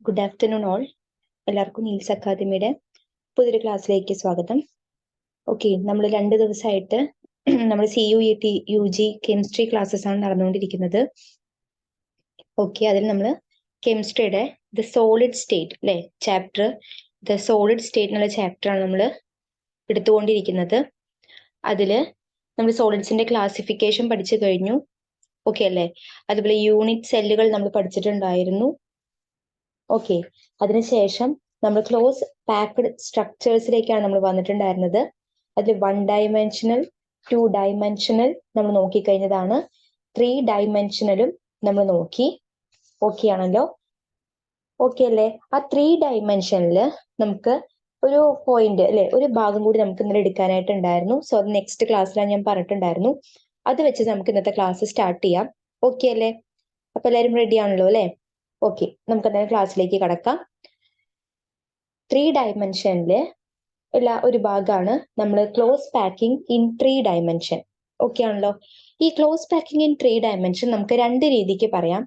Good afternoon all. എല്ലാവർക്കും Niels അക്കാദമിയുടെ പുതിയൊരു ക്ലാസ്സിലേക്ക് സ്വാഗതം. ഓക്കെ, നമ്മൾ 2 ദിവസമായിട്ട് നമ്മൾ CUET UG കെമിസ്ട്രി ക്ലാസ്സസ് ആണ് നടന്നുകൊണ്ടിരിക്കുന്നത്. ഓക്കെ, അതിൽ നമ്മൾ കെമിസ്ട്രിയുടെ ദ സോളിഡ് സ്റ്റേറ്റ് അല്ലെ ചാപ്റ്റർ, ദ സോളിഡ് സ്റ്റേറ്റ് എന്നുള്ള ചാപ്റ്റർ ആണ് നമ്മൾ എടുത്തുകൊണ്ടിരിക്കുന്നത്. അതിൽ നമ്മൾ സോളിഡ്സിന്റെ ക്ലാസിഫിക്കേഷൻ പഠിച്ചു കഴിഞ്ഞു. ഓക്കെ അല്ലേ? അതുപോലെ യൂണിറ്റ് സെല്ലുകൾ നമ്മൾ പഠിച്ചിട്ടുണ്ടായിരുന്നു. ഓക്കെ, അതിനുശേഷം നമ്മൾ ക്ലോസ് പാക്ഡ് സ്ട്രക്ചേഴ്സിലേക്കാണ് നമ്മൾ വന്നിട്ടുണ്ടായിരുന്നത്. അതിൽ 1 ഡയമെൻഷനൽ 2 ഡയമെൻഷനൽ നമ്മൾ നോക്കിക്കഴിഞ്ഞതാണ്. 3 ഡയമെൻഷനലും നമ്മൾ നോക്കി. ഓക്കെ ആണല്ലോ? ഓക്കെ അല്ലേ? ആ 3 ഡയമെൻഷനിൽ നമുക്ക് ഒരു പോയിന്റ് അല്ലെ, ഒരു ഭാഗം കൂടി നമുക്ക് ഇന്നലെ എടുക്കാനായിട്ടുണ്ടായിരുന്നു. സോ അത് നെക്സ്റ്റ് ക്ലാസ്സിലാണ് ഞാൻ പറഞ്ഞിട്ടുണ്ടായിരുന്നു. അത് വെച്ച് നമുക്ക് ഇന്നത്തെ ക്ലാസ് സ്റ്റാർട്ട് ചെയ്യാം. ഓക്കെ അല്ലേ? അപ്പൊ എല്ലാവരും റെഡി ആണല്ലോ അല്ലെ? ഓക്കെ, നമുക്ക് എന്തായാലും ക്ലാസ്സിലേക്ക് കടക്കാം. 3 ഡയമെൻഷനില് ഉള്ള ഒരു ഭാഗമാണ് നമ്മൾ close packing in 3 dimension. Okay ആണല്ലോ? ഈ ക്ലോസ് പാക്കിംഗ് ഇൻ 3 ഡയമെൻഷൻ നമുക്ക് 2 രീതിക്ക് പറയാം.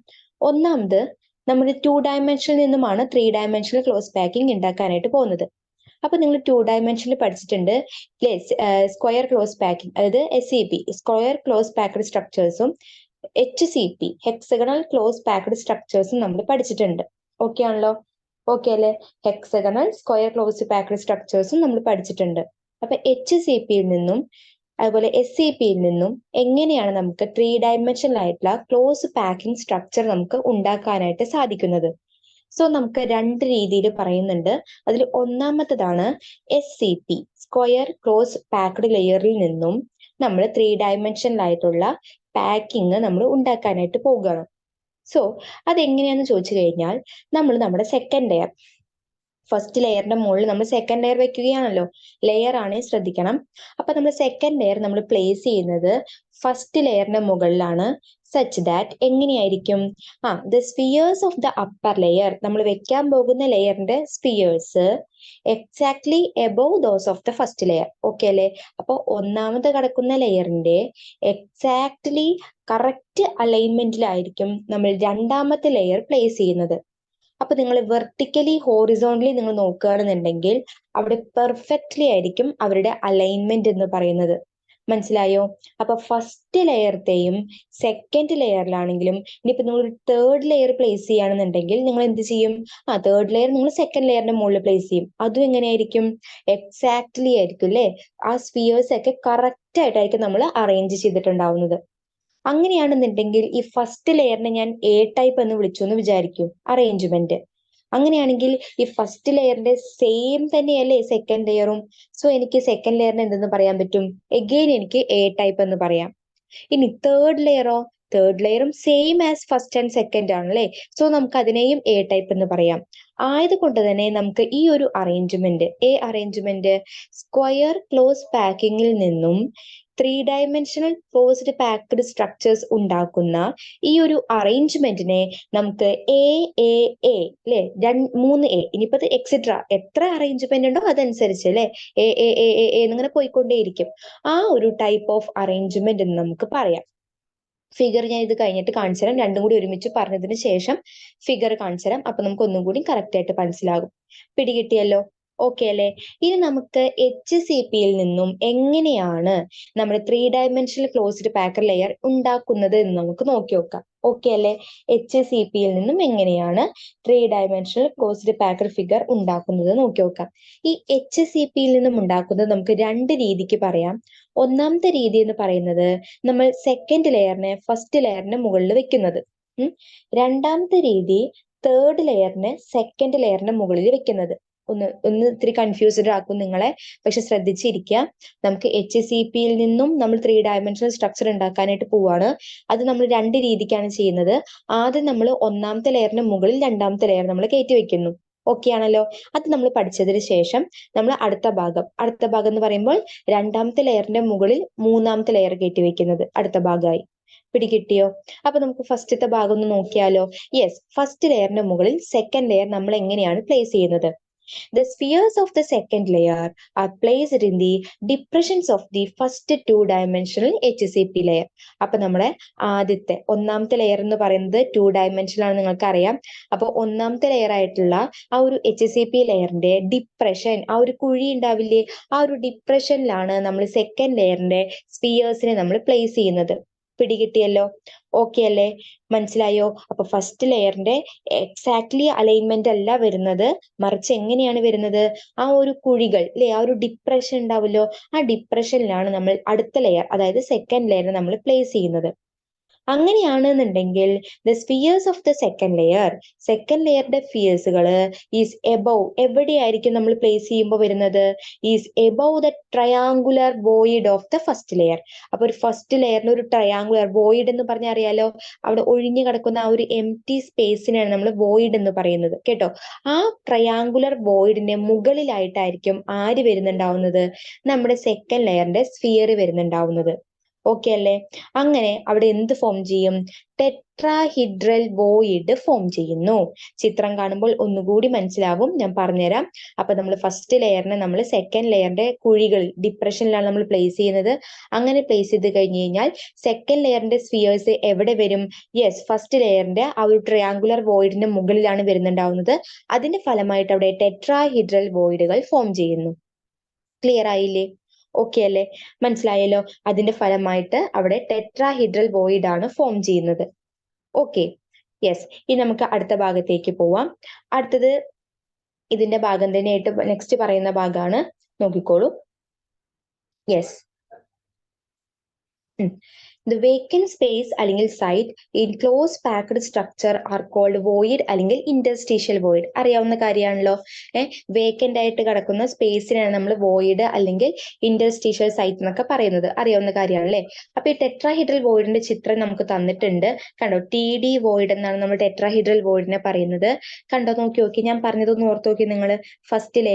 ഒന്നാമത് നമ്മൾ 2 ഡയമെൻഷനിൽ നിന്നുമാണ് 3 ഡയമെൻഷനിൽ ക്ലോസ് പാക്കിംഗ് ഉണ്ടാക്കാനായിട്ട് പോകുന്നത്. അപ്പൊ നിങ്ങൾ 2 ഡയമെൻഷനിൽ പഠിച്ചിട്ടുണ്ട് സ്ക്വയർ ക്ലോസ് പാക്കിംഗ്, അതായത് SCP സ്ക്വയർ ക്ലോസ് പാക്ഡ് സ്ട്രക്ചേഴ്സും HCP ഹെക്സഗണൽ ക്ലോസ് പാക്ഡ് സ്ട്രക്ചേഴ്സും നമ്മൾ പഠിച്ചിട്ടുണ്ട്. ഓക്കെ ആണല്ലോ? ഓക്കെ അല്ലെ? ഹെക്സഗണൽ സ്ക്വയർ ക്ലോസ് പാക്ഡ് സ്ട്രക്ചേഴ്സും നമ്മൾ പഠിച്ചിട്ടുണ്ട്. അപ്പൊ HCPയിൽ നിന്നും അതുപോലെ SCPയിൽ നിന്നും എങ്ങനെയാണ് നമുക്ക് 3 ഡയമെൻഷനൽ ആയിട്ടുള്ള ക്ലോസ് പാക്കിംഗ് സ്ട്രക്ചർ നമുക്ക് ഉണ്ടാക്കാനായിട്ട് സാധിക്കുന്നത്? സോ നമുക്ക് 2 രീതിയിൽ പറയുന്നുണ്ട്. അതിൽ ഒന്നാമത്തതാണ് SCP സ്ക്വയർ ക്ലോസ് പാക്ഡ് ലെയറിൽ നിന്നും നമ്മൾ 3 ഡയമെൻഷനൽ ആയിട്ടുള്ള പാക്കിംഗ് നമ്മൾ ഉണ്ടാക്കാനായിട്ട് പോകുകയാണ്. സോ അതെങ്ങനെയാന്ന് ചോദിച്ചു കഴിഞ്ഞാൽ, നമ്മൾ നമ്മുടെ സെക്കൻഡ് ലെയർ, ഫസ്റ്റ് ലെയറിന്റെ മുകളിൽ നമ്മൾ സെക്കൻഡ് ലെയർ വെക്കുകയാണല്ലോ. ലെയർ ആണ്, ശ്രദ്ധിക്കണം. അപ്പൊ നമ്മൾ സെക്കൻഡ് ലെയർ നമ്മൾ പ്ലേസ് ചെയ്യുന്നത് ഫസ്റ്റ് ലെയറിന്റെ മുകളിലാണ്. സച്ച് ദാറ്റ് എങ്ങനെയായിരിക്കും, the spheres of the upper layer, നമ്മൾ വെക്കാൻ പോകുന്ന ലെയറിന്റെ spheres exactly above those of the first layer. Okay അല്ലേ? അപ്പൊ ഒന്നാമത് കിടക്കുന്ന ലെയറിന്റെ എക്സാക്ട്ലി കറക്റ്റ് അലൈൻമെന്റിലായിരിക്കും നമ്മൾ രണ്ടാമത്തെ ലെയർ പ്ലേസ് ചെയ്യുന്നത്. അപ്പൊ നിങ്ങൾ വെർട്ടിക്കലി ഹോറിസോണ്ടലി നിങ്ങൾ നോക്കുകയാണെന്നുണ്ടെങ്കിൽ അവിടെ പെർഫെക്റ്റ്ലി ആയിരിക്കും അവരുടെ അലൈൻമെന്റ് എന്ന് പറയുന്നത്. മനസ്സിലായോ? അപ്പൊ ഫസ്റ്റ് ലെയറത്തെയും സെക്കൻഡ് ലെയറിലാണെങ്കിലും, ഇനിയിപ്പോ നിങ്ങൾ ഒരു തേർഡ് ലെയർ പ്ലേസ് ചെയ്യുകയാണെന്നുണ്ടെങ്കിൽ നിങ്ങൾ എന്ത് ചെയ്യും? തേർഡ് ലെയർ നിങ്ങൾ സെക്കൻഡ് ലെയറിന്റെ മുകളിൽ പ്ലേസ് ചെയ്യും. അതും എങ്ങനെയായിരിക്കും? എക്സാക്ട്ലി ആയിരിക്കും അല്ലെ? ആ സ്പിയേഴ്സ് ഒക്കെ കറക്റ്റ് ആയിട്ടായിരിക്കും നമ്മൾ അറേഞ്ച് ചെയ്തിട്ടുണ്ടാവുന്നത്. അങ്ങനെയാണെന്നുണ്ടെങ്കിൽ ഈ ഫസ്റ്റ് ലെയറിനെ ഞാൻ A ടൈപ്പ് എന്ന് വിളിച്ചു എന്ന് വിചാരിക്കൂ, അറേഞ്ച്മെന്റ്. അങ്ങനെയാണെങ്കിൽ ഈ ഫസ്റ്റ് ലെയറിന്റെ സെയിം തന്നെയല്ലേ സെക്കൻഡ് ലെയറും. സോ എനിക്ക് സെക്കൻഡ് ലെയറിന് എന്തെന്ന് പറയാൻ പറ്റും? എഗെയിൻ എനിക്ക് A ടൈപ്പ് എന്ന് പറയാം. ഇനി തേർഡ് ലെയറോ? തേർഡ് ലെയറും same as first and second ആണല്ലേ. സോ നമുക്ക് അതിനെയും A ടൈപ്പ് എന്ന് പറയാം. ആയതുകൊണ്ട് തന്നെ നമുക്ക് ഈ ഒരു arrangement, A arrangement, square close പാക്കിങ്ങിൽ നിന്നും 3 ഡയമെൻഷനൽ ക്ലോസ്ഡ് പാക്ഡ് സ്ട്രക്ചേഴ്സ് ഉണ്ടാക്കുന്ന ഈ ഒരു അറേഞ്ച്മെന്റിനെ നമുക്ക് A അല്ലെ, 3A, ഇനിയിപ്പോ എക്സെട്ര എത്ര അറേഞ്ച്മെന്റ് ഉണ്ടോ അതനുസരിച്ച് അല്ലെ, A എന്നിങ്ങനെ പോയിക്കൊണ്ടേയിരിക്കും. ആ ഒരു ടൈപ്പ് ഓഫ് അറേഞ്ച്മെന്റ് എന്ന് നമുക്ക് പറയാം. ഫിഗർ ഞാൻ ഇത് കഴിഞ്ഞിട്ട് കാണിച്ചു തരാം. രണ്ടും കൂടി ഒരുമിച്ച് പറഞ്ഞതിന് ശേഷം ഫിഗർ കാണിച്ചു തരാം. അപ്പൊ നമുക്ക് ഒന്നും കൂടി കറക്റ്റ് ആയിട്ട് മനസ്സിലാകും. പിടികിട്ടിയല്ലോ? ഓക്കെ അല്ലെ? ഇനി നമുക്ക് HCPയിൽ നിന്നും എങ്ങനെയാണ് നമ്മൾ 3 ഡയമെൻഷനൽ ക്ലോസ്ഡ് പാക്കർ ലെയർ ഉണ്ടാക്കുന്നത് എന്ന് നമുക്ക് നോക്കി നോക്കാം. ഓക്കെ അല്ലെ? HCPയിൽ നിന്നും എങ്ങനെയാണ് 3 ഡയമെൻഷനൽ ക്ലോസ്ഡ് പാക്കർ ഫിഗർ ഉണ്ടാക്കുന്നത് നോക്കി നോക്കാം. ഈ HCPയിൽ നിന്നും ഉണ്ടാക്കുന്നത് നമുക്ക് 2 രീതിക്ക് പറയാം. ഒന്നാമത്തെ രീതി എന്ന് പറയുന്നത് നമ്മൾ സെക്കൻഡ് ലെയറിനെ ഫസ്റ്റ് ലെയറിന് മുകളിൽ വെക്കുന്നത്. രണ്ടാമത്തെ രീതി തേർഡ് ലെയറിന് സെക്കൻഡ് ലെയറിന് മുകളിൽ വെക്കുന്നത്. ഒന്ന് ഇത്തിരി കൺഫ്യൂസ്ഡ് ആക്കും നിങ്ങളെ, പക്ഷെ ശ്രദ്ധിച്ചിരിക്കുക. നമുക്ക് HCPയിൽ നിന്നും നമ്മൾ 3 ഡയമെൻഷനൽ സ്ട്രക്ചർ ഉണ്ടാക്കാനായിട്ട് പോവാണ്. അത് നമ്മൾ 2 രീതിക്കാണ് ചെയ്യുന്നത്. ആദ്യം നമ്മൾ ഒന്നാമത്തെ ലെയറിന് മുകളിൽ രണ്ടാമത്തെ ലെയർ നമ്മൾ കയറ്റി വെക്കുന്നു. ഓക്കെ ആണല്ലോ? അത് നമ്മൾ പഠിച്ചതിന് ശേഷം നമ്മൾ അടുത്ത ഭാഗം എന്ന് പറയുമ്പോൾ രണ്ടാമത്തെ ലെയറിന്റെ മുകളിൽ മൂന്നാമത്തെ ലെയർ കയറ്റി വെക്കുന്നത് അടുത്ത ഭാഗമായി. പിടികിട്ടിയോ? അപ്പൊ നമുക്ക് ഫസ്റ്റത്തെ ഭാഗം ഒന്ന് നോക്കിയാലോ? യെസ്, ഫസ്റ്റ് ലെയറിന്റെ മുകളിൽ സെക്കൻഡ് ലെയർ നമ്മൾ എങ്ങനെയാണ് പ്ലേസ് ചെയ്യുന്നത്? The spheres of the second layer are placed in the depressions of the first two-dimensional HCP layer. അപ്പൊ നമ്മുടെ ആദ്യത്തെ ഒന്നാമത്തെ ലെയർ എന്ന് പറയുന്നത് 2 dimensional ആണ്, നിങ്ങൾക്ക് അറിയാം. അപ്പൊ ഒന്നാമത്തെ ലെയർ ആയിട്ടുള്ള ആ ഒരു HCP ലെയറിന്റെ ഡിപ്രഷൻ, ആ ഒരു കുഴി ഉണ്ടാവില്ലേ, ആ ഒരു ഡിപ്രഷനിലാണ് നമ്മൾ സെക്കൻഡ് ലെയറിന്റെ സ്പിയേഴ്സിനെ നമ്മൾ പ്ലേസ് ചെയ്യുന്നത്. പിടികിട്ടിയല്ലോ? ഓക്കെ അല്ലേ? മനസ്സിലായോ? അപ്പൊ ഫസ്റ്റ് ലെയറിന്റെ എക്സാക്ട്ലി അലൈൻമെന്റ് അല്ല വരുന്നത്, മറിച്ച് എങ്ങനെയാണ് വരുന്നത്? ആ ഒരു കുഴികൾ അല്ലെ, ആ ഒരു ഡിപ്രഷൻ ഉണ്ടാവുമല്ലോ, ആ ഡിപ്രഷനിലാണ് നമ്മൾ അടുത്ത ലെയർ, അതായത് സെക്കൻഡ് ലെയർ നമ്മൾ പ്ലേസ് ചെയ്യുന്നത്. അങ്ങനെയാണെന്നുണ്ടെങ്കിൽ the spheres of the second ലെയറിന്റെ സ്പിയേഴ്സുകൾ ഈസ് എബവ്, എവിടെയായിരിക്കും നമ്മൾ പ്ലേസ് ചെയ്യുമ്പോൾ വരുന്നത്? Is above the triangular void of the first layer. അപ്പൊ ഒരു ഫസ്റ്റ് ലെയറിന് ഒരു ട്രയാങ്കുലർ വോയിഡ് എന്ന് പറഞ്ഞാൽ അറിയാലോ, അവിടെ ഒഴിഞ്ഞു കിടക്കുന്ന ആ ഒരു എംപ്റ്റി സ്പേസിനാണ് നമ്മൾ വോയിഡ് എന്ന് പറയുന്നത് കേട്ടോ. ആ ട്രയാങ്കുലർ വോയിഡിന്റെ മുകളിലായിട്ടായിരിക്കും ആര് വരുന്നുണ്ടാവുന്നത്? നമ്മുടെ സെക്കൻഡ് ലെയറിന്റെ സ്ഫിയർ വരുന്നുണ്ടാവുന്നത്. ഓക്കെ അല്ലേ? അങ്ങനെ അവിടെ എന്ത് ഫോം ചെയ്യും? ടെട്രാഹിഡ്രൽ വോയിഡ് ഫോം ചെയ്യുന്നു. ചിത്രം കാണുമ്പോൾ ഒന്നുകൂടി മനസ്സിലാവും, ഞാൻ പറഞ്ഞുതരാം. അപ്പൊ നമ്മൾ ഫസ്റ്റ് ലെയറിനെ നമ്മൾ സെക്കൻഡ് ലെയറിന്റെ കുഴികൾ, ഡിപ്രഷനിലാണ് നമ്മൾ പ്ലേസ് ചെയ്യുന്നത്. അങ്ങനെ പ്ലേസ് ചെയ്ത് കഴിഞ്ഞു കഴിഞ്ഞാൽ സെക്കൻഡ് ലെയറിന്റെ സ്ഫിയേഴ്സ് എവിടെ വരും? യെസ്, ഫസ്റ്റ് ലെയറിന്റെ ആ ഒരു ട്രയാങ്കുലർ വോയിഡിന്റെ മുകളിലാണ് വരുന്നുണ്ടാവുന്നത്. അതിന്റെ ഫലമായിട്ട് അവിടെ ടെട്രാഹിഡ്രൽ വോയിഡുകൾ ഫോം ചെയ്യുന്നു. ക്ലിയർ ആയില്ലേ? ഓക്കെ അല്ലേ? മനസ്സിലായല്ലോ? അതിന്റെ ഫലമായിട്ട് അവിടെ ടെട്രാഹിഡ്രൽ വോയിഡ് ആണ് ഫോം ചെയ്യുന്നത്. Okay, yes. ഇനി നമുക്ക് അടുത്ത ഭാഗത്തേക്ക് പോവാം. അടുത്തത് ഇതിന്റെ ഭാഗം തന്നെയായിട്ട് നെക്സ്റ്റ് പറയുന്ന ഭാഗമാണ്, നോക്കിക്കോളൂ. യെസ്, The vacant space അല്ലെങ്കിൽ site in close packed structure are called void അല്ലെങ്കിൽ interstitial void. അറിയാവുന്ന കാര്യമാണല്ലോ. വേക്കന്റ് ആയിട്ട് കിടക്കുന്ന സ്പേസിനാണ് നമ്മൾ void അല്ലെങ്കിൽ interstitial സൈറ്റ് എന്നൊക്കെ പറയുന്നത്. അറിയാവുന്ന കാര്യമാണല്ലേ? അപ്പൊ ഈ ടെട്രാഹിഡ്രൽ വോയിഡിന്റെ ചിത്രം നമുക്ക് തന്നിട്ടുണ്ട്. കണ്ടോ, TD void എന്നാണ് നമ്മൾ ടെട്രാഹിഡ്രൽ വോയിഡിനെ പറയുന്നത്. കണ്ടോ, നോക്കി ഞാൻ പറഞ്ഞതൊന്ന് ഓർത്ത് നോക്കി നിങ്ങൾ. ഫസ്റ്റ്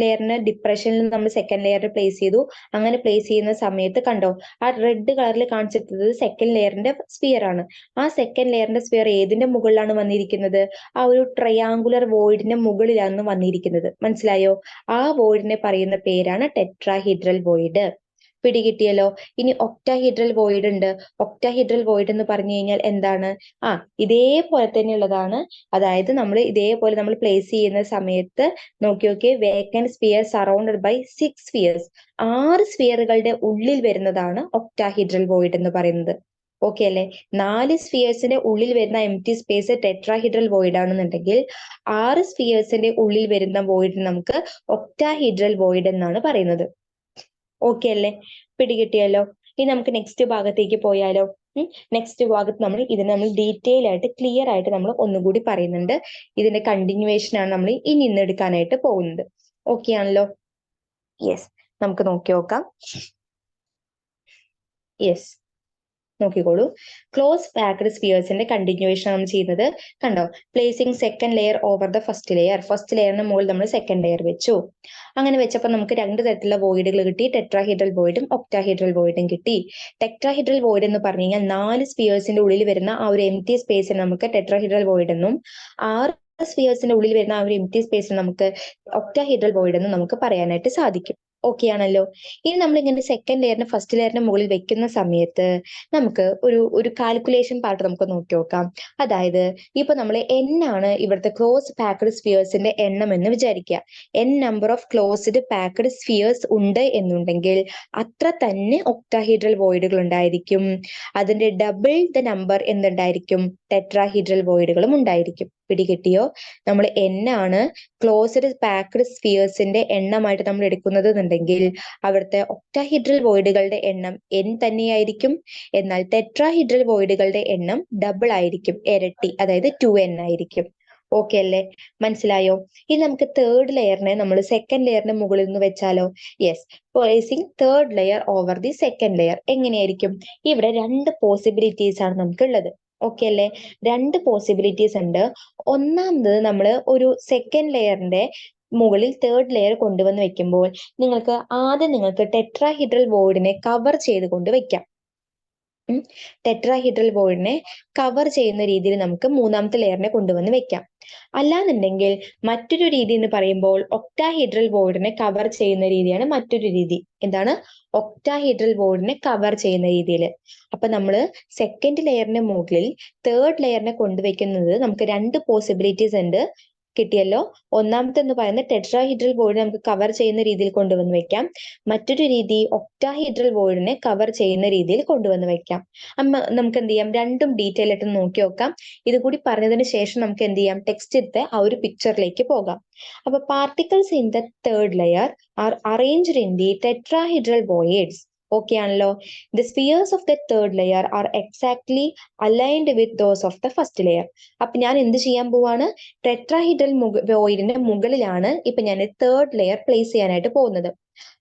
ലെയറിന് ഡിപ്രഷനിൽ നമ്മൾ സെക്കൻഡ് ലെയറിൽ പ്ലേസ് ചെയ്തു. അങ്ങനെ പ്ലേസ് ചെയ്യുന്ന സമയത്ത് കണ്ടോ, ആ റെഡ് കളറിൽ കാണിച്ചിട്ടുള്ളത് സെക്കൻഡ് ലെയറിന്റെ സ്ഫിയർ ആണ്. ആ സെക്കൻഡ് ലെയറിന്റെ സ്ഫിയർ ഏതിന്റെ മുകളിലാണ് വന്നിരിക്കുന്നത്? ആ ഒരു ട്രയാങ്കുലർ വോയിഡിന്റെ മുകളിലാണ് വന്നിരിക്കുന്നത്. മനസ്സിലായോ? ആ വോയിഡിനെ പറയുന്ന പേരാണ് ടെട്രാഹിഡ്രൽ വോയിഡ്. പിടികിട്ടിയല്ലോ? ഇനി ഒക്ടാഹിഡ്രൽ വോയിഡ് ഉണ്ട്. ഒക്ടാഹിഡ്രൽ വോയിഡ് എന്ന് പറഞ്ഞു കഴിഞ്ഞാൽ എന്താണ്? ഇതേപോലെ തന്നെയുള്ളതാണ്. അതായത് നമ്മൾ ഇതേപോലെ നമ്മൾ പ്ലേസ് ചെയ്യുന്ന സമയത്ത് നോക്കി vacant sphere surrounded by 6 spheres, 6 സ്ഫിയറുകളുടെ ഉള്ളിൽ വരുന്നതാണ് ഒക്ടാഹിഡ്രൽ വോയിഡ് എന്ന് പറയുന്നത്. ഓക്കെ അല്ലെ? 4 സ്ഫിയേഴ്സിന്റെ ഉള്ളിൽ വരുന്ന എംപ്റ്റി സ്പേസ് ടെട്രാഹിഡ്രൽ വോയിഡ് ആണെന്നുണ്ടെങ്കിൽ 6 സ്ഫിയേഴ്സിന്റെ ഉള്ളിൽ വരുന്ന വോയിഡ് നമുക്ക് ഒക്ടാഹിഡ്രൽ വോയിഡ് എന്നാണ് പറയുന്നത്. ഓക്കെ അല്ലേ? പിടികിട്ടിയല്ലോ? ഇനി നമുക്ക് നെക്സ്റ്റ് ഭാഗത്തേക്ക് പോയാലോ? നെക്സ്റ്റ് ഭാഗത്ത് നമ്മൾ ഡീറ്റെയിൽ ആയിട്ട് ക്ലിയർ ആയിട്ട് നമ്മൾ ഒന്നുകൂടി പറയുന്നുണ്ട്. ഇതിന്റെ കണ്ടിന്യൂവേഷൻ ആണ് നമ്മൾ ഇനി ഇന്ന് എടുക്കാനായിട്ട് പോകുന്നത്. ഓക്കെ ആണല്ലോ? യെസ്, നമുക്ക് നോക്കി നോക്കാം. യെസ്, നോക്കിക്കോളൂ. ക്ലോസ് പാക്ഡ് സ്പിയേഴ്സിന്റെ കണ്ടിന്യൂവേഷൻ നമ്മൾ ചെയ്യുന്നത്. കണ്ടോ, placing second layer over the first ലെയറിന് മുകളിൽ നമ്മൾ സെക്കൻഡ് ലെയർ വെച്ചു. അങ്ങനെ വെച്ചപ്പോൾ നമുക്ക് 2 തരത്തിലുള്ള വോയിഡുകൾ കിട്ടി. ടെട്രാഹിഡ്രൽ വോയിഡും ഒക്ടാഹിഡ്രൽ വോയിഡും കിട്ടി. ടെട്രാഹിഡ്രൽ വോയിഡ് എന്ന് പറഞ്ഞു കഴിഞ്ഞാൽ 4 സ്പിയേഴ്സിന്റെ ഉള്ളിൽ വരുന്ന ആ ഒരു എംപ്റ്റി സ്പേസിന് നമുക്ക് ടെട്രാഹിഡ്രൽ വോയിഡ് എന്നും 6 സ്പിയേഴ്സിന്റെ ഉള്ളിൽ വരുന്ന ആ ഒരു എംപ്റ്റി സ്പേസിന് നമുക്ക് ഒക്ടാഹിഡ്രൽ വോയിഡ് എന്നും നമുക്ക് പറയാനായിട്ട് സാധിക്കും. ഓക്കെ ആണല്ലോ? ഇനി നമ്മൾ ഇങ്ങനെ സെക്കൻഡ് ലെയറിന് ഫസ്റ്റ് ലെയറിന് മുകളിൽ വെക്കുന്ന സമയത്ത് നമുക്ക് ഒരു കാൽക്കുലേഷൻ പാർട്ട് നമുക്ക് നോക്കി നോക്കാം. അതായത് ഇപ്പൊ നമ്മൾ n ആണ് ഇവിടുത്തെ ക്ലോസ് പാക്ഡ് സ്ഫിയേഴ്സിന്റെ എണ്ണം എന്ന് വിചാരിക്കുക. n number of closed packed spheres ഉണ്ട് എന്നുണ്ടെങ്കിൽ അത്ര തന്നെ ഒക്ടാഹിഡ്രൽ വോയിഡുകൾ ഉണ്ടായിരിക്കും. അതിന്റെ ഡബിൾ ദ നമ്പർ എന്തുണ്ടായിരിക്കും? ടെട്രാഹിഡ്രൽ വോയിഡുകളും ഉണ്ടായിരിക്കും. പിടികിട്ടിയോ? നമ്മൾ n ആണ് ക്ലോസ്ഡ് പാക്ഡ് സ്ഫിയേഴ്സിന്റെ എണ്ണമായിട്ട് നമ്മൾ എടുക്കുന്നത് എന്നുണ്ടെങ്കിൽ അവിടുത്തെ ഒക്ടാഹിഡ്രൽ വോയിഡുകളുടെ എണ്ണം n തന്നെയായിരിക്കും. എന്നാൽ ടെട്രാഹിഡ്രൽ വോയിഡുകളുടെ എണ്ണം ഡബിൾ ആയിരിക്കും, ഇരട്ടി, അതായത് 2n ആയിരിക്കും. ഓക്കെ അല്ലേ? മനസ്സിലായോ? ഇനി നമുക്ക് തേർഡ് ലെയറിനെ നമ്മൾ സെക്കൻഡ് ലെയറിന് മുകളിൽ നിന്ന് വെച്ചാലോ? Yes, placing third layer over the second layer. എങ്ങനെയായിരിക്കും? ഇവിടെ 2 പോസിബിലിറ്റീസ് ആണ് നമുക്ക് ഉള്ളത്. ഓക്കെ അല്ലേ? 2 പോസിബിലിറ്റീസ് ഉണ്ട്. ഒന്നാമത് നമ്മൾ ഒരു സെക്കൻഡ് ലെയറിന്റെ മുകളിൽ തേർഡ് ലെയർ കൊണ്ടുവന്ന് വെക്കുമ്പോൾ നിങ്ങൾക്ക് ടെട്രാഹിഡ്രൽ വോയിഡിനെ കവർ ചെയ്തുകൊണ്ട് വെക്കാം. ടെട്രാഹീഡ്രൽ വോയിഡിനെ കവർ ചെയ്യുന്ന രീതിയിൽ നമുക്ക് മൂന്നാമത്തെ ലെയറിനെ കൊണ്ടുവന്ന് വെക്കാം. അല്ലാന്നുണ്ടെങ്കിൽ മറ്റൊരു രീതി എന്ന് പറയുമ്പോൾ ഒക്ടാഹീഡ്രൽ വോയിഡിനെ കവർ ചെയ്യുന്ന രീതിയാണ് മറ്റൊരു രീതി. എന്താണ്? ഒക്ടാഹീഡ്രൽ വോയിഡിനെ കവർ ചെയ്യുന്ന രീതിയിൽ. അപ്പൊ നമ്മള് സെക്കൻഡ് ലെയറിന്റെ മുകളിൽ തേർഡ് ലെയറിനെ കൊണ്ടുവയ്ക്കുന്നത് നമുക്ക് രണ്ട് പോസിബിലിറ്റീസ് ഉണ്ട്. കിട്ടിയല്ലോ. ഒന്നാമത്തെ എന്ന് പറയുന്നത് ടെട്രാഹീഡ്രൽ വോയിഡ് നമുക്ക് കവർ ചെയ്യുന്ന രീതിയിൽ കൊണ്ടുവന്ന് വെക്കാം. മറ്റൊരു രീതി ഒക്ടാഹീഡ്രൽ വോയിഡിനെ കവർ ചെയ്യുന്ന രീതിയിൽ കൊണ്ടുവന്ന് വെക്കാം. നമുക്ക് എന്ത് ചെയ്യാം, രണ്ടും ഡീറ്റെയിൽ ആയിട്ട് നോക്കി നോക്കാം. ഇത് കൂടി പറഞ്ഞതിന് ശേഷം നമുക്ക് എന്ത് ചെയ്യാം, ടെക്സ്റ്റിലത്തെ ആ ഒരു പിക്ചറിലേക്ക് പോകാം. അപ്പൊ particles in the third layer are arranged in the tetrahedral voids. Okay ആണല്ലോ. The spheres of the third layer are exactly aligned with those of the first layer. അപ്പൊ ഞാൻ എന്ത് ചെയ്യാൻ പോവാണ്, ടെട്രാഹീഡ്രൽ വോയിഡിന്റെ മുകളിലാണ് ഇപ്പൊ ഞാൻ തേർഡ് ലെയർ പ്ലേസ് ചെയ്യാനായിട്ട് പോകുന്നത്.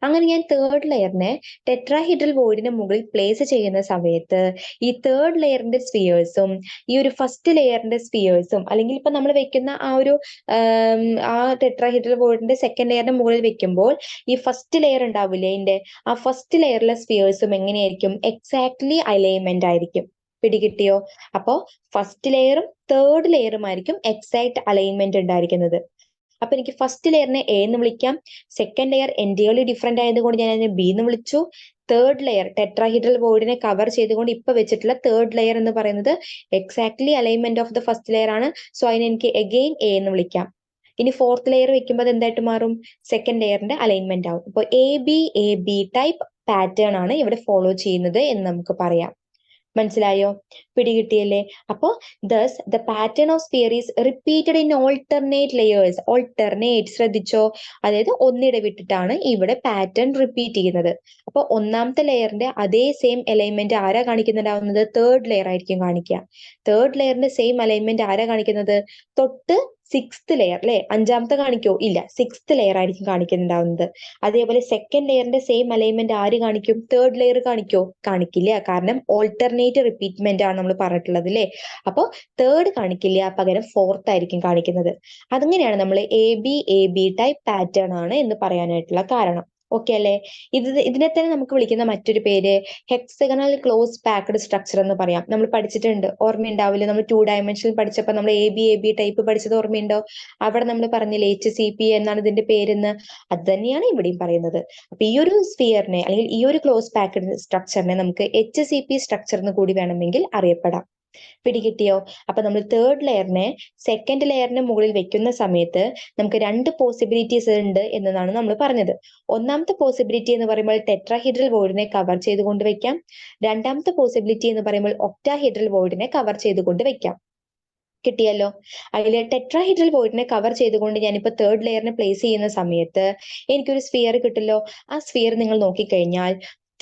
അങ്ങനെ ഞാൻ തേർഡ് ലെയറിനെ ടെട്രാഹീഡ്രൽ വോയിഡിന്റെ മുകളിൽ പ്ലേസ് ചെയ്യുന്ന സമയത്ത് ഈ തേർഡ് ലെയറിന്റെ സ്പിയേഴ്സും ഈ ഒരു ഫസ്റ്റ് ലെയറിന്റെ സ്പിയേഴ്സും, അല്ലെങ്കിൽ ഇപ്പൊ നമ്മൾ വെക്കുന്ന ആ ഒരു ആ ടെട്രാഹീഡ്രൽ വോയിഡിന്റെ സെക്കൻഡ് ലെയറിന്റെ മുകളിൽ വെക്കുമ്പോൾ ഈ ഫസ്റ്റ് ലെയർ ഉണ്ടാവില്ലേ, ഇതിന്റെ ആ ഫസ്റ്റ് ലെയറിലെ സ്പിയേഴ്സും എങ്ങനെയായിരിക്കും, എക്സാക്ട്ലി അലൈൻമെന്റ് ആയിരിക്കും. പിടികിട്ടിയോ? അപ്പോ ഫസ്റ്റ് ലെയറും തേർഡ് ലെയറും ആയിരിക്കും എക്സാക്ട് അലൈൻമെന്റ് ഉണ്ടായിരിക്കുന്നത്. അപ്പൊ എനിക്ക് ഫസ്റ്റ് ലെയറിനെ എ എന്ന് വിളിക്കാം, സെക്കൻഡ് ലെയർ എൻറ്റിയർലി ഡിഫറെന്റ് ആയതുകൊണ്ട് ഞാൻ അതിനെ ബി എന്ന് വിളിച്ചു. തേർഡ് ലെയർ ടെട്രാഹീഡ്രൽ വോയിഡിനെ കവർ ചെയ്തുകൊണ്ട് ഇപ്പൊ വെച്ചിട്ടുള്ള തേർഡ് ലെയർ എന്ന് പറയുന്നത് exactly alignment of the first layer ആണ്. സോ അതിനെ എനിക്ക് എഗെയിൻ എ എന്ന് വിളിക്കാം. ഇനി ഫോർത്ത് ലെയർ വെക്കുമ്പോൾ അത് എന്തായിട്ട് മാറും, സെക്കൻഡ് ലെയറിന്റെ അലൈൻമെന്റ് ആവും. അപ്പോൾ എ ബി ടൈപ്പ് പാറ്റേൺ ആണ് ഇവിടെ ഫോളോ ചെയ്യുന്നത് എന്ന് നമുക്ക് പറയാം. മനസ്സിലായോ? പിടികിട്ടിയല്ലേ? അപ്പോ thus the pattern of sphere is repeated in alternate layers. alternate ശ്രദ്ധിച്ചോ, അതായത് ഒന്നിടവിട്ടിട്ടാണ് ഇവിടെ പാറ്റേൺ റിപ്പീറ്റ് ചെയ്യുന്നത്. അപ്പൊ ഒന്നാമത്തെ ലെയറിന്റെ അതേ സെയിം അലൈൻമെന്റ് ആരാ കാണിക്കുന്നുണ്ടാവുന്നത്, തേർഡ് ലെയർ ആയിരിക്കും കാണിക്കുക. തേർഡ് ലെയറിന്റെ സെയിം അലൈൻമെന്റ് ആരാ കാണിക്കുന്നത്, തൊട്ട് സിക്സ്ത് ലെയർ അല്ലെ, അഞ്ചാമത്തെ കാണിക്കോ, ഇല്ല, സിക്സ്ത് ലെയർ ആയിരിക്കും കാണിക്കുന്നുണ്ടാവുന്നത്. അതേപോലെ സെക്കൻഡ് ലെയറിന്റെ സെയിം അലൈൻമെന്റ് ആര് കാണിക്കും, തേർഡ് ലെയർ കാണിക്കോ, കാണിക്കില്ല. കാരണം ഓൾട്ടർനേറ്റ് റിപ്പീറ്റ്മെന്റ് ആണ് നമ്മൾ പറഞ്ഞിട്ടുള്ളത് അല്ലെ. അപ്പൊ തേർഡ് കാണിക്കില്ല, പകരം ഫോർത്ത് ആയിരിക്കും കാണിക്കുന്നത്. അതങ്ങനെയാണ് നമ്മൾ എ ബി ടൈപ്പ് പാറ്റേൺ ആണ് എന്ന് പറയാനായിട്ടുള്ള കാരണം. ഓക്കെ അല്ലെ? ഇതിനെ തന്നെ നമുക്ക് വിളിക്കുന്ന മറ്റൊരു പേര് ഹെക്സഗണൽ ക്ലോസ് പാക്ഡ് സ്ട്രക്ചർ എന്ന് പറയാം. നമ്മൾ പഠിച്ചിട്ടുണ്ട്, ഓർമ്മയുണ്ടാവില്ല, നമ്മൾ 2 ഡയമെൻഷനിൽ പഠിച്ചപ്പോൾ നമ്മൾ എ ബി ടൈപ്പ് പഠിച്ചത് ഓർമ്മയുണ്ടോ? അവിടെ നമ്മൾ പറഞ്ഞില്ലേ HCP എന്നാണ് ഇതിന്റെ പേരെന്ന്. അത് തന്നെയാണ് ഇവിടെയും പറയുന്നത്. അപ്പൊ ഈ ഒരു സ്ഫിയറിനെ അല്ലെങ്കിൽ ഈ ഒരു ക്ലോസ് പാക്ഡ് സ്ട്രക്ചറിനെ നമുക്ക് HCP സ്ട്രക്ചർ എന്ന് കൂടി വേണമെങ്കിൽ അറിയപ്പെടാം. പിടികിട്ടിയോ? അപ്പൊ നമ്മൾ തേർഡ് ലെയറിനെ സെക്കൻഡ് ലെയറിന് മുകളിൽ വെക്കുന്ന സമയത്ത് നമുക്ക് രണ്ട് പോസിബിലിറ്റീസ് ഉണ്ട് എന്നതാണ് നമ്മൾ പറഞ്ഞത്. ഒന്നാമത്തെ പോസിബിലിറ്റി എന്ന് പറയുമ്പോൾ ടെട്രാഹീഡ്രൽ വോയിഡിനെ കവർ ചെയ്തുകൊണ്ട് വെക്കാം. രണ്ടാമത്തെ പോസിബിലിറ്റി എന്ന് പറയുമ്പോൾ ഒക്ടാഹീഡ്രൽ വോയിഡിനെ കവർ ചെയ്തുകൊണ്ട് വെക്കാം. കിട്ടിയല്ലോ. അതിൽ ടെട്രാഹീഡ്രൽ വോയിഡിനെ കവർ ചെയ്തുകൊണ്ട് ഞാനിപ്പോ തേർഡ് ലെയറിനെ പ്ലേസ് ചെയ്യുന്ന സമയത്ത് എനിക്കൊരു സ്ഫിയർ കിട്ടല്ലോ. ആ സ്ഫിയർ നിങ്ങൾ നോക്കിക്കഴിഞ്ഞാൽ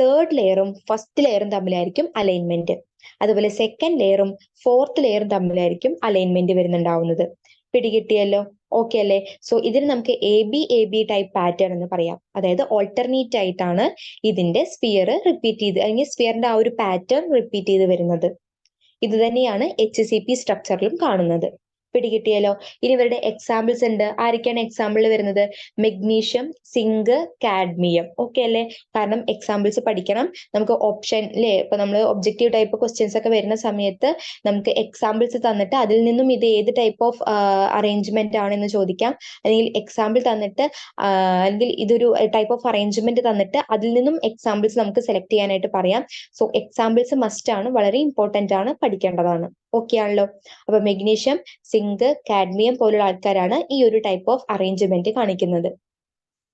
തേർഡ് ലെയറും ഫസ്റ്റ് ലെയറും തമ്മിലായിരിക്കും അലൈൻമെന്റ്. അതുപോലെ സെക്കൻഡ് ലെയറും ഫോർത്ത് ലെയറും തമ്മിലായിരിക്കും അലൈൻമെന്റ് വരുന്നുണ്ടാവുന്നത്. പിടികിട്ടിയല്ലോ. ഓക്കെ അല്ലേ? സോ ഇതിന് നമുക്ക് എ ബി ടൈപ്പ് പാറ്റേൺ എന്ന് പറയാം. അതായത് ഓൾട്ടർനേറ്റ് ആയിട്ടാണ് ഇതിന്റെ സ്ഫിയർ റിപ്പീറ്റ് ചെയ്ത്, അല്ലെങ്കിൽ സ്ഫിയറിന്റെ ആ ഒരു പാറ്റേൺ റിപ്പീറ്റ് ചെയ്ത് വരുന്നത്. ഇത് തന്നെയാണ് HCP സ്ട്രക്ചറിലും കാണുന്നത്. പിടികിട്ടിയല്ലോ. ഇനി ഇവരുടെ എക്സാമ്പിൾസ് ഉണ്ട്. ആരൊക്കെയാണ് എക്സാമ്പിളിൽ വരുന്നത്? Magnesium, zinc, cadmium. ഓക്കെ അല്ലേ? കാരണം എക്സാമ്പിൾസ് പഠിക്കണം. നമുക്ക് ഓപ്ഷൻ അല്ലേ, ഇപ്പൊ നമ്മൾ ഒബ്ജക്റ്റീവ് ടൈപ്പ് ക്വസ്റ്റ്യൻസ് ഒക്കെ വരുന്ന സമയത്ത് നമുക്ക് എക്സാമ്പിൾസ് തന്നിട്ട് അതിൽ നിന്നും ഇത് ഏത് ടൈപ്പ് ഓഫ് അറേഞ്ച്മെന്റ് ആണെന്ന് ചോദിക്കാം. അല്ലെങ്കിൽ എക്സാമ്പിൾ തന്നിട്ട് അല്ലെങ്കിൽ ഇതൊരു ടൈപ്പ് ഓഫ് അറേഞ്ച്മെന്റ് തന്നിട്ട് അതിൽ നിന്നും എക്സാമ്പിൾസ് നമുക്ക് സെലക്ട് ചെയ്യാനായിട്ട് പറയാം. സോ എക്സാമ്പിൾസ് മസ്റ്റ് ആണ്, വളരെ ഇമ്പോർട്ടന്റ് ആണ്, പഠിക്കേണ്ടതാണ്. ഓക്കെ ആണല്ലോ. അപ്പൊ മെഗ്നീഷ്യം, സിങ്ക്, കാഡ്മിയം പോലുള്ള ആൾക്കാരാണ് ഈ ഒരു ടൈപ്പ് ഓഫ് അറേഞ്ച്മെന്റ് കാണിക്കുന്നത്.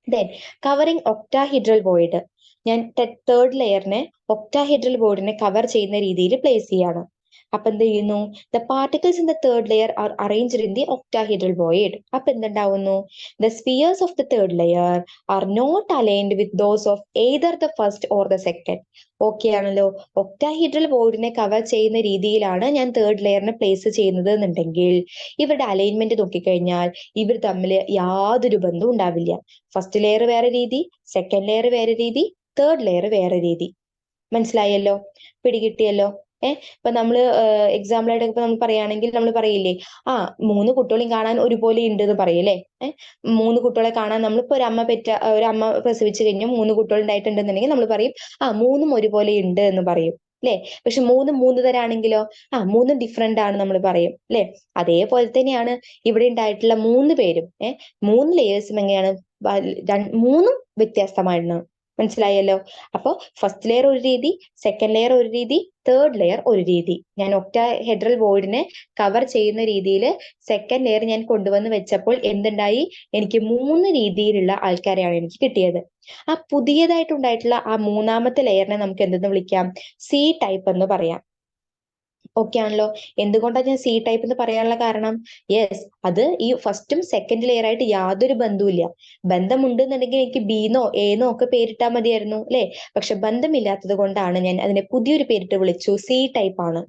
ദെൻ കവറിംഗ് ഒക്ടാഹീഡ്രൽ വോയിഡ്, ഞാൻ തേർഡ് ലെയറിനെ ഒക്ടാഹീഡ്രൽ വോയിഡിനെ കവർ ചെയ്യുന്ന രീതിയിൽ പ്ലേസ് ചെയ്യാണ്. അപ്പൊ എന്ത് ചെയ്യുന്നു, the particles in the third layer are arranged in the octahedral void. അപ്പൊ എന്തുണ്ടാവുന്നു, the spheres of the third layer are not aligned with those of either the first or the second. Okay ആണല്ലോ. Octahedral വോയിഡിനെ cover ചെയ്യുന്ന രീതിയിലാണ് ഞാൻ third ലെയറിനെ place ചെയ്യുന്നത് എന്നുണ്ടെങ്കിൽ ഇവരുടെ അലൈൻമെന്റ് നോക്കിക്കഴിഞ്ഞാൽ ഇവർ തമ്മിൽ യാതൊരു ബന്ധവും ഉണ്ടാവില്ല. ഫസ്റ്റ് ലെയർ വേറെ രീതി, സെക്കൻഡ് ലെയർ വേറെ രീതി, തേർഡ് ലെയർ വേറെ രീതി. മനസ്സിലായല്ലോ? പിടികിട്ടിയല്ലോ. ഇപ്പൊ നമ്മള് എക്സാമ്പിൾ ആയിട്ട് ഇപ്പൊ നമ്മൾ പറയുകയാണെങ്കിൽ നമ്മൾ പറയില്ലേ, 3 കുട്ടികളെയും കാണാൻ ഒരുപോലെ ഉണ്ട് എന്ന് പറയൂലേ. 3 കുട്ടികളെ കാണാൻ നമ്മളിപ്പോ ഒരു അമ്മ പ്രസവിച്ചു കഴിഞ്ഞാൽ 3 കുട്ടികൾ ഉണ്ടായിട്ടുണ്ടെന്നുണ്ടെങ്കിൽ നമ്മൾ പറയും 3 ഒരുപോലെ ഉണ്ട് എന്ന് പറയും. അല്ലെ? പക്ഷെ മൂന്ന് തരാണെങ്കിലോ മൂന്നും ഡിഫറെന്റ് ആണ് നമ്മൾ പറയും അല്ലെ? അതേപോലെ തന്നെയാണ് ഇവിടെ ഉണ്ടായിട്ടുള്ള 3 പേരും 3 ലേയേഴ്സും എങ്ങനെയാണ് മൂന്നും വ്യത്യസ്തമാണ്. മനസ്സിലായല്ലോ? അപ്പൊ ഫസ്റ്റ് ലെയർ ഒരു രീതി, സെക്കൻഡ് ലെയർ ഒരു രീതി, തേർഡ് ലെയർ ഒരു രീതി. ഞാൻ ഒക്ടാഹെഡ്രൽ വോയിഡിനെ കവർ ചെയ്യുന്ന രീതിയിൽ സെക്കൻഡ് ലെയർ ഞാൻ കൊണ്ടുവന്ന് വെച്ചപ്പോൾ എന്തുണ്ടായി? എനിക്ക് 3 രീതിയിലുള്ള ആൾക്കാരെയാണ് എനിക്ക് കിട്ടിയത്. ആ പുതിയതായിട്ടുണ്ടായിട്ടുള്ള ആ മൂന്നാമത്തെ ലെയറിനെ നമുക്ക് എന്തെന്ന് വിളിക്കാം? സി ടൈപ്പ് എന്ന് പറയാം. ഓക്കെ ആണല്ലോ? എന്തുകൊണ്ടാണ് ഞാൻ സി ടൈപ്പ് എന്ന് പറയാനുള്ള കാരണം? യെസ്, അത് ഈ ഫസ്റ്റും സെക്കൻഡ് ലെയർ ആയിട്ട് യാതൊരു ബന്ധവുമില്ല. ബന്ധമുണ്ടെന്നുണ്ടെങ്കിൽ എനിക്ക് ബിന്നോ എന്നോ ഒക്കെ പേരിട്ടാൽ മതിയായിരുന്നു അല്ലെ? പക്ഷെ ബന്ധമില്ലാത്തത് കൊണ്ടാണ് ഞാൻ അതിനെ പുതിയൊരു പേരിട്ട് വിളിച്ചു. സി ടൈപ്പ് ആണ്.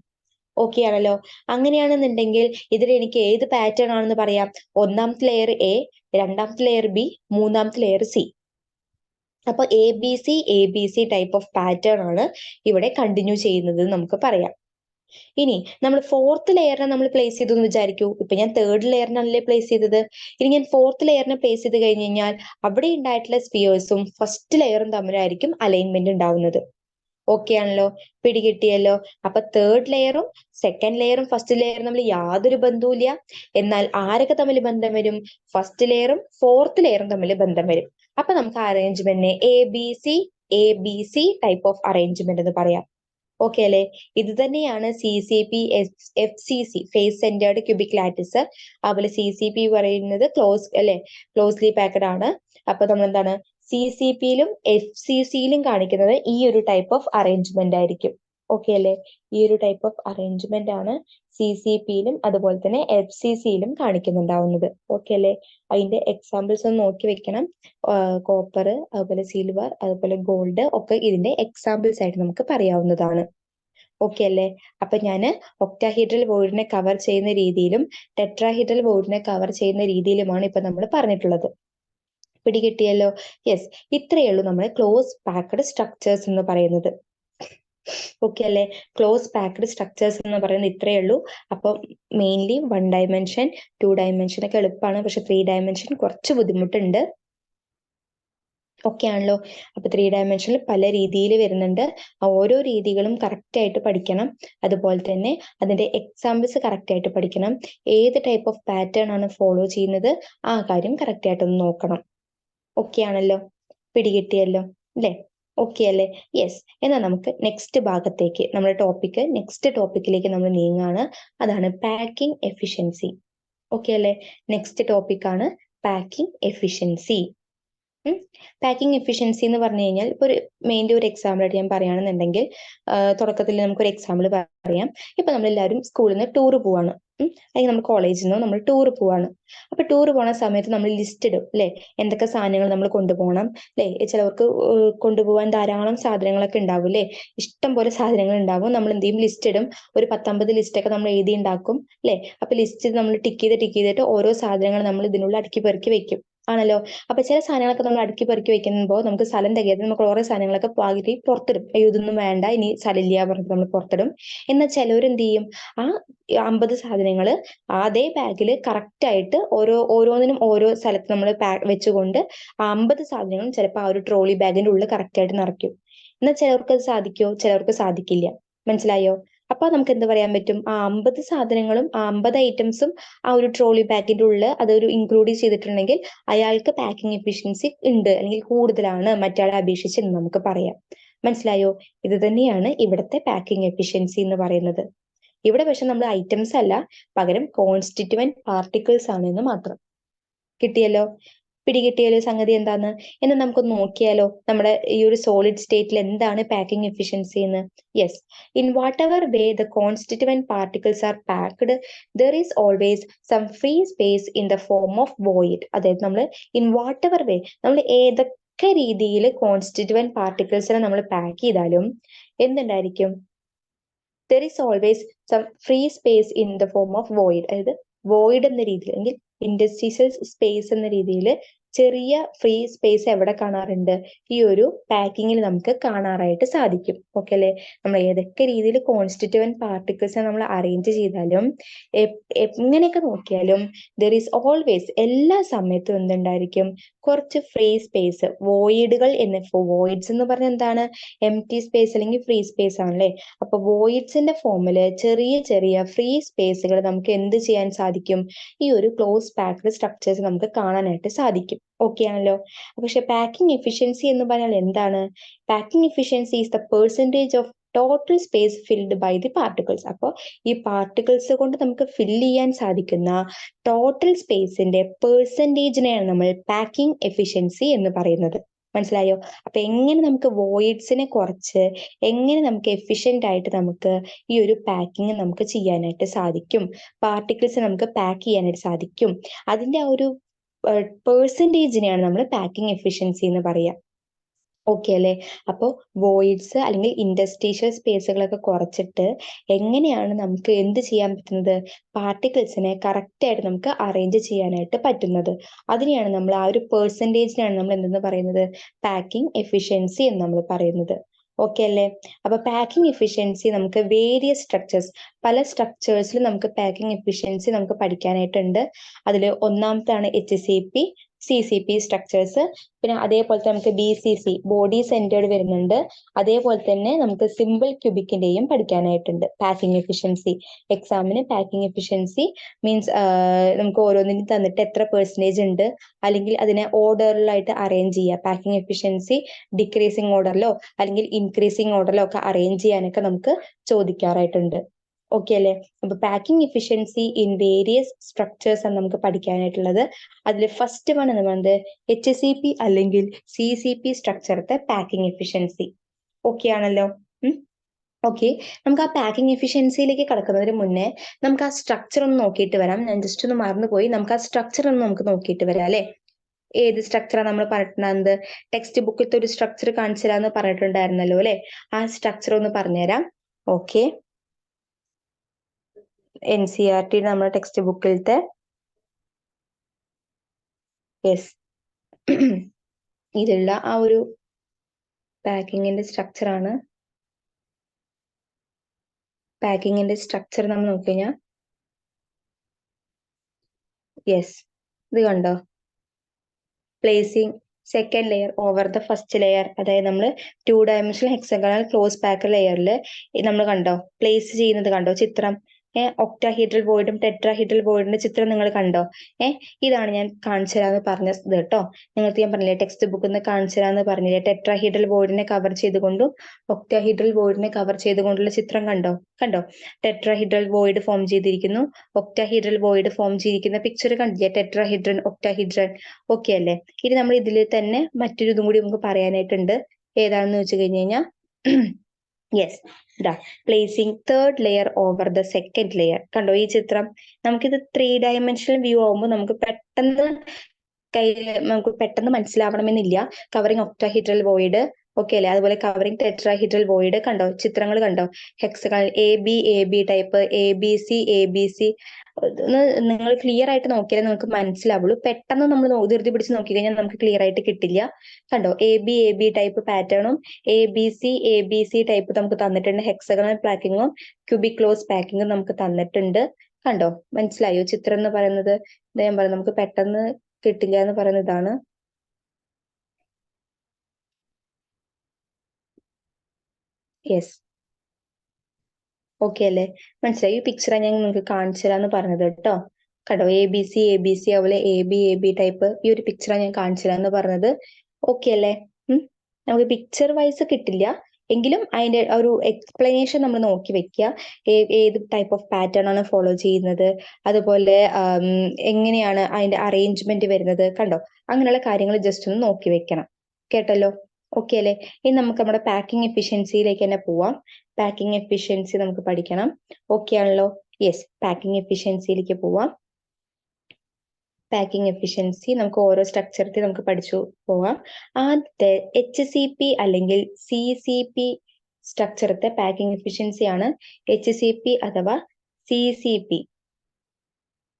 ഓക്കെ ആണല്ലോ? അങ്ങനെയാണെന്നുണ്ടെങ്കിൽ ഇതിൽ എനിക്ക് ഏത് പാറ്റേൺ ആണെന്ന് പറയാം? ഒന്നാമത്തെ ലെയർ എ, രണ്ടാമത്തെ ലെയർ ബി, മൂന്നാമത്തെ ലെയർ സി. അപ്പൊ A B C type of pattern ആണ് ഇവിടെ കണ്ടിന്യൂ ചെയ്യുന്നത് നമുക്ക് പറയാം. ഇനി നമ്മൾ ഫോർത്ത് ലെയറിനെ നമ്മൾ പ്ലേസ് ചെയ്തു എന്ന് വിചാരിക്കൂ. ഇപ്പൊ ഞാൻ തേർഡ് ലെയറിനല്ലേ പ്ലേസ് ചെയ്തത്. ഇനി ഞാൻ ഫോർത്ത് ലെയറിനെ പ്ലേസ് ചെയ്ത് കഴിഞ്ഞ് കഴിഞ്ഞാൽ അവിടെ ഉണ്ടായിട്ടുള്ള സ്പിയേഴ്സും ഫസ്റ്റ് ലെയറും തമ്മിലായിരിക്കും അലൈൻമെന്റ് ഉണ്ടാവുന്നത്. ഓക്കെ ആണല്ലോ? പിടികിട്ടിയല്ലോ? അപ്പൊ തേർഡ് ലെയറും സെക്കൻഡ് ലെയറും ഫസ്റ്റ് ലെയറും തമ്മിൽ യാതൊരു ബന്ധവുമില്ല. എന്നാൽ ആരൊക്കെ തമ്മിൽ ബന്ധം വരും? ഫസ്റ്റ് ലെയറും ഫോർത്ത് ലെയറും തമ്മിൽ ബന്ധം വരും. അപ്പൊ നമുക്ക് അറേഞ്ച്മെന്റിനെ A B C type of arrangement എന്ന് പറയാം. ഓക്കെ അല്ലെ? ഇത് തന്നെയാണ് CCP FCC face centred cubic lattice. അതുപോലെ CCP പറയുന്നത് ക്ലോസ്ലി പാക്ഡ് ആണ്. അപ്പൊ നമ്മൾ എന്താണ് CCP-യിലും FCC-യിലും കാണിക്കുന്നത് ഈ ഒരു ടൈപ്പ് ഓഫ് അറേഞ്ച്മെന്റ് ആയിരിക്കും. ഓക്കെ അല്ലെ? ഈ ഒരു ടൈപ്പ് ഓഫ് അറേഞ്ച്മെന്റ് ആണ് CCP-യിലും അതുപോലെ തന്നെ FCC-യിലും കാണിക്കുന്നുണ്ടാവുന്നത്. ഓക്കെ അല്ലെ? അതിന്റെ എക്സാമ്പിൾസ് ഒന്ന് നോക്കി വെക്കണം. കോപ്പർ, അതുപോലെ സിൽവർ, അതുപോലെ ഗോൾഡ് ഒക്കെ ഇതിന്റെ എക്സാമ്പിൾസ് ആയിട്ട് നമുക്ക് പറയാവുന്നതാണ്. ഓക്കെ അല്ലേ? അപ്പൊ ഞാൻ ഒക്ടാഹീഡ്രൽ വോയിഡിനെ കവർ ചെയ്യുന്ന രീതിയിലും ടെട്രാഹീഡ്രൽ വോയിഡിനെ കവർ ചെയ്യുന്ന രീതിയിലുമാണ് ഇപ്പൊ നമ്മൾ പറഞ്ഞിട്ടുള്ളത്. പിടികിട്ടിയല്ലോ? യെസ്, ഇത്രയേ ഉള്ളൂ നമ്മൾ ക്ലോസ് പാക്ഡ് സ്ട്രക്ചേഴ്സ് എന്ന് പറയുന്നത്. ഓക്കെ അല്ലെ? ക്ലോസ് പാക്ഡ് സ്ട്രക്ചേഴ്സ് എന്ന് പറയുന്നത് ഇത്രയേ ഉള്ളൂ. അപ്പൊ മെയിൻലി 1 ഡയമെൻഷൻ 2 ഡയമെൻഷൻ ഒക്കെ എളുപ്പമാണ്. പക്ഷെ 3 ഡയമെൻഷൻ കുറച്ച് ബുദ്ധിമുട്ടുണ്ട്. ഓക്കെ ആണല്ലോ? അപ്പൊ 3 ഡയമെൻഷനിൽ പല രീതിയിൽ വരുന്നുണ്ട്. ഓരോ രീതികളും കറക്റ്റ് ആയിട്ട് പഠിക്കണം. അതുപോലെ തന്നെ അതിന്റെ എക്സാമ്പിൾസ് കറക്റ്റ് ആയിട്ട് പഠിക്കണം. ഏത് ടൈപ്പ് ഓഫ് പാറ്റേൺ ആണ് ഫോളോ ചെയ്യുന്നത് ആ കാര്യം കറക്റ്റ് ആയിട്ടൊന്ന് നോക്കണം. ഓക്കെ ആണല്ലോ? പിടികിട്ടിയല്ലോ അല്ലെ? ഓക്കെ അല്ലേ? യെസ്. എന്നാൽ നമുക്ക് നെക്സ്റ്റ് ഭാഗത്തേക്ക് നെക്സ്റ്റ് ടോപ്പിക്കിലേക്ക് നമ്മൾ നീങ്ങാണ്. അതാണ് പാക്കിംഗ് എഫിഷ്യൻസി. ഓക്കെ അല്ലേ? നെക്സ്റ്റ് ടോപ്പിക് ആണ് പാക്കിംഗ് എഫിഷ്യൻസി. പാക്കിംഗ് എഫിഷ്യൻസി എന്ന് പറഞ്ഞു കഴിഞ്ഞാൽ ഇപ്പൊ മെയിൻലി ഒരു എക്സാമ്പിൾ ആയിട്ട് ഞാൻ പറയുകയാണെന്നുണ്ടെങ്കിൽ തുടക്കത്തിൽ നമുക്കൊരു എക്സാമ്പിൾ പറയാം. ഇപ്പൊ നമ്മളെല്ലാവരും സ്കൂളിൽ നിന്ന് ടൂർ പോവാണ്, അല്ലെങ്കിൽ നമ്മൾ കോളേജിൽ നിന്നോ നമ്മൾ ടൂർ പോവാണ്. അപ്പൊ ടൂർ പോണ സമയത്ത് നമ്മൾ ലിസ്റ്റ് ഇടും അല്ലെ? എന്തൊക്കെ സാധനങ്ങൾ നമ്മൾ കൊണ്ടുപോകണം അല്ലെ? ചിലവർക്ക് കൊണ്ടുപോകാൻ ധാരാളം സാധനങ്ങളൊക്കെ ഉണ്ടാവും അല്ലെ? ഇഷ്ടം പോലെ സാധനങ്ങൾ ഉണ്ടാവും. നമ്മൾ എന്ത് ചെയ്യും? ലിസ്റ്റ് ഇടും. ഒരു 10-50 ലിസ്റ്റ് ഒക്കെ നമ്മൾ എഴുതി ഉണ്ടാക്കും അല്ലെ? അപ്പൊ ലിസ്റ്റ് നമ്മൾ ടിക്ക് ചെയ്തിട്ട് ഓരോ സാധനങ്ങൾ നമ്മൾ ഇതിനുള്ളിൽ അടുക്കി പെറുക്കി വെക്കും. ആണല്ലോ? അപ്പൊ ചില സാധനങ്ങളൊക്കെ നമ്മൾ അടുക്കി പെറുക്കി വെക്കുമ്പോൾ നമുക്ക് സ്ഥലം തികയാതെ നമുക്ക് കുറെ സാധനങ്ങളൊക്കെ പാകിട്ട് പുറത്തിടും. ഇതൊന്നും വേണ്ട, ഇനി സ്ഥലമില്ല പറഞ്ഞിട്ട് നമ്മൾ പുറത്തിടും. എന്നാൽ ചിലവർ എന്ത് ചെയ്യും? ആ 50 സാധനങ്ങള് അതേ ബാഗിൽ കറക്റ്റ് ആയിട്ട് ഓരോന്നിനും ഓരോ സ്ഥലത്ത് നമ്മൾ വെച്ചുകൊണ്ട് 50 സാധനങ്ങളും ചിലപ്പോൾ ആ ഒരു ട്രോളി ബാഗിന്റെ ഉള്ളിൽ കറക്റ്റ് ആയിട്ട് നിറയ്ക്കും. എന്നാൽ ചിലവർക്ക് അത് സാധിക്കോ? ചിലവർക്ക് സാധിക്കില്ല. മനസ്സിലായോ? അപ്പൊ നമുക്ക് എന്ത് പറയാൻ പറ്റും? ആ 50 സാധനങ്ങളും 50 ഐറ്റംസും ആ ഒരു ട്രോളി ബാഗിന്റെ ഉള്ളിൽ അതൊരു ഇൻക്ലൂഡ് ചെയ്തിട്ടുണ്ടെങ്കിൽ അയാൾക്ക് പാക്കിംഗ് എഫിഷ്യൻസി ഉണ്ട്, അല്ലെങ്കിൽ കൂടുതലാണ് മറ്റയാളെ അപേക്ഷിച്ച് എന്ന് നമുക്ക് പറയാം. മനസ്സിലായോ? ഇത് തന്നെയാണ് ഇവിടുത്തെ പാക്കിംഗ് എഫിഷ്യൻസി എന്ന് പറയുന്നത്. ഇവിടെ പക്ഷെ നമ്മൾ ഐറ്റംസ് അല്ല, പകരം കോൺസ്റ്റിറ്റ്യുവന്റ് പാർട്ടിക്കിൾസ് ആണ് എന്ന് മാത്രം. കിട്ടിയല്ലോ? പിടികിട്ടിയല്ലോ സംഗതി എന്താന്ന്? എന്ന് നമുക്കൊന്ന് നോക്കിയാലോ നമ്മുടെ ഈ ഒരു സോളിഡ് സ്റ്റേറ്റിൽ എന്താണ് പാക്കിംഗ് എഫിഷ്യൻസി എന്ന്. Yes, in whatever way the constituent particles are packed there is always some free space in the form of void. അതായത് നമ്മൾ ഇൻ വാട്ട് എവർ വേ നമ്മൾ ഏതൊക്കെ രീതിയിൽ കോൺസ്റ്റിറ്റ്യുവന്റ് പാർട്ടിക്കിൾസിനെ നമ്മൾ പാക്ക് ചെയ്താലും എന്തുണ്ടായിരിക്കും? There is always some free space in the form of void. അതായത് void എന്ന രീതിയിൽ അല്ലെങ്കിൽ ഇന്റർസ്റ്റീഷ്യൽ സ്പേസ് എന്ന രീതിയിൽ ചെറിയ ഫ്രീ സ്പേസ് എവിടെ കാണാറുണ്ട്? ഈ ഒരു പാക്കിങ്ങിൽ നമുക്ക് കാണാറായിട്ട് സാധിക്കും. ഓക്കെ അല്ലെ? നമ്മൾ ഏതൊക്കെ രീതിയിൽ കോൺസ്റ്റിറ്റ്യൂവന്റ് പാർട്ടിക്കിൾസ് നമ്മൾ അറേഞ്ച് ചെയ്താലും എങ്ങനെയൊക്കെ നോക്കിയാലും ദർ ഈസ് ഓൾവേസ് എല്ലാ സമയത്തും എന്തുണ്ടായിരിക്കും? കുറച്ച് ഫ്രീ സ്പേസ്, വോയിഡുകൾ വോയിഡ്സ് എന്ന് പറഞ്ഞാൽ എന്താണ്? എം ടി സ്പേസ് അല്ലെങ്കിൽ ഫ്രീ സ്പേസ് ആണല്ലേ? അപ്പൊ വോയിഡ്സിന്റെ ഫോമില് ചെറിയ ചെറിയ ഫ്രീ സ്പേസുകൾ നമുക്ക് എന്ത് ചെയ്യാൻ സാധിക്കും? ഈ ഒരു ക്ലോസ് പാക്ഡ് സ്ട്രക്ചേഴ്സ് നമുക്ക് കാണാനായിട്ട് സാധിക്കും. ഓക്കെ ആണല്ലോ? പക്ഷെ പാക്കിംഗ് എഫിഷ്യൻസി എന്ന് പറഞ്ഞാൽ എന്താണ്? Packing efficiency is the percentage of total space filled by the particles. അപ്പോൾ ഈ പാർട്ടിക്കിൾസ് കൊണ്ട് നമുക്ക് ഫില്ല് ചെയ്യാൻ സാധിക്കുന്ന ടോട്ടൽ സ്പേസിന്റെ പെർസെൻറ്റേജിനെയാണ് നമ്മൾ പാക്കിംഗ് എഫിഷ്യൻസി എന്ന് പറയുന്നത്. മനസ്സിലായോ? അപ്പൊ എങ്ങനെ നമുക്ക് വോയിഡ്സിനെ കുറച്ച് എങ്ങനെ നമുക്ക് എഫിഷ്യന്റ് ആയിട്ട് നമുക്ക് ഈ ഒരു പാക്കിംഗ് നമുക്ക് ചെയ്യാനായിട്ട് സാധിക്കും, പാർട്ടിക്കിൾസ് നമുക്ക് പാക്ക് ചെയ്യാനായിട്ട് സാധിക്കും, അതിന്റെ ആ ഒരു പെർസെൻറ്റേജിനെയാണ് നമ്മൾ പാക്കിംഗ് എഫിഷ്യൻസി എന്ന് പറയുക. ഓക്കെ അല്ലെ? അപ്പോൾ വോയിഡ്സ് അല്ലെങ്കിൽ ഇൻഡസ്ട്രീഷ്യൽ സ്പേസുകളൊക്കെ കുറച്ചിട്ട് എങ്ങനെയാണ് നമുക്ക് എന്ത് ചെയ്യാൻ പറ്റുന്നത്? പാർട്ടിക്കിൾസിനെ കറക്റ്റ് ആയിട്ട് നമുക്ക് അറേഞ്ച് ചെയ്യാനായിട്ട് പറ്റുന്നത്. അതിനെയാണ് നമ്മൾ ആ ഒരു പെർസെൻറ്റേജിനാണ് നമ്മൾ എന്തെന്ന് പറയുന്നത്? പാക്കിംഗ് എഫിഷ്യൻസി എന്ന് നമ്മൾ പറയുന്നത്. ഓക്കെ അല്ലേ? അപ്പൊ പാക്കിംഗ് എഫിഷ്യൻസി നമുക്ക് വേരിയസ് സ്ട്രക്ചേഴ്സ്, പല സ്ട്രക്ചേഴ്സിൽ നമുക്ക് പാക്കിംഗ് എഫിഷ്യൻസി നമുക്ക് പഠിക്കാനായിട്ടുണ്ട്. അതിൽ ഒന്നാമത്താണ് HCP, CCP സ്ട്രക്ചേഴ്സ്. പിന്നെ അതേപോലെ തന്നെ നമുക്ക് BCC, ബോഡി സെന്റേർഡ് വരുന്നുണ്ട്. അതേപോലെ തന്നെ നമുക്ക് സിമ്പിൾ ക്യൂബിക്കിന്റെയും പഠിക്കാനായിട്ടുണ്ട് പാക്കിംഗ് എഫിഷ്യൻസി. എക്സാമിന് പാക്കിംഗ് എഫിഷ്യൻസി മീൻസ് നമുക്ക് ഓരോന്നിനും തന്നിട്ട് എത്ര പെർസെൻറ്റേജ് ഉണ്ട്, അല്ലെങ്കിൽ അതിനെ ഓർഡറിലായിട്ട് അറേഞ്ച് ചെയ്യുക. പാക്കിംഗ് എഫിഷ്യൻസി ഡിക്രീസിങ് ഓർഡറിലോ അല്ലെങ്കിൽ ഇൻക്രീസിങ് ഓർഡറിലോ ഒക്കെ അറേഞ്ച് ചെയ്യാനൊക്കെ നമുക്ക് ചോദിക്കാറായിട്ടുണ്ട്. ഓക്കെ അല്ലെ? അപ്പൊ packing efficiency in various structures ആണ് നമുക്ക് പഠിക്കാനായിട്ടുള്ളത്. അതിൽ ഫസ്റ്റ് വൺ എന്ന് പറയുന്നത് HCP അല്ലെങ്കിൽ CCP സ്ട്രക്ചറത്തെ പാക്കിംഗ് എഫിഷ്യൻസി. ഓക്കെ ആണല്ലോ? ഓക്കെ, നമുക്ക് ആ പാക്കിംഗ് എഫിഷ്യൻസിയിലേക്ക് കടക്കുന്നതിന് മുന്നേ നമുക്ക് ആ സ്ട്രക്ചർ ഒന്ന് നോക്കിയിട്ട് വരാം. ഞാൻ ജസ്റ്റ് ഒന്ന് മറന്നുപോയി. നമുക്ക് ആ സ്ട്രക്ചർ ഒന്ന് നമുക്ക് നോക്കിയിട്ട് വരാം അല്ലെ? ഏത് സ്ട്രക്ചറാണ് നമ്മൾ പറഞ്ഞിട്ടുണ്ടായിരുന്നത്? ടെക്സ്റ്റ് ബുക്കിലത്തെ ഒരു സ്ട്രക്ചർ കാണിച്ചു തരാന്ന് പറഞ്ഞിട്ടുണ്ടായിരുന്നല്ലോ അല്ലെ? ആ സ്ട്രക്ചർ ഒന്ന് പറഞ്ഞുതരാം. ഓക്കെ, NCERT നമ്മുടെ ടെക്സ്റ്റ് ബുക്കിലത്തെ യെസ് ഇതിലുള്ള ആ ഒരു പാക്കിങ്ങിന്റെ സ്ട്രക്ചർ ആണ്. പാക്കിങ്ങിന്റെ സ്ട്രക്ചർ നമ്മൾ നോക്കിക്കഴിഞ്ഞാൽ യെസ്, ഇത് കണ്ടോ? Placing second layer over the first layer. അതായത് നമ്മൾ 2 ഡയമെൻഷണൽ ഹെക്സഗണൽ ക്ലോസ് പാക്ക് ലെയറിൽ നമ്മൾ കണ്ടോ പ്ലേസ് ചെയ്യുന്നത് കണ്ടോ ചിത്രം? ഒക്ടാഹീഡ്രൽ വോയിഡും ടെട്രാഹീഡ്രൽ വോയിഡിന്റെ ചിത്രം നിങ്ങൾ കണ്ടോ? ഇതാണ് ഞാൻ കാണിച്ചു തരാന്ന് പറഞ്ഞത് കേട്ടോ. നിങ്ങൾക്ക് ഞാൻ പറഞ്ഞില്ലേ ടെക്സ്റ്റ് ബുക്കിൽ നിന്ന് കാണിച്ചു തരാന്ന് പറഞ്ഞില്ലേ? ടെട്രാഹീഡ്രൽ വോയിഡിനെ കവർ ചെയ്തുകൊണ്ടും ഒക്ടാഹീഡ്രൽ വോയിഡിനെ കവർ ചെയ്തുകൊണ്ടുള്ള ചിത്രം കണ്ടോ? ടെട്രാഹീഡ്രൽ വോയിഡ് ഫോം ചെയ്തിരിക്കുന്നു, ഒക്ടാഹീഡ്രൽ വോയിഡ് ഫോം ചെയ്തിരിക്കുന്ന പിക്ചർ കണ്ടില്ലേ? ടെട്രാഹീഡ്രൻ, ഒക്ടാഹീഡ്രൻ. ഓക്കെ അല്ലേ? ഇനി നമ്മൾ ഇതിൽ തന്നെ മറ്റൊരു ഇതും കൂടി നമുക്ക് പറയാനായിട്ടുണ്ട്. ഏതാണെന്ന് വെച്ച് കഴിഞ്ഞ് കഴിഞ്ഞാൽ yes, placing third layer over the second layer. കണ്ടോ ഈ ചിത്രം? നമുക്കിത് 3 ഡയമെൻഷണൽ വ്യൂ ആവുമ്പോൾ നമുക്ക് പെട്ടെന്ന് മനസ്സിലാവണമെന്നില്ല. കവറിങ് ഒക്ടാഹീഡ്രൽ വോയിഡ്, ഓക്കെ അല്ലെ? അതുപോലെ കവറിങ് ടെട്രാഹീഡ്രൽ വോയിഡ് കണ്ടോ? ചിത്രങ്ങൾ കണ്ടോ? ഹെക്സഗണൽ AB ടൈപ്പ്, ABC നിങ്ങൾ ക്ലിയർ ആയിട്ട് നോക്കിയാലേ നമുക്ക് മനസ്സിലാവുള്ളൂ. പെട്ടെന്ന് നമ്മൾ ധൃതി പിടിച്ച് നോക്കി കഴിഞ്ഞാൽ നമുക്ക് ക്ലിയർ ആയിട്ട് കിട്ടില്ല. കണ്ടോ? AB ടൈപ്പ് പാറ്റേണും ABC ടൈപ്പ് നമുക്ക് തന്നിട്ടുണ്ട്. ഹെക്സഗണൽ പാക്കിങ്ങും ക്യൂബിക് ക്ലോസ് പാക്കിങ്ങും നമുക്ക് തന്നിട്ടുണ്ട്. കണ്ടോ? മനസ്സിലായോ ചിത്രം എന്ന് പറയുന്നത്? ഞാൻ പറഞ്ഞു നമുക്ക് പെട്ടെന്ന് കിട്ടില്ല എന്ന് പറയുന്നത് ഇതാണ്. യെസ്, ഓക്കെ അല്ലേ? മനസ്സിലായി? ഈ പിക്ചറാ ഞാൻ നിങ്ങൾക്ക് കാണിച്ചു തരാന്ന് പറഞ്ഞത് കേട്ടോ. കണ്ടോ? ABC അതുപോലെ AB ടൈപ്പ് ഈ ഒരു പിക്ചറാ ഞാൻ കാണിച്ചു തരാന്ന് പറഞ്ഞത്. ഓക്കെ അല്ലേ? നമുക്ക് പിക്ചർ വൈസ് കിട്ടില്ല എങ്കിലും അതിന്റെ ഒരു എക്സ്പ്ലനേഷൻ നമ്മൾ നോക്കി വെക്കുക. ഏത് ടൈപ്പ് ഓഫ് പാറ്റേൺ ആണ് ഫോളോ ചെയ്യുന്നത്, അതുപോലെ എങ്ങനെയാണ് അതിന്റെ അറേഞ്ച്മെന്റ് വരുന്നത്, കണ്ടോ? അങ്ങനെയുള്ള കാര്യങ്ങൾ ജസ്റ്റ് ഒന്ന് നോക്കി വെക്കണം. കേട്ടല്ലോ? ഓക്കെ അല്ലേ? ഇനി നമുക്ക് നമ്മുടെ പാക്കിംഗ് എഫിഷ്യൻസിയിലേക്ക് തന്നെ പോവാം. പാക്കിംഗ് എഫിഷ്യൻസി നമുക്ക് പഠിക്കണം. ഓക്കെ ആണല്ലോ? യെസ്, പാക്കിംഗ് എഫിഷ്യൻസിയിലേക്ക് പോവാം. പാക്കിംഗ് എഫിഷ്യൻസി നമുക്ക് ഓരോ സ്ട്രക്ചറിൽ നമുക്ക് പഠിച്ചു പോവാം. ആദ്യത്തെ HCP അല്ലെങ്കിൽ CCP സ്ട്രക്ചറത്തെ പാക്കിംഗ് എഫിഷ്യൻസി ആണ് HCP അഥവാ CCP.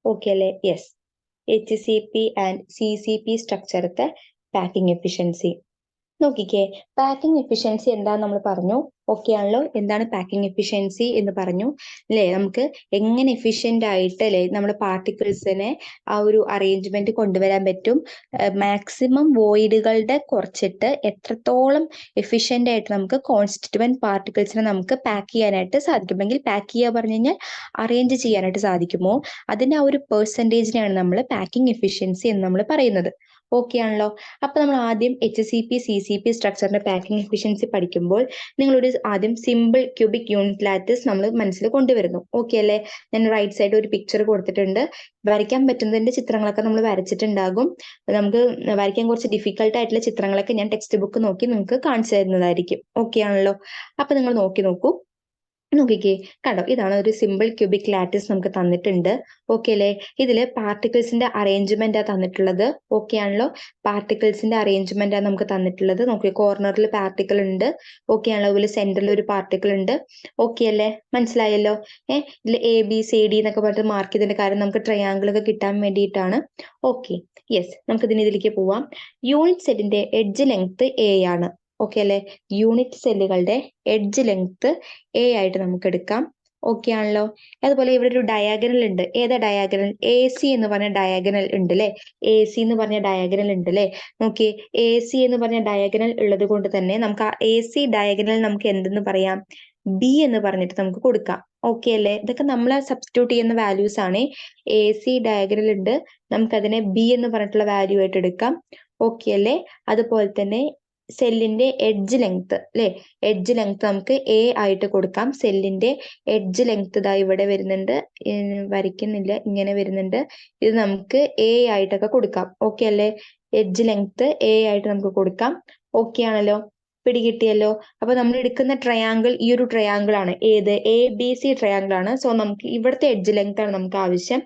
ഓക്കെ അല്ലേ? യെസ്, HCP and CCP സ്ട്രക്ചറത്തെ പാക്കിംഗ് എഫിഷ്യൻസി. നോക്കിക്കേ, പാക്കിംഗ് എഫിഷ്യൻസി എന്താന്ന് നമ്മൾ പറഞ്ഞു. ഓക്കെ ആണല്ലോ? എന്താണ് പാക്കിംഗ് എഫിഷ്യൻസി എന്ന് പറഞ്ഞു അല്ലെ? നമുക്ക് എങ്ങനെ എഫിഷ്യന്റ് ആയിട്ട് അല്ലെ നമ്മുടെ പാർട്ടിക്കിൾസിനെ ആ ഒരു അറേഞ്ച്മെന്റ് കൊണ്ടുവരാൻ പറ്റും, മാക്സിമം വോയിഡുകളുടെ കുറച്ചിട്ട് എത്രത്തോളം എഫിഷ്യന്റ് ആയിട്ട് നമുക്ക് കോൺസ്റ്റിറ്റ്യുവന്റ് പാർട്ടിക്കിൾസിനെ നമുക്ക് പാക്ക് ചെയ്യാനായിട്ട് സാധിക്കുമെങ്കിൽ, പാക്ക് ചെയ്യുക പറഞ്ഞു കഴിഞ്ഞാൽ അറേഞ്ച് ചെയ്യാനായിട്ട് സാധിക്കുമോ, അതിന്റെ ആ ഒരു പെർസെൻറ്റേജിനെയാണ് നമ്മൾ പാക്കിംഗ് എഫിഷ്യൻസി എന്ന് നമ്മൾ പറയുന്നത്. ഓക്കെ ആണല്ലോ? അപ്പൊ നമ്മൾ ആദ്യം HCP CCP സ്ട്രക്ചറിന്റെ പാക്കിംഗ് എഫിഷ്യൻസി പഠിക്കുമ്പോൾ നിങ്ങളൊരു ആദ്യം സിമ്പിൾ ക്യൂബിക് യൂണിറ്റ് ലാറ്റിസ് നമ്മൾ മനസ്സിൽ കൊണ്ടുവരുന്നു. ഓക്കെ അല്ലേ? ഞാൻ റൈറ്റ് സൈഡ് ഒരു പിക്ചർ കൊടുത്തിട്ടുണ്ട്. വരയ്ക്കാൻ പറ്റുന്നതിന്റെ ചിത്രങ്ങളൊക്കെ നമ്മൾ വരച്ചിട്ടുണ്ടാകും. നമുക്ക് വരയ്ക്കാൻ കുറച്ച് ഡിഫിക്കൽട്ട് ആയിട്ടുള്ള ചിത്രങ്ങളൊക്കെ ഞാൻ ടെക്സ്റ്റ് ബുക്ക് നോക്കി നിങ്ങൾക്ക് കാണിച്ചു തരുന്നതായിരിക്കും. ഓക്കെ ആണല്ലോ? അപ്പൊ നിങ്ങൾ നോക്കൂ. നോക്കിക്കേ, കണ്ടോ, ഇതാണ് ഒരു സിമ്പിൾ ക്യൂബിക് ലാറ്റിസ് നമുക്ക് തന്നിട്ടുണ്ട്. ഓക്കെ അല്ലേ? ഇതില് പാർട്ടിക്കിൾസിന്റെ അറേഞ്ച്മെന്റ് ആ തന്നിട്ടുള്ളത്. ഓക്കെ ആണല്ലോ? പാർട്ടിക്കിൾസിന്റെ അറേഞ്ച്മെന്റ് ആ നമുക്ക് തന്നിട്ടുള്ളത്. നോക്കി, കോർണറിൽ പാർട്ടിക്കിൾ ഉണ്ട്. ഓക്കെ ആണല്ലോ? അതുപോലെ സെന്ററിൽ ഒരു പാർട്ടിക്കിൾ ഉണ്ട്. ഓക്കെ അല്ലേ? മനസ്സിലായല്ലോ? ഇതിൽ ABCD എന്നൊക്കെ പറഞ്ഞിട്ട് മാർക്ക് ചെയ്തതിന്റെ കാര്യം നമുക്ക് ട്രയാങ്കിൾ ഒക്കെ കിട്ടാൻ വേണ്ടിയിട്ടാണ്. ഓക്കെ, യെസ്, നമുക്ക് ഇതിലേക്ക് പോവാം. യൂണിറ്റ് സെല്ലിന്റെ എഡ്ജ് ലെങ്ത് A ആണ്. ഓക്കെ അല്ലെ? യൂണിറ്റ് സെല്ലുകളുടെ എഡ്ജ് ലെങ്ത് A ആയിട്ട് നമുക്ക് എടുക്കാം. ഓക്കെ ആണല്ലോ? അതുപോലെ ഇവിടെ ഒരു ഡയാഗണൽ ഉണ്ട്. ഏതാ ഡയാഗണൽ? AC എന്ന് പറഞ്ഞ ഡയാഗണൽ ഉണ്ട് അല്ലെ? AC എന്ന് പറഞ്ഞ ഡയാഗണൽ ഉണ്ട് അല്ലെ? നോക്കിയേ, AC എന്ന് പറഞ്ഞ ഡയാഗണൽ ഉള്ളത് കൊണ്ട് തന്നെ നമുക്ക് ആ AC ഡയാഗണൽ നമുക്ക് എന്തെന്ന് പറയാം? B എന്ന് പറഞ്ഞിട്ട് നമുക്ക് കൊടുക്കാം. ഓക്കെ അല്ലേ? ഇതൊക്കെ നമ്മൾ സബ്സ്റ്റിറ്റ്യൂട്ട് ചെയ്യുന്ന വാല്യൂസ് ആണ്. AC ഡയഗണൽ ഉണ്ട്, നമുക്കതിനെ B എന്ന് പറഞ്ഞിട്ടുള്ള വാല്യൂ ആയിട്ട് എടുക്കാം. ഓക്കെ അല്ലേ? അതുപോലെ തന്നെ സെല്ലിന്റെ എഡ്ജ് ലെങ്ത് അല്ലെ? എഡ്ജ് ലെങ്ത് നമുക്ക് A ആയിട്ട് കൊടുക്കാം. സെല്ലിന്റെ എഡ്ജ് ലെങ്ത് ഇതാ ഇവിടെ വരുന്നുണ്ട്, വരയ്ക്കുന്നില്ല, ഇങ്ങനെ വരുന്നുണ്ട്. ഇത് നമുക്ക് A ആയിട്ടൊക്കെ കൊടുക്കാം. ഓക്കെ അല്ലേ? എഡ്ജ് ലെങ്ത് A ആയിട്ട് നമുക്ക് കൊടുക്കാം. ഓക്കെ ആണല്ലോ? പിടികിട്ടിയല്ലോ? അപ്പൊ നമ്മൾ എടുക്കുന്ന ട്രയാങ്കിൾ ഈ ഒരു ട്രയാങ്കിൾ ആണ്. ഏത്? ABC ട്രയാങ്കിൾ ആണ്. സോ നമുക്ക് ഇവിടുത്തെ എഡ്ജ് ലെങ്ത് ആണ് നമുക്ക് ആവശ്യം.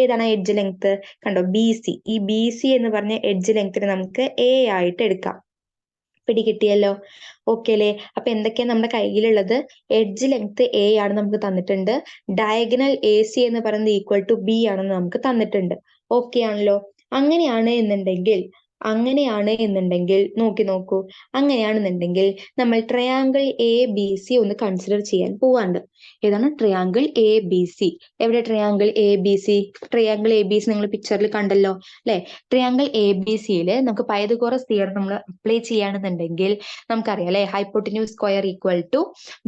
ഏതാണ് എഡ്ജ് ലെങ്ത്? കണ്ടോ, BC. ഈ BC എന്ന് പറഞ്ഞ എഡ്ജ് ലെങ്തിന് നമുക്ക് A ആയിട്ട് എടുക്കാം. പിടികിട്ടിയല്ലോ? ഓക്കെ അല്ലേ? അപ്പൊ എന്തൊക്കെയാ നമ്മുടെ കയ്യിലുള്ളത്? എഡ്ജ് ലെങ്ത് A ആണ് നമുക്ക് തന്നിട്ടുണ്ട്. ഡയഗണൽ AC എന്ന് പറയുന്നത് ഈക്വൽ ടു B ആണെന്ന് നമുക്ക് തന്നിട്ടുണ്ട്. ഓക്കെ ആണല്ലോ? അങ്ങനെയാണ് എന്നുണ്ടെങ്കിൽ നോക്കൂ, അങ്ങനെയാണെന്നുണ്ടെങ്കിൽ നമ്മൾ ട്രയാങ്കിൾ ABC ഒന്ന് കൺസിഡർ ചെയ്യാൻ പോവാണ്ട്. ഏതാണ്? Triangle ABC. എവിടെ ട്രയാങ്കിൾ ABC? ട്രയാങ്കിൾ ABC നിങ്ങൾ പിക്ചറിൽ കണ്ടല്ലോ അല്ലെ? ട്രയാങ്കിൾ ABCയിൽ നമുക്ക് പൈതഗോറസ് തിയറം നമ്മൾ അപ്ലൈ ചെയ്യുകയാണെന്നുണ്ടെങ്കിൽ നമുക്കറിയാം അല്ലെ? Hypotenuse square equal to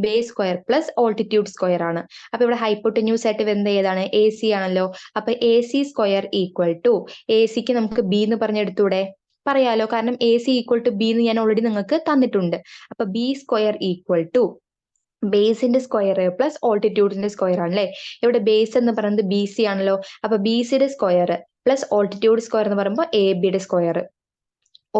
base square plus altitude square ആണ്. അപ്പൊ ഇവിടെ ഹൈപ്പോട്ടന്യൂസ് ആയിട്ട് വരുന്നത് ഏതാണ്? AC ആണല്ലോ. അപ്പൊ AC സ്ക്വയർ ഈക്വൽ ടു ACക്ക് നമുക്ക് B എന്ന് പറഞ്ഞെടുത്തൂടെ? പറയാലോ, കാരണം AC ഈക്വൽ ടു B എന്ന് ഞാൻ ഓൾറെഡി നിങ്ങൾക്ക് തന്നിട്ടുണ്ട്. അപ്പൊ B സ്ക്വയർ ഈക്വൽ ടു ബേസിന്റെ സ്ക്വയർ പ്ലസ് ഓൾട്ടിറ്റ്യൂഡിന്റെ സ്ക്വയർ ആണ് അല്ലെ? ഇവിടെ ബേസ് എന്ന് പറയുന്നത് BC ആണല്ലോ. അപ്പൊ BCയുടെ സ്ക്വയർ പ്ലസ് ഓൾട്ടിറ്റ്യൂഡ് സ്ക്വയർ എന്ന് പറയുമ്പോൾ ABയുടെ സ്ക്വയർ.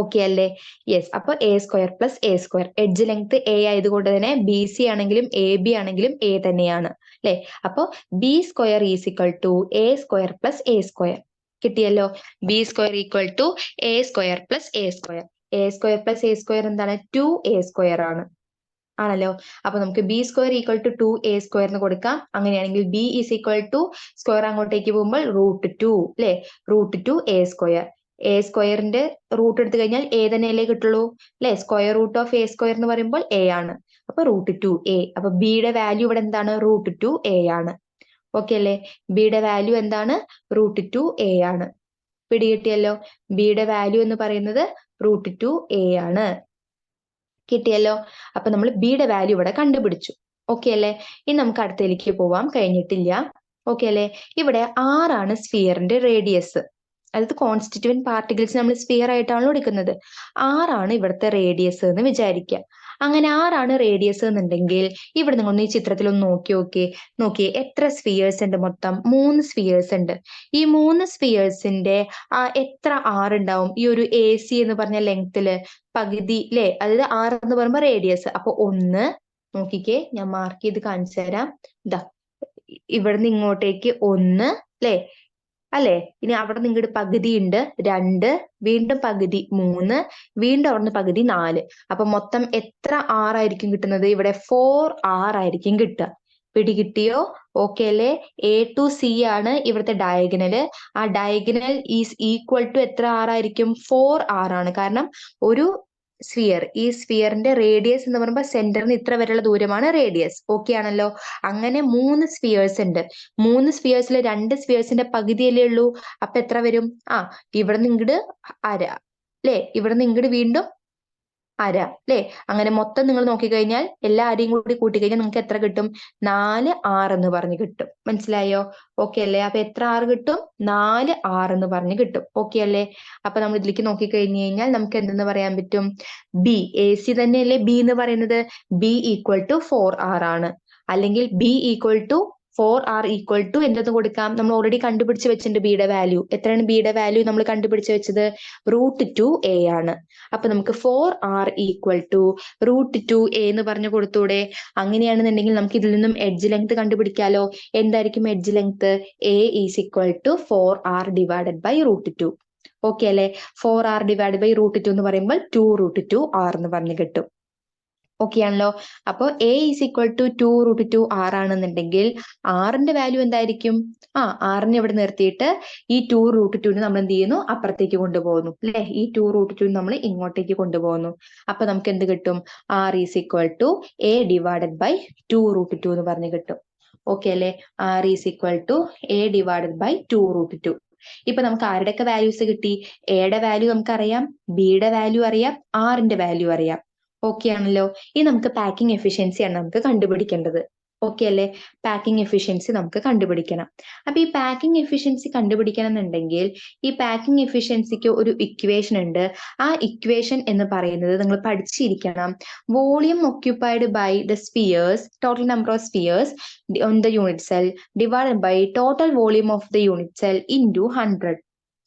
ഓക്കെ അല്ലേ? യെസ്. അപ്പൊ A square plus A square. Edge length A ആയതുകൊണ്ട് തന്നെ BC ആണെങ്കിലും AB ആണെങ്കിലും A തന്നെയാണ് അല്ലെ? അപ്പൊ B square is equal to A square plus A square. കിട്ടിയല്ലോ? B square equal to A square plus A square. A square plus A square എന്താണ്? 2A square ആണ്. ആണല്ലോ? അപ്പൊ നമുക്ക് B square equal to 2A square എന്ന് കൊടുക്കാം. അങ്ങനെയാണെങ്കിൽ B is equal to square അങ്ങോട്ടേക്ക് പോകുമ്പോൾ √2 അല്ലെ? √2A square. A സ്ക്വയറിന്റെ റൂട്ട് എടുത്തു കഴിഞ്ഞാൽ A തന്നെയല്ലേ കിട്ടുള്ളൂ അല്ലെ? Square root of A square എന്ന് പറയുമ്പോൾ A ആണ്. അപ്പൊ √2A. അപ്പൊ ബിയുടെ വാല്യൂ ഇവിടെ എന്താണ്? √2A ആണ്. ഓക്കെ അല്ലേ? ബിയുടെ വാല്യൂ എന്താണ്? √2A ആണ്. പിടികിട്ടിയല്ലോ? ബിയുടെ വാല്യൂ എന്ന് പറയുന്നത് √2A ആണ്. കിട്ടിയല്ലോ? അപ്പൊ നമ്മൾ ബിയുടെ വാല്യൂ ഇവിടെ കണ്ടുപിടിച്ചു. ഓക്കെ അല്ലേ? ഇനി നമുക്ക് അടുത്തതിലേക്ക് പോവാം. കഴിഞ്ഞിട്ടില്ല. ഓക്കെ അല്ലേ? ഇവിടെ 6 ആണ് സ്ഫിയറിന്റെ റേഡിയസ്. അതായത് കോൺസ്റ്റിറ്റ്യൂവന്റ് പാർട്ടിക്കിൾസ് നമ്മൾ സ്ഫിയർ ആയിട്ടാണല്ലോ എടുക്കുന്നത്. 6 ആണ് ഇവിടുത്തെ റേഡിയസ് എന്ന് വിചാരിക്കുക. അങ്ങനെ 6 ആണ് റേഡിയസ് എന്നുണ്ടെങ്കിൽ ഇവിടെ നിങ്ങൾ ഈ ചിത്രത്തിൽ ഒന്ന് നോക്കിയേ എത്ര സ്ഫിയേഴ്സ് ഉണ്ട്? മൊത്തം 3 സ്ഫിയേഴ്സ് ഉണ്ട്. ഈ 3 സ്ഫിയേഴ്സിന്റെ എത്ര R ഉണ്ടാവും ഈ ഒരു AC എന്ന് പറഞ്ഞ ലെങ്തില്? പകുതി അല്ലെ? അതായത് 6 എന്ന് പറയുമ്പോൾ റേഡിയസ്. അപ്പൊ 1, നോക്കിക്കേ, ഞാൻ മാർക്ക് ചെയ്ത് കാണിച്ചു തരാം. ഇതാ, ഇവിടുന്ന് ഇങ്ങോട്ടേക്ക് 1 അല്ലെ? ഇനി അവിടെ നിങ്ങളുടെ പകുതി ഉണ്ട് 2, വീണ്ടും പകുതി 3, വീണ്ടും അവിടുന്ന് പകുതി 4. അപ്പൊ മൊത്തം എത്ര R ആയിരിക്കും കിട്ടുന്നത്? ഇവിടെ 4R ആയിരിക്കും കിട്ടുക. പിടികിട്ടിയോ? ഓക്കെ അല്ലേ? A to C ആണ് ഇവിടുത്തെ ഡയഗണല്. ആ ഡയഗണൽ ഈസ് ഈക്വൽ ടു എത്ര R ആയിരിക്കും? 4R ആണ്. കാരണം ഒരു സ്ഫിയർ, ഈ സ്ഫിയറിന്റെ റേഡിയസ് എന്ന് പറയുമ്പോൾ സെന്ററിന് ഇത്ര വരെയുള്ള ദൂരമാണ് റേഡിയസ്. ഓക്കെ ആണല്ലോ? അങ്ങനെ 3 സ്ഫിയേഴ്സ് ഉണ്ട്. 3 സ്ഫിയേഴ്സിൽ 2 സ്ഫിയേഴ്സിന്റെ പകുതിയല്ലേ ഉള്ളൂ. അപ്പൊ എത്ര വരും? ഇവിടെ നിന്ന് ഇങ്ങോട്ട് അര അല്ലേ? ഇവിടെ നിന്ന് ഇങ്ങോട്ട് വീണ്ടും അര അല്ലേ? അങ്ങനെ മൊത്തം നിങ്ങൾ നോക്കിക്കഴിഞ്ഞാൽ എല്ലാ അരയും കൂടി കൂട്ടിക്കഴിഞ്ഞാൽ നിങ്ങൾക്ക് എത്ര കിട്ടും? 4R എന്ന് പറഞ്ഞ് കിട്ടും. മനസ്സിലായോ? ഓക്കെ അല്ലേ? അപ്പൊ എത്ര R കിട്ടും? 4R എന്ന് പറഞ്ഞ് കിട്ടും. ഓക്കെ അല്ലേ? അപ്പൊ നമ്മൾ ഇതിലേക്ക് നോക്കിക്കഴിഞ്ഞു കഴിഞ്ഞാൽ നമുക്ക് എന്തെന്ന് പറയാൻ പറ്റും? ബി, AC തന്നെയല്ലേ ബി എന്ന് പറയുന്നത്? ബി ഈക്വൽ ടു 4R ആണ്. അല്ലെങ്കിൽ B equal to 4R equal to എന്തെന്ന് കൊടുക്കാം? നമ്മൾ ഓൾറെഡി കണ്ടുപിടിച്ച് വെച്ചിട്ടുണ്ട് ബിയുടെ വാല്യൂ. എത്രയാണ് ബിയുടെ വാല്യൂ നമ്മൾ കണ്ടുപിടിച്ച് വെച്ചത്? √2A ആണ്. അപ്പൊ നമുക്ക് 4R ഈക്വൽ ടു √2A എന്ന് പറഞ്ഞു കൊടുത്തൂടെ? അങ്ങനെയാണെന്നുണ്ടെങ്കിൽ നമുക്ക് ഇതിൽ നിന്നും എഡ്ജ് ലെങ്ത് കണ്ടുപിടിക്കാലോ. എന്തായിരിക്കും edge length? A is equal to 4R divided by √2. Okay അല്ലെ? 4R ഡിവൈഡ് ബൈ √2 എന്ന് പറയുമ്പോൾ 2√2R എന്ന് പറഞ്ഞു കിട്ടും. ഓക്കെ ആണല്ലോ? അപ്പൊ A is equal to 2√2R ആണെന്നുണ്ടെങ്കിൽ ആറിന്റെ വാല്യൂ എന്തായിരിക്കും? ആറിനെ ഇവിടെ നിർത്തിയിട്ട് ഈ 2√2 നമ്മൾ എന്ത് ചെയ്യുന്നു? അപ്പുറത്തേക്ക് കൊണ്ടുപോകുന്നു അല്ലെ? ഈ 2√2 നമ്മൾ ഇങ്ങോട്ടേക്ക് കൊണ്ടുപോകുന്നു. അപ്പൊ നമുക്ക് എന്ത് കിട്ടും? R is equal to A divided by 2√2 എന്ന് പറഞ്ഞു കിട്ടും. ഓക്കെ അല്ലെ? R is equal to A divided by 2√2. ഇപ്പൊ നമുക്ക് ആരുടെയൊക്കെ വാല്യൂസ് കിട്ടി? എയുടെ വാല്യൂ നമുക്കറിയാം, ബിയുടെ വാല്യൂ അറിയാം, ആറിന്റെ വാല്യൂ അറിയാം. ഓക്കെ ആണല്ലോ? ഇനി നമുക്ക് പാക്കിംഗ് എഫിഷ്യൻസി ആണ് നമുക്ക് കണ്ടുപിടിക്കേണ്ടത്. ഓക്കെ അല്ലേ? പാക്കിംഗ് എഫിഷ്യൻസി നമുക്ക് കണ്ടുപിടിക്കണം. അപ്പൊ ഈ പാക്കിംഗ് എഫിഷ്യൻസി കണ്ടുപിടിക്കണം എന്നുണ്ടെങ്കിൽ ഈ പാക്കിംഗ് എഫിഷ്യൻസിക്ക് ഒരു ഇക്വേഷൻ ഉണ്ട്. ആ ഇക്വേഷൻ എന്ന് പറയുന്നത് നിങ്ങൾ പഠിച്ചിരിക്കണം. Volume occupied by the spheres, total number of spheres on the unit cell divided by total volume of the unit cell into 100.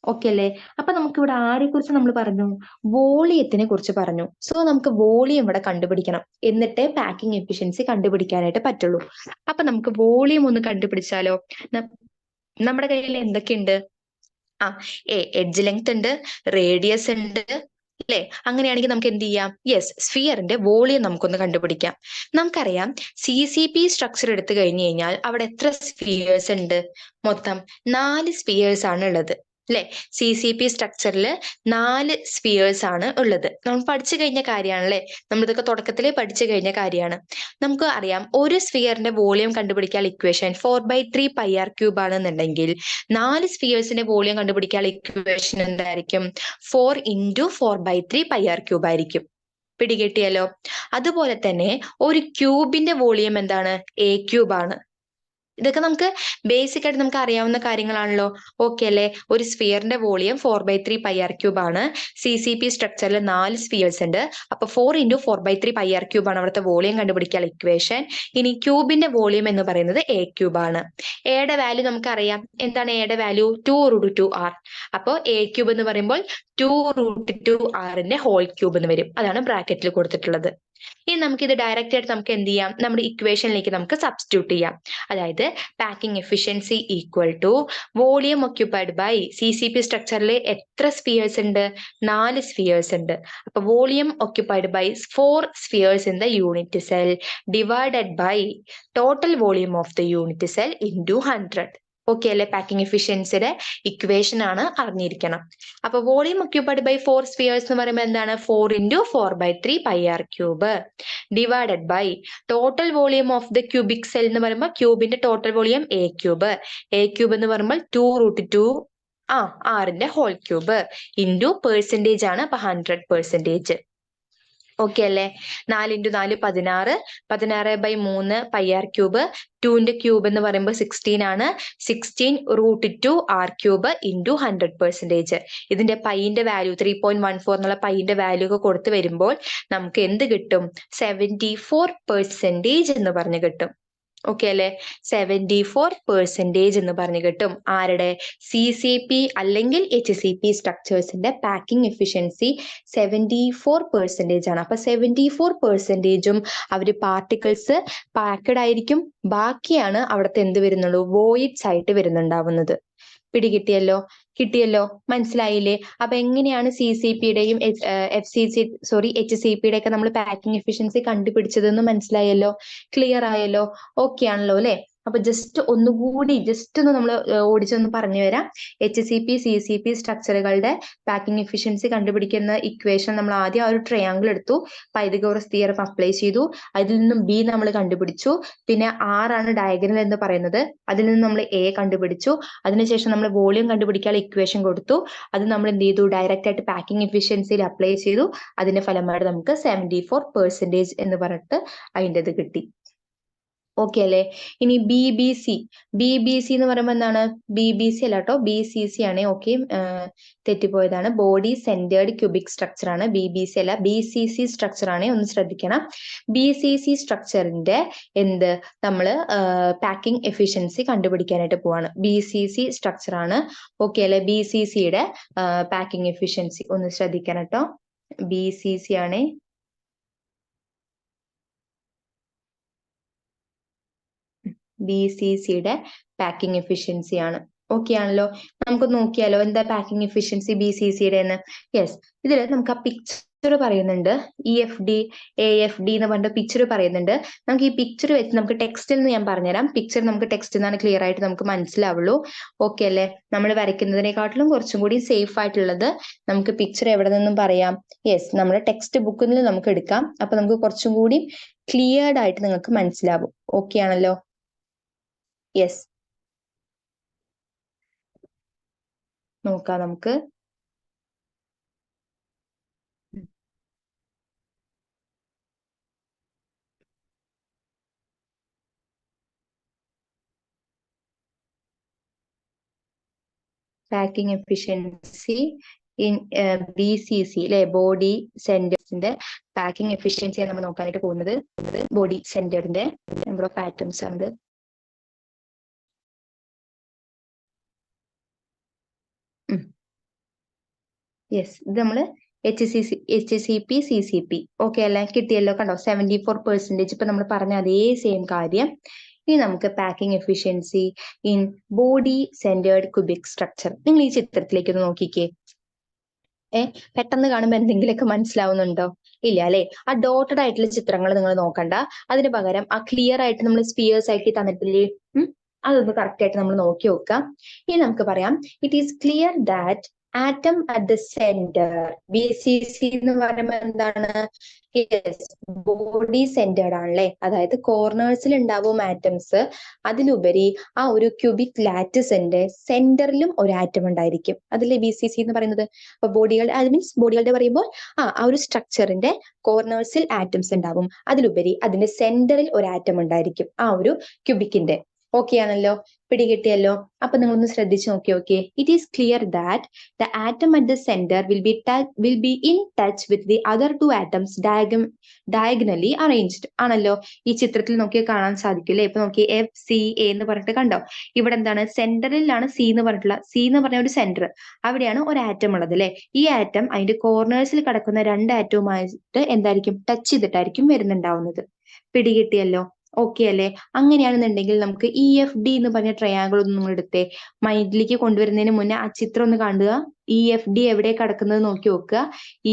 Okay അല്ലേ? അപ്പൊ നമുക്ക് ഇവിടെ ആരെ കുറിച്ച് നമ്മൾ പറഞ്ഞു? വോളിയത്തിനെ കുറിച്ച് പറഞ്ഞു. സോ നമുക്ക് വോളിയം ഇവിടെ കണ്ടുപിടിക്കണം. എന്നിട്ടേ പാക്കിംഗ് എഫിഷ്യൻസി കണ്ടുപിടിക്കാനായിട്ട് പറ്റുള്ളൂ. അപ്പൊ നമുക്ക് വോളിയം ഒന്ന് കണ്ടുപിടിച്ചാലോ? നമ്മുടെ കയ്യിൽ എന്തൊക്കെയുണ്ട്? എഡ്ജ് ലെങ്ത് ഉണ്ട്, റേഡിയസ് ഉണ്ട് അല്ലെ? അങ്ങനെയാണെങ്കിൽ നമുക്ക് എന്ത് ചെയ്യാം? യെസ്, സ്ഫിയറിന്റെ വോളിയം നമുക്കൊന്ന് കണ്ടുപിടിക്കാം. നമുക്കറിയാം CCP സ്ട്രക്ചർ എടുത്തു കഴിഞ്ഞു കഴിഞ്ഞാൽ അവിടെ എത്ര സ്ഫിയേഴ്സ് ഉണ്ട്? മൊത്തം 4 സ്ഫിയേഴ്സ് ആണ് ഉള്ളത് അല്ലെ? CCP സ്ട്രക്ചറിൽ 4 സ്ഫിയേഴ്സ് ആണ് ഉള്ളത്. നമ്മൾ പഠിച്ചു കഴിഞ്ഞ കാര്യമാണ് അല്ലെ? നമ്മളിതൊക്കെ തുടക്കത്തിലേ പഠിച്ചു കഴിഞ്ഞ കാര്യമാണ്. നമുക്ക് അറിയാം ഒരു സ്ഫിയറിന്റെ വോളിയം കണ്ടുപിടിക്കാൻ ഇക്വേഷൻ 4/3 πr³ ആണെന്നുണ്ടെങ്കിൽ 4 സ്ഫിയേഴ്സിന്റെ വോളിയം കണ്ടുപിടിക്കാൻ ഇക്വേഷൻ എന്തായിരിക്കും? 4 × 4/3 πr³ ആയിരിക്കും. പിടികിട്ടിയല്ലോ? അതുപോലെ തന്നെ ഒരു ക്യൂബിന്റെ വോളിയം എന്താണ്? A³ ആണ്. ഇതൊക്കെ നമുക്ക് ബേസിക് ആയിട്ട് നമുക്ക് അറിയാവുന്ന കാര്യങ്ങളാണല്ലോ. ഓക്കെ അല്ലെ? ഒരു സ്ഫിയറിന്റെ വോളിയം 4/3 πr³ ആണ്. CCP സ്ട്രക്ചറിൽ 4 സ്ഫിയേഴ്സ് ഉണ്ട്. അപ്പൊ 4 × 4/3 πr³ ആണ് അവിടുത്തെ വോളിയം കണ്ടുപിടിക്കാൻ ഇക്വേഷൻ. ഇനി ക്യൂബിന്റെ വോളിയം എന്ന് പറയുന്നത് A³ ആണ്. എയുടെ വാല്യൂ നമുക്കറിയാം. എന്താണ് എയുടെ വാല്യൂ? 2√2R. അപ്പൊ A³ എന്ന് പറയുമ്പോൾ 2√2R ഹോൾ ക്യൂബ് എന്ന് വരും. അതാണ് ബ്രാക്കറ്റിൽ കൊടുത്തിട്ടുള്ളത്. ഇനി നമുക്ക് ഇത് ഡയറക്റ്റ് ആയിട്ട് നമുക്ക് എന്ത് ചെയ്യാം? നമ്മുടെ ഇക്വേഷനിലേക്ക് നമുക്ക് സബ്സ്റ്റിറ്റ്യൂട്ട് ചെയ്യാം. അതായത് packing efficiency equal to volume occupied by CCP സ്ട്രക്ചറിൽ എത്ര സ്ഫിയേഴ്സ് ഉണ്ട്? 4 സ്ഫിയേഴ്സ് ഉണ്ട്. അപ്പൊ volume occupied by 4 spheres in the unit cell divided by total volume of the unit cell into 100. Okay അല്ലെ? പാക്കിംഗ് എഫിഷ്യൻസിയുടെ ഇക്വേഷൻ ആണ് അറിഞ്ഞിരിക്കണം. അപ്പൊ വോളിയം ഒക്യുപ്പൈഡ് ബൈ 4 സ്ഫിയേഴ്സ് എന്ന് പറയുമ്പോൾ എന്താണ്? 4 × 4/3 πr³ divided by total volume of the cubic cell എന്ന് പറയുമ്പോൾ ക്യൂബിന്റെ ടോട്ടൽ വോളിയം A³ എന്ന് പറയുമ്പോൾ 2√2 R whole cube into percentage ആണ്. അപ്പൊ 100%. ഓക്കെ അല്ലേ? 4 × 4 16, 16/3 πr³ 2ന്റെ ക്യൂബ് എന്ന് പറയുമ്പോൾ 16 ആണ്. 16√2 R³ ഇൻറ്റു 100%. ഇതിന്റെ പൈന്റെ വാല്യൂ 3.14 എന്നുള്ള പൈന്റെ വാല്യൂ ഒക്കെ കൊടുത്തു വരുമ്പോൾ നമുക്ക് എന്ത് കിട്ടും? 74% എന്ന് പറഞ്ഞു കിട്ടും. ഓക്കെ അല്ലെ? 74% എന്ന് പറഞ്ഞു കിട്ടും. ആരുടെ? CCP അല്ലെങ്കിൽ HCP സ്ട്രക്ചേഴ്സിന്റെ പാക്കിംഗ് എഫിഷ്യൻസി 74% ആണ്. അപ്പൊ 74%ഉം അവര് പാർട്ടിക്കിൾസ് പാക്കഡ് ആയിരിക്കും. ബാക്കിയാണ് അവിടുത്തെ എന്ത് വരുന്നുള്ളൂ? വോയിഡ്സ് ആയിട്ട് വരുന്നുണ്ടാവുന്നത്. പിടികിട്ടിയല്ലോ? കിട്ടിയല്ലോ, മനസ്സിലായില്ലേ? അപ്പൊ എങ്ങനെയാണ് CCPയുടെയും HCP ഒക്കെ നമ്മൾ പാക്കിംഗ് എഫിഷ്യൻസി കണ്ടുപിടിച്ചതെന്ന് മനസ്സിലായല്ലോ, ക്ലിയർ ആയല്ലോ, ഓക്കെ ആണല്ലോ അല്ലെ? അപ്പൊ ജസ്റ്റ് ഒന്നുകൂടി ഒന്ന് നമ്മൾ ഓടിച്ചൊന്ന് പറഞ്ഞു തരാം. HCP CCP സ്ട്രക്ചറുകളുടെ പാക്കിംഗ് എഫിഷ്യൻസി കണ്ടുപിടിക്കുന്ന ഇക്വേഷൻ നമ്മൾ ആദ്യം ആ ഒരു ട്രയാങ്കിൾ എടുത്തു, പൈതഗോറസ് തിയറം അപ്ലൈ ചെയ്തു, അതിൽ നിന്നും B നമ്മൾ കണ്ടുപിടിച്ചു, പിന്നെ R ആണ് ഡയഗണൽ എന്ന് പറയുന്നത്, അതിൽ നിന്ന് നമ്മൾ A കണ്ടുപിടിച്ചു, അതിനുശേഷം നമ്മൾ വോളിയം കണ്ടുപിടിക്കാനുള്ള ഇക്വേഷൻ കൊടുത്തു, അത് നമ്മൾ എന്ത് ചെയ്തു, ഡയറക്റ്റ് ആയിട്ട് പാക്കിംഗ് എഫിഷ്യൻസിയിൽ അപ്ലൈ ചെയ്തു, അതിന്റെ ഫലമായിട്ട് നമുക്ക് 74% എന്ന് പറഞ്ഞിട്ട് അതിൻ്റെ ഇത് കിട്ടി. ഓക്കെ അല്ലേ? ഇനി BBC എന്ന് പറയുമ്പോൾ എന്താണ്? BBC അല്ല കേട്ടോ, BCC ആണ്. ഓക്കെ, തെറ്റിപ്പോയതാണ്. ബോഡി സെന്റേർഡ് ക്യൂബിക് സ്ട്രക്ചർ ആണ്, BBC അല്ല, BCC സ്ട്രക്ചർ ആണ്, ഒന്ന് ശ്രദ്ധിക്കണം. BCC സ്ട്രക്ചറിന്റെ എന്ത് നമ്മള് പാക്കിംഗ് എഫിഷ്യൻസി കണ്ടുപിടിക്കാനായിട്ട് പോവാണ്. BCC സ്ട്രക്ചർ ആണ്. ഓക്കെ അല്ലെ? BCCയുടെ പാക്കിംഗ് എഫിഷ്യൻസി ഒന്ന് ശ്രദ്ധിക്കണം കേട്ടോ. BCC ആണ്. BCCയുടെ പാക്കിംഗ് എഫിഷ്യൻസി ആണ്. ഓക്കെ ആണല്ലോ? നമുക്ക് നോക്കിയാലോ എന്താ പാക്കിംഗ് എഫിഷ്യൻസി BCCയുടെ എന്ന്. യെസ്, ഇതിൽ നമുക്ക് ആ പിക്ചർ പറയുന്നുണ്ട്, EFD AFD എന്ന് പറഞ്ഞ പിക്ചർ പറയുന്നുണ്ട്. നമുക്ക് ഈ പിക്ചർ വെച്ച് നമുക്ക് ടെക്സ്റ്റിൽ നിന്ന് ഞാൻ പറഞ്ഞുതരാം. പിക്ചർ നമുക്ക് ടെക്സ്റ്റിൽ നിന്നാണ് ക്ലിയർ ആയിട്ട് നമുക്ക് മനസ്സിലാവുള്ളൂ. ഓക്കെ അല്ലേ? നമ്മൾ വരയ്ക്കുന്നതിനെക്കാട്ടിലും കുറച്ചും കൂടി സേഫ് ആയിട്ടുള്ളത് നമുക്ക് പിക്ചർ എവിടെ നിന്നും പറയാം. യെസ്, നമ്മുടെ ടെക്സ്റ്റ് ബുക്കിൽ നിന്ന് നമുക്ക് എടുക്കാം. അപ്പൊ നമുക്ക് കുറച്ചും കൂടി ക്ലിയർഡ് ആയിട്ട് നിങ്ങൾക്ക് മനസ്സിലാവും. ഓക്കെ ആണല്ലോ? യെസ്, നോക്കാം നമുക്ക്. പാക്കിംഗ് എഫിഷ്യൻസി ഇൻ BCC അല്ലെ, ബോഡി സെന്റേഴ്സിന്റെ പാക്കിംഗ് എഫിഷ്യൻസിയാണ് നമ്മൾ നോക്കാനായിട്ട് പോകുന്നത്. ബോഡി സെന്ററിന്റെ നമ്പർ ഓഫ് ആറ്റംസ് ആണ്. യെസ്, ഇത് നമ്മള് HCP CCP ഓക്കെ അല്ലേ? കിട്ടിയല്ലോ, കണ്ടോ? 74% ഇപ്പൊ നമ്മൾ പറഞ്ഞ അതേ സെയിം കാര്യം. ഇനി നമുക്ക് packing efficiency in body centred cubic structure. നിങ്ങൾ ഈ ചിത്രത്തിലേക്ക് ഒന്ന് നോക്കിക്കേ. പെട്ടെന്ന് കാണുമ്പോൾ എന്തെങ്കിലുമൊക്കെ മനസ്സിലാവുന്നുണ്ടോ? ഇല്ല അല്ലെ? ആ ഡോട്ടഡ് ആയിട്ടുള്ള ചിത്രങ്ങൾ നിങ്ങൾ നോക്കണ്ട, അതിന് പകരം ആ ക്ലിയർ ആയിട്ട് നമ്മൾ സ്പിയേഴ്സ് ആക്കി തന്നിട്ടില്ലേ, അതൊന്ന് കറക്റ്റ് ആയിട്ട് നമ്മൾ നോക്കി നോക്കാം. ഇനി നമുക്ക് പറയാം, it is clear that atom at the centre. BCC എന്ന് പറയുമ്പോൾ എന്താണ്? ബോഡി സെന്റേർഡ് ആണല്ലേ, അതായത് കോർണേഴ്സിൽ ഉണ്ടാവും ആറ്റംസ്, അതിലുപരി ആ ഒരു ക്യൂബിക് ലാറ്റിസിന്റെ സെന്ററിലും ഒരു ആറ്റം ഉണ്ടായിരിക്കും. അതിലെ BCC എന്ന് പറയുന്നത്. അപ്പൊ ബോഡികളുടെ, അത് മീൻസ് ബോഡികളുടെ പറയുമ്പോൾ ആ ഒരു സ്ട്രക്ചറിന്റെ കോർണേഴ്സിൽ ആറ്റംസ് ഉണ്ടാവും, അതിലുപരി അതിന്റെ സെന്ററിൽ ഒരു ആറ്റം ഉണ്ടായിരിക്കും ആ ഒരു ക്യൂബിക്കിന്റെ. ഓക്കെ ആണല്ലോ? പിടികിട്ടിയല്ലോ? അപ്പൊ നിങ്ങളൊന്ന് ശ്രദ്ധിച്ചു നോക്കി. It is clear that the atom at the centre will be in touch with the other to atoms diagonally arranged ആണല്ലോ. ഈ ചിത്രത്തിൽ നോക്കിയാൽ കാണാൻ സാധിക്കില്ലേ? ഇപ്പൊ നോക്കി, FCA എന്ന് പറഞ്ഞിട്ട് കണ്ടോ? ഇവിടെ എന്താണ്? സെന്ററിലാണ് C എന്ന് പറഞ്ഞ ഒരു സെന്റർ, അവിടെയാണ് ഒരു ആറ്റം ഉള്ളത് അല്ലെ? ഈ ആറ്റം അതിന്റെ കോർണേഴ്സിൽ കിടക്കുന്ന രണ്ട് ആറ്റവുമായിട്ട് എന്തായിരിക്കും? ടച്ച് ചെയ്തിട്ടായിരിക്കും വരുന്നുണ്ടാവുന്നത്. പിടികിട്ടിയല്ലോ? ഓക്കെ അല്ലെ? അങ്ങനെയാണെന്നുണ്ടെങ്കിൽ നമുക്ക് EFD എന്ന് പറഞ്ഞ ട്രയാങ്കിൾ ഒന്ന് നിങ്ങൾ എടുത്തേ. മൈൻഡിലേക്ക് കൊണ്ടുവരുന്നതിന് മുന്നേ ആ ചിത്രം ഒന്ന് കാണുക. EFD എവിടെ കിടക്കുന്നത് നോക്കി നോക്കുക.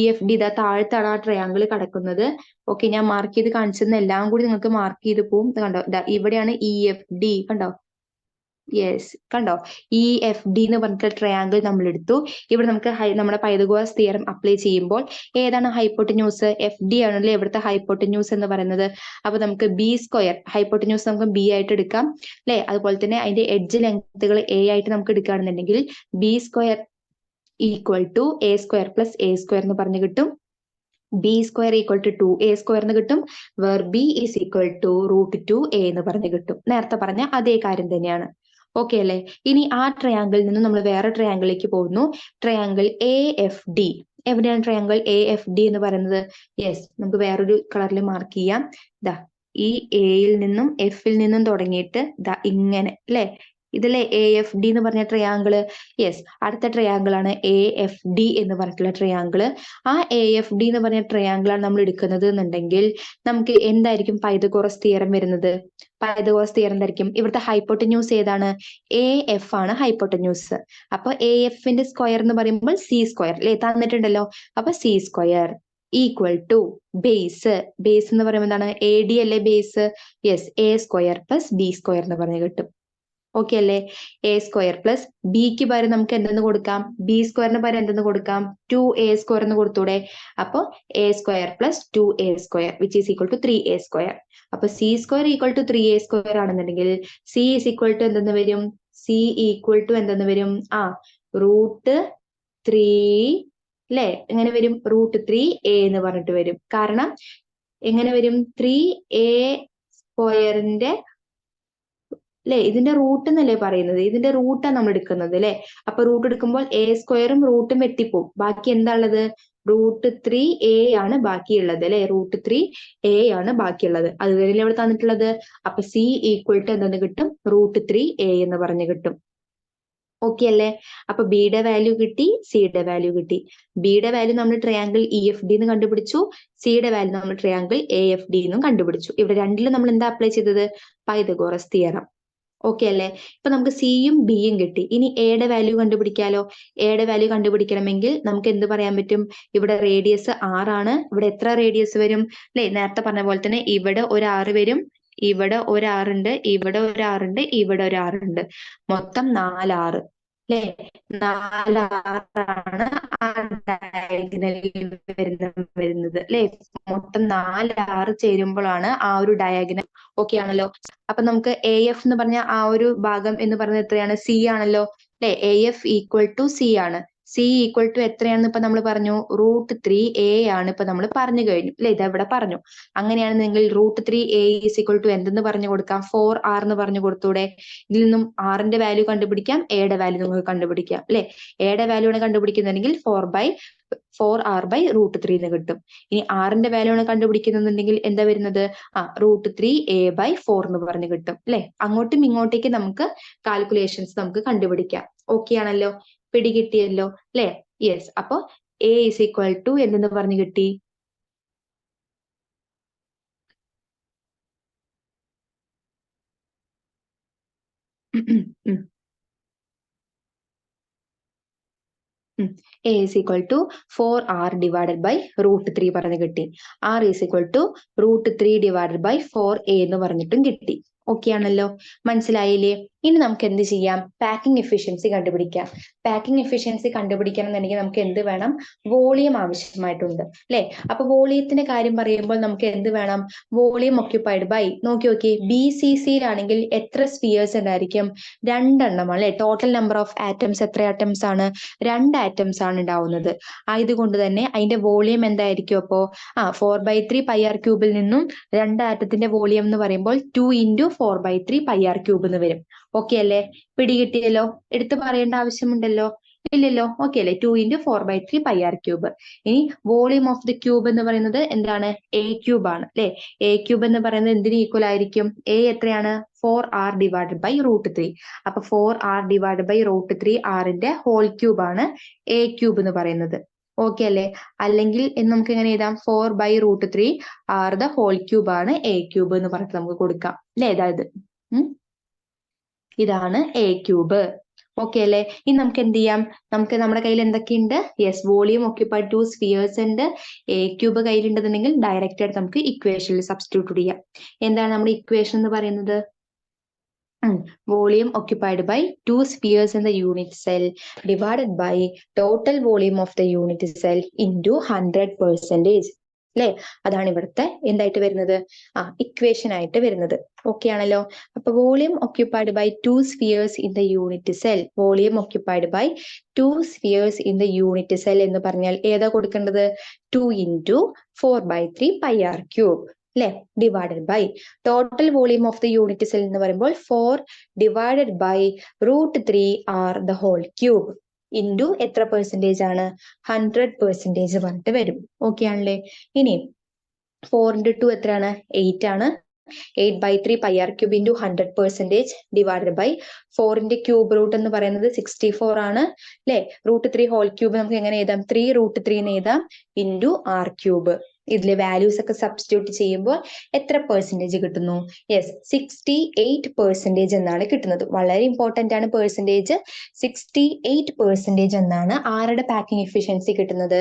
EFD ഇതാ താഴത്താണ് ആ ട്രയാങ്കിൾ കിടക്കുന്നത്. ഓക്കെ, ഞാൻ മാർക്ക് ചെയ്ത് കാണിച്ചെന്ന് എല്ലാം കൂടി നിങ്ങൾക്ക് മാർക്ക് ചെയ്ത് പോവും. കണ്ടോ? ഇവിടെയാണ് EFD, കണ്ടോ? യെസ്, കണ്ടോ? EFD എന്ന് പറഞ്ഞിട്ട് ട്രയാങ്കിൾ നമ്മൾ എടുത്തു. ഇവിടെ നമുക്ക് നമ്മുടെ പൈതഗോറസ് തിയറം അപ്ലൈ ചെയ്യുമ്പോൾ ഏതാണ് ഹൈപ്പോട്ടന്യൂസ്? FD ആണല്ലേ ഇവിടുത്തെ ഹൈപ്പോട്ടന്യൂസ് എന്ന് പറയുന്നത്. അപ്പൊ നമുക്ക് B², ഹൈപ്പോട്ടന്യൂസ് നമുക്ക് B ആയിട്ട് എടുക്കാം അല്ലെ? അതുപോലെ തന്നെ അതിന്റെ എഡ്ജ് ലെങ്ത്തുകൾ A ആയിട്ട് നമുക്ക് എടുക്കുകയാണെന്നുണ്ടെങ്കിൽ B² = A² + A² എന്ന് പറഞ്ഞു കിട്ടും. B² = 2A² എന്ന് കിട്ടും. വേർ B = √2A എന്ന് പറഞ്ഞു കിട്ടും. നേരത്തെ പറഞ്ഞ അതേ കാര്യം തന്നെയാണ്. ഓക്കെ അല്ലെ? ഇനി ആ ട്രയാങ്കിളിൽ നിന്ന് നമ്മൾ വേറെ ട്രയാങ്കിളിലേക്ക് പോകുന്നു. Triangle AFD. എവിടെയാണ് ട്രയാങ്കിൾ AFD എന്ന് പറയുന്നത്? യെസ്, നമുക്ക് വേറൊരു കളറിൽ മാർക്ക് ചെയ്യാം. ദാ ഈ Aയിൽ നിന്നും Fൽ നിന്നും തുടങ്ങിയിട്ട് ദാ ഇങ്ങനെ അല്ലെ, ഇതിലെ AFD എന്ന് പറഞ്ഞ ട്രയാങ്കിള്, യെസ്, അടുത്ത ട്രയാങ്കിൾ ആണ് AFD എന്ന് പറഞ്ഞിട്ടുള്ള ട്രയാങ്കിള്. ആ AFD എന്ന് പറഞ്ഞ ട്രയാങ്കിളാണ് നമ്മൾ എടുക്കുന്നത് എന്നുണ്ടെങ്കിൽ നമുക്ക് എന്തായിരിക്കും പൈതഗോറസ് തിയറം വരുന്നത്? പൈതഗോറസ് തിയറം എന്തായിരിക്കും? ഇവിടുത്തെ ഹൈപ്പോട്ടന്യൂസ് ഏതാണ്? AF ആണ് ഹൈപ്പോട്ടന്യൂസ്. അപ്പൊ AFന്റെ സ്ക്വയർ എന്ന് പറയുമ്പോൾ C സ്ക്വയർ അല്ലെ, തന്നിട്ടുണ്ടല്ലോ. അപ്പൊ C square equal to base എന്ന് പറയുമ്പോൾ എന്താണ്? AD അല്ലേ base? Yes, A square plus B square എന്ന് പറഞ്ഞ് കിട്ടും. ഓക്കെ അല്ലേ? A സ്ക്വയർ പ്ലസ് ബിക്ക് പകരം നമുക്ക് എന്തെന്ന് കൊടുക്കാം? B സ്ക്വയറിന് പകരം എന്തെന്ന് കൊടുക്കാം? 2A സ്ക്വയർ എന്ന് കൊടുത്തൂടെ? അപ്പൊ A square plus 2A square which is equal to 3A square. അപ്പൊ C square equal to 3A square ആണെന്നുണ്ടെങ്കിൽ C ഈസ് ഈക്വൽ ടു എന്തെന്ന് വരും? C ഈക്വൽ ടു എന്തെന്ന് വരും? √3 അല്ലെ, എങ്ങനെ വരും? √3A എന്ന് പറഞ്ഞിട്ട് വരും. കാരണം എങ്ങനെ വരും? 3A സ്ക്വയറിന്റെ അല്ലെ, ഇതിന്റെ റൂട്ട് എന്നല്ലേ പറയുന്നത്? ഇതിന്റെ റൂട്ടാണ് നമ്മൾ എടുക്കുന്നത് അല്ലെ. അപ്പൊ റൂട്ട് എടുക്കുമ്പോൾ A സ്ക്വയറും റൂട്ടും വെട്ടിപ്പോവും. ബാക്കി എന്താ ഉള്ളത്? √3A ആണ് ബാക്കിയുള്ളത് അല്ലെ. √3A ആണ് ബാക്കിയുള്ളത്. അതുവരെ ഇവിടെ തന്നിട്ടുള്ളത്. അപ്പൊ C ഈക്വൽ ടു എന്തെന്ന് കിട്ടും? √3A എന്ന് പറഞ്ഞു കിട്ടും. ഓക്കെ അല്ലേ? അപ്പൊ ബിയുടെ വാല്യൂ കിട്ടി, സിയുടെ വാല്യൂ കിട്ടി. ബിയുടെ വാല്യൂ നമ്മൾ ട്രയാങ്കിൾ EFD എന്ന് കണ്ടുപിടിച്ചു, സിയുടെ വാല്യൂ നമ്മൾ ട്രയാങ്കിൾ AFD എന്നും കണ്ടുപിടിച്ചു. ഇവിടെ രണ്ടിലും നമ്മൾ എന്താ അപ്ലൈ ചെയ്തത്? Pythagoras theorem. ഓക്കെ അല്ലേ? ഇപ്പൊ നമുക്ക് സിയും ബിയും കിട്ടി. ഇനി എയുടെ വാല്യൂ കണ്ടുപിടിക്കാലോ. എയുടെ വാല്യൂ കണ്ടുപിടിക്കണമെങ്കിൽ നമുക്ക് എന്ത് പറയാൻ പറ്റും? ഇവിടെ റേഡിയസ് 6 ആണ്. ഇവിടെ എത്ര റേഡിയസ് വരും? അല്ലെ, നേരത്തെ പറഞ്ഞ പോലെ തന്നെ ഇവിടെ ഒരു 6 വരും, ഇവിടെ ഒരു 6 ഉണ്ട്, ഇവിടെ ഒരു 6 ഉണ്ട്, ഇവിടെ ഒരു 6 ഉണ്ട്. മൊത്തം 4 6 അല്ലെ. 4 6ആണ് ആ ഡയഗണലിൽ വരുന്നത് അല്ലെ. മൊത്തം 4 6 ചേരുമ്പോഴാണ് ആ ഒരു ഡയഗണൽ. ഓക്കെ ആണല്ലോ. അപ്പൊ നമുക്ക് AF എന്ന് പറഞ്ഞ ആ ഒരു ഭാഗം എന്ന് പറയുന്നത് എത്രയാണ്? C ആണല്ലോ അല്ലെ. AF ഈക്വൽ ടു C ആണ്. C ഈക്വൽ ടു എത്രയാണെന്ന് ഇപ്പൊ നമ്മൾ പറഞ്ഞു? √3A ആണ് ഇപ്പൊ നമ്മൾ പറഞ്ഞു കഴിഞ്ഞു അല്ലെ. ഇതെവിടെ പറഞ്ഞു. അങ്ങനെയാണെന്നെങ്കിൽ √3A ഈസ് ഈക്വൽ ടു എന്തെന്ന് പറഞ്ഞു കൊടുക്കാം? 4R എന്ന് പറഞ്ഞു കൊടുത്തൂടെ? ഇതിൽ നിന്നും R ന്റെ വാല്യൂ കണ്ടുപിടിക്കാം, എയുടെ വാല്യൂ നമുക്ക് കണ്ടുപിടിക്കാം അല്ലെ. എയുടെ വാല്യൂ ആണ് കണ്ടുപിടിക്കുന്നുണ്ടെങ്കിൽ 4R/√3 എന്ന് കിട്ടും. ഇനി R ന്റെ വാല്യൂ ആണ് കണ്ടുപിടിക്കുന്നുണ്ടെങ്കിൽ എന്താ വരുന്നത്? √3A/4 എന്ന് പറഞ്ഞു കിട്ടും അല്ലെ. അങ്ങോട്ടും ഇങ്ങോട്ടേക്ക് നമുക്ക് കാൽക്കുലേഷൻസ് നമുക്ക് കണ്ടുപിടിക്കാം. ഓക്കെ ആണല്ലോ? പിടികിട്ടിയല്ലോ അല്ലെ. യെസ്. അപ്പൊ A ഈസ് ഈക്വൽ ടു എന്തെന്ന് പറഞ്ഞു കിട്ടി? A is equal to 4R divided by √3 പറഞ്ഞു കിട്ടി. R is equal to √3 divided by 4A എന്ന് പറഞ്ഞിട്ടും കിട്ടി. ഓക്കെ ആണല്ലോ? മനസ്സിലായില്ലേ? ഇനി നമുക്ക് എന്ത് ചെയ്യാം? പാക്കിംഗ് എഫിഷ്യൻസി കണ്ടുപിടിക്കാം. പാക്കിംഗ് എഫിഷ്യൻസി കണ്ടുപിടിക്കണം എന്നുണ്ടെങ്കിൽ നമുക്ക് എന്ത് വേണം? വോളിയം ആവശ്യമായിട്ടുണ്ട് അല്ലെ. അപ്പൊ വോളിയത്തിന്റെ കാര്യം പറയുമ്പോൾ നമുക്ക് എന്ത് വേണം? വോളിയം ഒക്യുപ്പൈഡ് ബൈ, നോക്കി BCCയിലാണെങ്കിൽ എത്ര സ്ഫിയേഴ്സ് ഉണ്ടായിരിക്കും? 2 എണ്ണം അല്ലെ. ടോട്ടൽ നമ്പർ ഓഫ് ആറ്റംസ് എത്ര ആറ്റംസ് ആണ്? 2 ആറ്റംസ് ആണ് ഉണ്ടാവുന്നത്. ആയതുകൊണ്ട് തന്നെ അതിന്റെ വോളിയം എന്തായിരിക്കും? അപ്പോ 4/3 πr³ നിന്നും 2 ആറ്റത്തിന്റെ വോളിയം എന്ന് പറയുമ്പോൾ 2 × 4/3 πr³ എന്ന് വരും. ഓക്കെ അല്ലേ? പിടികിട്ടിയല്ലോ? എടുത്തു പറയേണ്ട ആവശ്യമുണ്ടല്ലോ? ഇല്ലല്ലോ. ഓക്കെ അല്ലേ? 2 × 4/3 πr³. ഇനി വോളിയം ഓഫ് ദി ക്യൂബ് എന്ന് പറയുന്നത് എന്താണ്? A³ ആണ് അല്ലെ. A³ എന്ന് പറയുന്നത് എന്തിന് ഈക്വൽ ആയിരിക്കും? A എത്രയാണ്? 4R divided by √3. അപ്പൊ 4R divided by √3 R-ന്റെ ഹോൾ ക്യൂബ് ആണ് A³ എന്ന് പറയുന്നത്. ഓക്കെ അല്ലേ? അല്ലെങ്കിൽ നമുക്ക് എങ്ങനെ എഴുതാം? 4/√3 R the whole cube ആണ് A³ എന്ന് പറഞ്ഞിട്ട് നമുക്ക് കൊടുക്കാം അല്ലെ. അതായത് ഇതാണ് A³. ഓക്കെ അല്ലേ? ഇനി നമുക്ക് എന്ത് ചെയ്യാം? നമുക്ക് നമ്മുടെ കയ്യിൽ എന്തൊക്കെയുണ്ട്? യെസ്, വോളിയം ഒക്യുപ്പൈഡ് 2 സ്ഫിയേഴ്സ് ഉണ്ട്. A³ കയ്യിലുണ്ടെന്നുണ്ടെങ്കിൽ ഡയറക്റ്റ് ആയിട്ട് നമുക്ക് ഇക്വേഷനിൽ സബ്സ്റ്റിറ്റ്യൂട്ട് ചെയ്യാം. എന്താണ് നമ്മുടെ ഇക്വേഷൻ എന്ന് പറയുന്നത്? Volume occupied by 2 spheres in the unit cell divided by total volume of the unit cell into 100%. അല്ലെ. അതാണ് ഇവിടുത്തെ എന്തായിട്ട് വരുന്നത്? ഇക്വേഷൻ ആയിട്ട് വരുന്നത്. ഓക്കെ ആണല്ലോ? അപ്പൊ volume occupied by 2 spheres in the unit cell. Volume occupied by 2 spheres in the unit cell എന്ന് പറഞ്ഞാൽ ഏതാ കൊടുക്കേണ്ടത്? 2 × 4/3 πr³ അല്ലെ. Divided by total volume of the unit cell എന്ന് പറയുമ്പോൾ 4 divided by √3 R the whole cube into എത്ര percentage ആണ്? 100% പറഞ്ഞിട്ട് വരും. ഓക്കെ ആണല്ലേ? ഇനി 4 × 2 എത്രയാണ്? 8 ആണ്. 8/3 pi R cube into 100% divided by 4ന്റെ ക്യൂബ് റൂട്ട് എന്ന് പറയുന്നത് 64 ആണ് അല്ലെ. √3 ഹോൾ ക്യൂബ് നമുക്ക് എങ്ങനെ എഴുതാം? 3√3 എന്ന് എഴുതാം ഇൻറ്റു ആർ ക്യൂബ്. ഇതിലെ വാല്യൂസ് ഒക്കെ സബ്സ്റ്റിറ്റ്യൂട്ട് ചെയ്യുമ്പോൾ എത്ര പെർസെന്റേജ് കിട്ടുന്നു? യെസ്, 68% എന്നാണ് കിട്ടുന്നത്. വളരെ ഇമ്പോർട്ടന്റ് ആണ് പെർസെന്റേജ്. 68% എന്നാണ് ആരുടെ പാക്കിംഗ് എഫിഷ്യൻസി കിട്ടുന്നത്?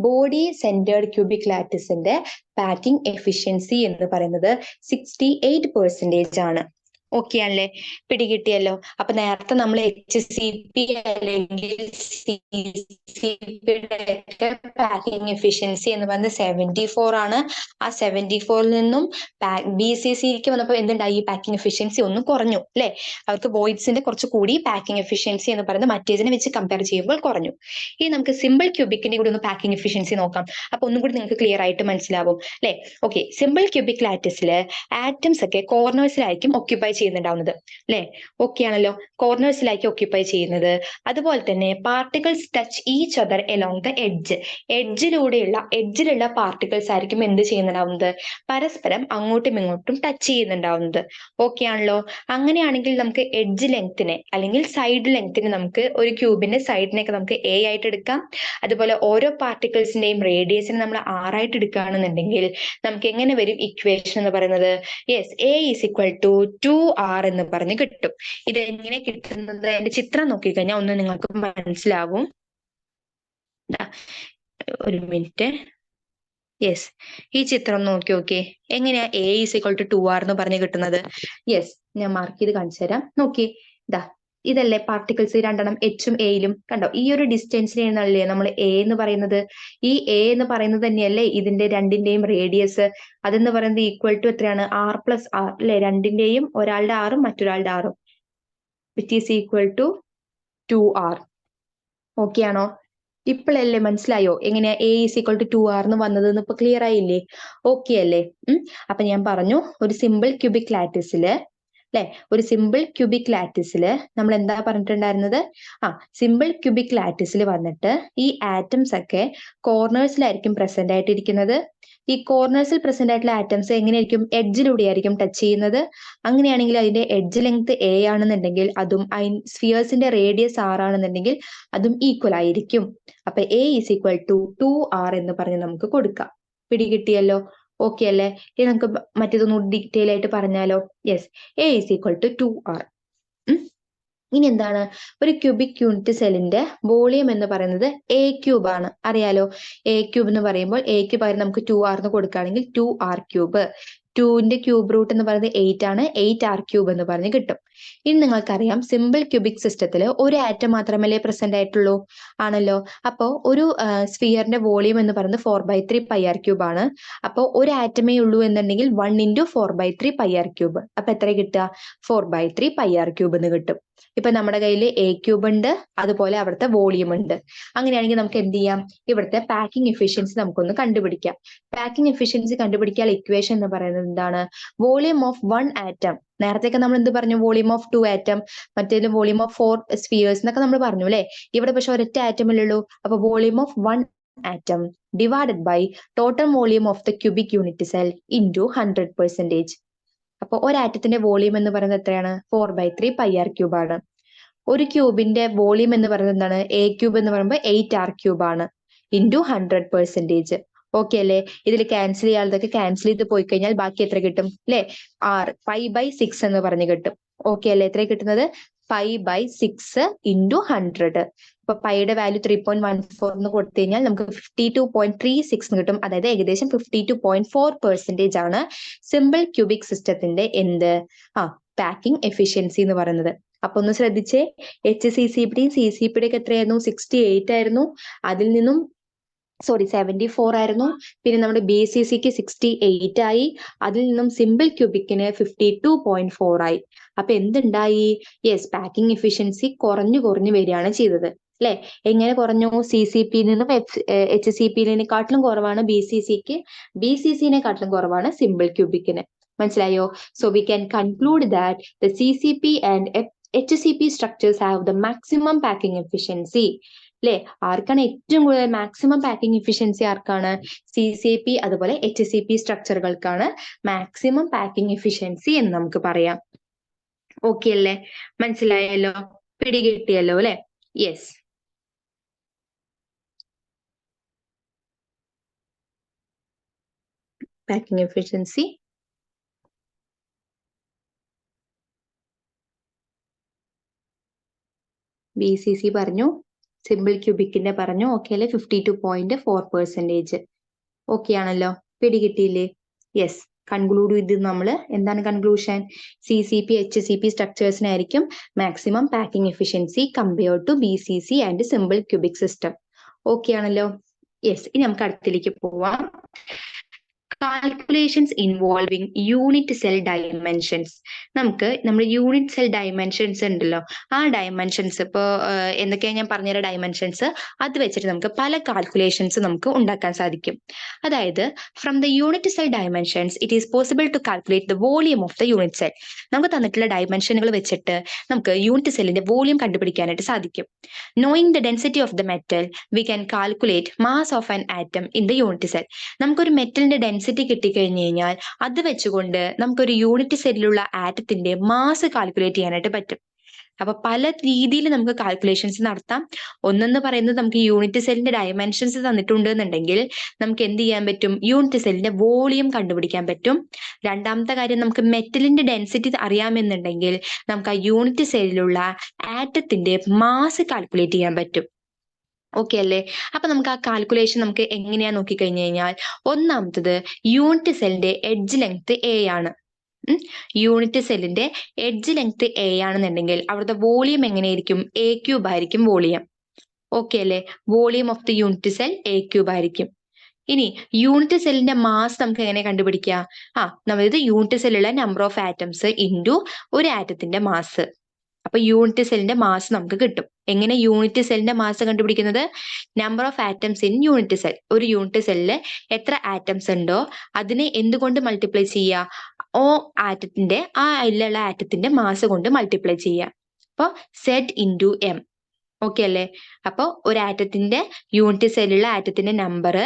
ബോഡി സെന്റേർഡ് ക്യൂബിക് ലാറ്റിസിന്റെ പാക്കിംഗ് എഫിഷ്യൻസി എന്ന് പറയുന്നത് 68% ആണ്. ഓക്കെ ആണല്ലേ? പിടികിട്ടിയല്ലോ. അപ്പൊ നേരത്തെ നമ്മൾ HCP അല്ലെങ്കിൽ CCP പാക്കിംഗ് എഫിഷ്യൻസി എന്ന് പറയുന്നത് 74 ആണ്. ആ 74 നിന്നും BCCക്ക് വന്നപ്പോൾ എന്തുണ്ടായി? പാക്കിംഗ് എഫിഷ്യൻസി ഒന്ന് കുറഞ്ഞു അല്ലെ. അവർക്ക് വോയിഡ്സിന്റെ കുറച്ച് കൂടി പാക്കിംഗ് എഫിഷ്യൻസി എന്ന് പറയുന്നത് മറ്റേതിനെ വെച്ച് കമ്പയർ ചെയ്യുമ്പോൾ കുറഞ്ഞു. ഇനി നമുക്ക് സിമ്പിൾ ക്യൂബിക്കിന്റെ കൂടി ഒന്ന് പാക്കിംഗ് എഫിഷ്യൻസി നോക്കാം. അപ്പൊ ഒന്നും കൂടി നിങ്ങൾക്ക് ക്ലിയർ ആയിട്ട് മനസ്സിലാവും അല്ലെ. ഓക്കെ, സിമ്പിൾ ക്യൂബിക് ലാറ്റിസില് ആറ്റംസ് ഒക്കെ കോർണേഴ്സിലായിരിക്കും ഒക്യുപ്പൈ ചെയ്യുന്നുണ്ടാവുന്നത് അല്ലെ. ഓക്കെ ആണല്ലോ, കോർണേഴ്സിലായിരിക്കും ഒക്യുപ്പൈ ചെയ്യുന്നത്. അതുപോലെ തന്നെ particles touch each other along the edge. എഡ്ജിലുള്ള പാർട്ടിക്കിൾസ് ആയിരിക്കും എന്ത് ചെയ്യുന്നുണ്ടാവുന്നത്? പരസ്പരം അങ്ങോട്ടും ഇങ്ങോട്ടും ടച്ച് ചെയ്യുന്നുണ്ടാവുന്നത്. ഓക്കെ ആണല്ലോ. അങ്ങനെയാണെങ്കിൽ നമുക്ക് എഡ്ജ് ലെങ്തിനെ അല്ലെങ്കിൽ സൈഡ് ലെങ്തിനെ നമുക്ക് ഒരു ക്യൂബിന്റെ സൈഡിനെയൊക്കെ നമുക്ക് A ആയിട്ട് എടുക്കാം. അതുപോലെ ഓരോ പാർട്ടിക്കിൾസിന്റെയും റേഡിയസിനെ നമ്മൾ R ആയിട്ട് എടുക്കുകയാണെന്നുണ്ടെങ്കിൽ നമുക്ക് എങ്ങനെ വരും ഇക്വേഷൻ എന്ന് പറയുന്നത്? Yes, A is equal to 2R എന്ന് പറഞ്ഞ് കിട്ടും. ഇത് എങ്ങനെ കിട്ടുന്നത്? എന്റെ ചിത്രം നോക്കിക്കഴിഞ്ഞാൽ ഒന്ന് നിങ്ങൾക്ക് മനസ്സിലാവും. ഒരു മിനിറ്റ്. യെസ്, ഈ ചിത്രം നോക്കി എങ്ങനെയാ A is equal to 2R എന്ന് പറഞ്ഞ് കിട്ടുന്നത്? യെസ്, ഞാൻ മാർക്ക് ചെയ്ത് കാണിച്ചു തരാം. നോക്കി, ഇതല്ലേ പാർട്ടിക്കിൾസ് രണ്ടെണ്ണം Hഉം Aയിലും. കണ്ടോ, ഈ ഒരു ഡിസ്റ്റൻസിനെയാണല്ലേ നമ്മൾ A എന്ന് പറയുന്നത്. ഈ A എന്ന് പറയുന്നത് തന്നെയല്ലേ ഇതിന്റെ രണ്ടിന്റെയും റേഡിയസ്. അതെന്ന് പറയുന്നത് ഈക്വൽ ടു എത്രയാണ്? R+R അല്ലെ. രണ്ടിന്റെയും ഒരാളുടെ ആറും മറ്റൊരാളുടെ ആറും which is equal to 2R. Okay ആണോ? ഇപ്പോഴല്ലേ മനസ്സിലായോ എങ്ങനെയാ A is equal to 2R എന്ന് വന്നത്? ഇപ്പൊ ക്ലിയർ ആയില്ലേ? ഓക്കെ അല്ലേ? അപ്പൊ ഞാൻ പറഞ്ഞു, ഒരു സിമ്പിൾ ക്യൂബിക് ലാറ്റിസില് അല്ലെ, ഒരു സിമ്പിൾ ക്യൂബിക് ലാറ്റിസില് നമ്മൾ എന്താ പറഞ്ഞിട്ടുണ്ടായിരുന്നത്? സിമ്പിൾ ക്യൂബിക് ലാറ്റിസിൽ വന്നിട്ട് ഈ ആറ്റംസ് ഒക്കെ കോർണേഴ്സിലായിരിക്കും പ്രസന്റ് ആയിട്ടിരിക്കുന്നത്. ഈ കോർണേഴ്സിൽ പ്രസന്റ് ആയിട്ടുള്ള ആറ്റംസ് എങ്ങനെയായിരിക്കും? എഡ്ജിലൂടെ ആയിരിക്കും ടച്ച് ചെയ്യുന്നത്. അങ്ങനെയാണെങ്കിൽ അതിന്റെ എഡ്ജ് ലെങ്ത് A ആണെന്നുണ്ടെങ്കിൽ അതും സ്ഫിയേഴ്സിന്റെ റേഡിയസ് R ആണെന്നുണ്ടെങ്കിൽ അതും ഈക്വൽ ആയിരിക്കും. അപ്പൊ A is equal to 2R എന്ന് പറഞ്ഞ് നമുക്ക് കൊടുക്കാം. പിടികിട്ടിയല്ലോ? ഓക്കെ അല്ലേ? ഇനി നമുക്ക് മറ്റേതൊന്നും ഡീറ്റെയിൽ ആയിട്ട് പറഞ്ഞാലോ? Yes, A is equal to 2R. ഇനി എന്താണ്? ഒരു ക്യൂബിക് യൂണിറ്റ് സെല്ലിന്റെ വോളിയം എന്ന് പറയുന്നത് A ക്യൂബ് ആണ്. അറിയാലോ, A ക്യൂബ് എന്ന് പറയുമ്പോൾ Aക്ക് പകരം നമുക്ക് 2R എന്ന് കൊടുക്കുകയാണെങ്കിൽ 2R ക്യൂബ്. 2ന്റെ ക്യൂബ് റൂട്ട് എന്ന് പറയുന്നത് 8 ആണ്. 8R ക്യൂബ് എന്ന് പറഞ്ഞ് കിട്ടും. ഇനി നിങ്ങൾക്കറിയാം, സിമ്പിൾ ക്യൂബിക് സിസ്റ്റത്തിൽ ഒരു ആറ്റം മാത്രമല്ലേ പ്രസന്റ് ആയിട്ടുള്ളൂ? ആണല്ലോ. അപ്പോ ഒരു സ്ഫിയറിന്റെ വോളിയം എന്ന് പറയുന്നത് 4/3 പൈ ആർ ക്യൂബ് ആണ്. അപ്പോൾ ഒരു ആറ്റമേ ഉള്ളൂ എന്നുണ്ടെങ്കിൽ 1 × 4/3 പൈ ആർ ക്യൂബ്. അപ്പൊ എത്ര കിട്ടുക? 4/3 പൈ ആർ ക്യൂബ് എന്ന് കിട്ടും. ഇപ്പൊ നമ്മുടെ കയ്യിൽ A ക്യൂബ് ഉണ്ട്, അതുപോലെ അവിടുത്തെ വോളിയം ഉണ്ട്. അങ്ങനെയാണെങ്കിൽ നമുക്ക് എന്ത് ചെയ്യാം? ഇവിടുത്തെ പാക്കിംഗ് എഫിഷ്യൻസി നമുക്കൊന്ന് കണ്ടുപിടിക്കാം. പാക്കിംഗ് എഫിഷ്യൻസി കണ്ടുപിടിക്കാൻ ഇക്വേഷൻ എന്ന് പറയുന്നത് എന്താണ്? Volume of 1 atom. നേരത്തെയൊക്കെ നമ്മൾ എന്ത് പറഞ്ഞു? വോളിയം ഓഫ് 2 ആറ്റം, മറ്റേതിൽ വോളിയം ഓഫ് 4 സ്ഫിയേഴ്സ് എന്നൊക്കെ നമ്മൾ പറഞ്ഞു അല്ലെ. ഇവിടെ പക്ഷെ ഒരൊറ്റ ആറ്റം അല്ലേ ഉള്ളൂ. അപ്പൊ volume of 1 atom divided by total volume of the cubic unit cell into 100%. അപ്പൊ ഒരാറ്റത്തിന്റെ വോളിയം എന്ന് പറയുന്നത് എത്രയാണ്? 4/3 പൈ ആർ ക്യൂബ് ആണ്. ഒരു ക്യൂബിന്റെ വോളിയം എന്ന് പറയുന്നത് എന്താണ്? A ക്യൂബ് എന്ന് പറയുമ്പോൾ 8R ക്യൂബ് ആണ് ഇൻറ്റു 100%. ഓക്കെ അല്ലേ? ഇതിൽ ക്യാൻസൽ ചെയ്യാതൊക്കെ ക്യാൻസൽ ചെയ്ത് പോയി കഴിഞ്ഞാൽ ബാക്കി എത്ര കിട്ടും? അല്ലെ, π/6 എന്ന് പറഞ്ഞ് കിട്ടും. ഓക്കെ അല്ലേ? എത്ര കിട്ടുന്നത്? π/6 ഇൻറ്റു 100. അപ്പൊ പൈയുടെ വാല്യൂ 3.14 എന്ന് കൊടുത്തു കഴിഞ്ഞാൽ നമുക്ക് 52.36 കിട്ടും. അതായത് ഏകദേശം 52.4% ആണ് സിമ്പിൾ ക്യൂബിക് സിസ്റ്റത്തിന്റെ എന്ത്? പാക്കിംഗ് എഫിഷ്യൻസി എന്ന് പറയുന്നത്. അപ്പൊ ഒന്ന് ശ്രദ്ധിച്ചേ, HCCPയുടെയും CCPയുടെ ഒക്കെ എത്രയായിരുന്നു? 68 ആയിരുന്നു. അതിൽ നിന്നും 74 ആയിരുന്നു. പിന്നെ നമ്മുടെ BCCക്ക് 68 ആയി. അതിൽ നിന്നും സിമ്പിൾ ക്യൂബിക്കിന് 52.4 ആയി. അപ്പൊ എന്തുണ്ടായി? യെസ്, പാക്കിംഗ് എഫിഷ്യൻസി കുറഞ്ഞു വരികയാണ് ചെയ്തത് അല്ലെ. എങ്ങനെ കുറഞ്ഞു? CCPയിൽ നിന്നും HCPയിനെക്കാട്ടിലും കുറവാണ് BCCക്ക്, BCCനെക്കാട്ടിലും കുറവാണ് സിമ്പിൾ ക്യൂബിക്കിന്. മനസ്സിലായോ? So we can conclude that the CCP and HCP structures have the maximum packing efficiency. അല്ലെ? ആർക്കാണ് ഏറ്റവും കൂടുതൽ മാക്സിമം പാക്കിംഗ് എഫിഷ്യൻസി? ആർക്കാണ്? CCP അതുപോലെ HCP സ്ട്രക്ചറുകൾക്കാണ് മാക്സിമം പാക്കിംഗ് എഫിഷ്യൻസി എന്ന് നമുക്ക് പറയാം. ഓക്കെ അല്ലേ? മനസ്സിലായല്ലോ? പിടികിട്ടിയല്ലോ അല്ലെ? യെസ്. പാക്കിംഗ് എഫിഷ്യൻസി BCC പറഞ്ഞു, സിമ്പിൾ ക്യൂബിക്കിന്റെ പറഞ്ഞു. ഓക്കെ അല്ലേ? 52.4%. ഓക്കെ ആണല്ലോ? പിടികിട്ടിയില്ലേ? യെസ്. കൺക്ലൂഡ് ചെയ്ത് നമ്മൾ എന്താണ് കൺക്ലൂഷൻ? CCP HCP സ്ട്രക്ചേഴ്സിനായിരിക്കും maximum packing efficiency compared to BCC and simple cubic system. Okay ആണല്ലോ? യെസ്. ഇനി നമുക്ക് അടുത്തിലേക്ക് പോവാം. Calculations involving unit cell dimensions. നമ്മൾ യൂണിറ്റ് സെൽ ഡയമെൻഷൻസ് ഉണ്ടല്ലോ, ആ ഡയമെൻഷൻസ് ഇപ്പോൾ എന്തൊക്കെയാണ് ഞാൻ പറഞ്ഞുതരാം ഡയമെൻഷൻസ്, അത് വെച്ചിട്ട് നമുക്ക് പല കാൽക്കുലേഷൻസ് നമുക്ക് ഉണ്ടാക്കാൻ സാധിക്കും. അതായത് from the unit cell dimensions it is possible to calculate the volume of the unit cell. നമുക്ക് തന്നിട്ടുള്ള ഡയമെൻഷനുകൾ വെച്ചിട്ട് നമുക്ക് യൂണിറ്റ് സെല്ലിന്റെ വോളിയം കണ്ടുപിടിക്കാനായിട്ട് സാധിക്കും. Knowing the density of the metal we can calculate mass of an atom in the unit cell. നമുക്കൊരു മെറ്റലിന്റെ density കിട്ടിക്കഴിഞ്ഞു കഴിഞ്ഞാൽ അത് വെച്ചുകൊണ്ട് നമുക്കൊരു യൂണിറ്റ് സെല്ലിലുള്ള ആറ്റത്തിന്റെ മാസ് കാൽക്കുലേറ്റ് ചെയ്യാനായിട്ട് പറ്റും. അപ്പൊ പല രീതിയിൽ നമുക്ക് കാൽക്കുലേഷൻസ് നടത്താം. ഒന്നെന്ന് പറയുന്നത് നമുക്ക് യൂണിറ്റ് സെല്ലിന്റെ ഡയമെൻഷൻസ് തന്നിട്ടുണ്ട് എന്നുണ്ടെങ്കിൽ നമുക്ക് എന്ത് ചെയ്യാൻ പറ്റും? യൂണിറ്റ് സെല്ലിന്റെ വോളിയം കണ്ടുപിടിക്കാൻ പറ്റും. രണ്ടാമത്തെ കാര്യം, നമുക്ക് മെറ്റലിന്റെ ഡെൻസിറ്റി അറിയാമെന്നുണ്ടെങ്കിൽ നമുക്ക് ആ യൂണിറ്റ് സെല്ലിലുള്ള ആറ്റത്തിന്റെ മാസ് കാൽക്കുലേറ്റ് ചെയ്യാൻ പറ്റും. ഓക്കെ അല്ലേ? അപ്പൊ നമുക്ക് ആ കാൽക്കുലേഷൻ നമുക്ക് എങ്ങനെയാ നോക്കിക്കഴിഞ്ഞു കഴിഞ്ഞാൽ, ഒന്നാമത്തത് യൂണിറ്റ് സെല്ലിന്റെ എഡ്ജ് ലെങ്ത് A ആണ്. യൂണിറ്റ് സെല്ലിന്റെ എഡ്ജ് ലെങ്ത് A ആണെന്നുണ്ടെങ്കിൽ അവിടുത്തെ വോളിയം എങ്ങനെയായിരിക്കും? A³ ആയിരിക്കും വോളിയം. ഓക്കെ അല്ലേ? Volume of the unit cell A³ ആയിരിക്കും. ഇനി യൂണിറ്റ് സെല്ലിന്റെ മാസ് നമുക്ക് എങ്ങനെ കണ്ടുപിടിക്കാം? നമ്മളിത് യൂണിറ്റ് സെല്ലുള്ള നമ്പർ ഓഫ് ആറ്റംസ് ഇൻറ്റു ഒരു ആറ്റത്തിന്റെ മാസ്. അപ്പൊ യൂണിറ്റ് സെല്ലിന്റെ മാസ് നമുക്ക് കിട്ടും. എങ്ങനെ യൂണിറ്റ് സെല്ലിന്റെ മാസ് കണ്ടുപിടിക്കുന്നത്? Number of atoms in unit cell. ഒരു യൂണിറ്റ് സെല്ലില് എത്ര ആറ്റംസ് ഉണ്ടോ അതിനെ എന്തുകൊണ്ട് മൾട്ടിപ്ലൈ ചെയ്യുക? ആറ്റത്തിന്റെ അതിലുള്ള ആറ്റത്തിന്റെ മാസ് കൊണ്ട് മൾട്ടിപ്ലൈ ചെയ്യുക. അപ്പൊ Z×M. ഓക്കെ അല്ലേ? അപ്പൊ ഒരു ആറ്റത്തിന്റെ യൂണിറ്റ് സെല്ലുള്ള ആറ്റത്തിന്റെ number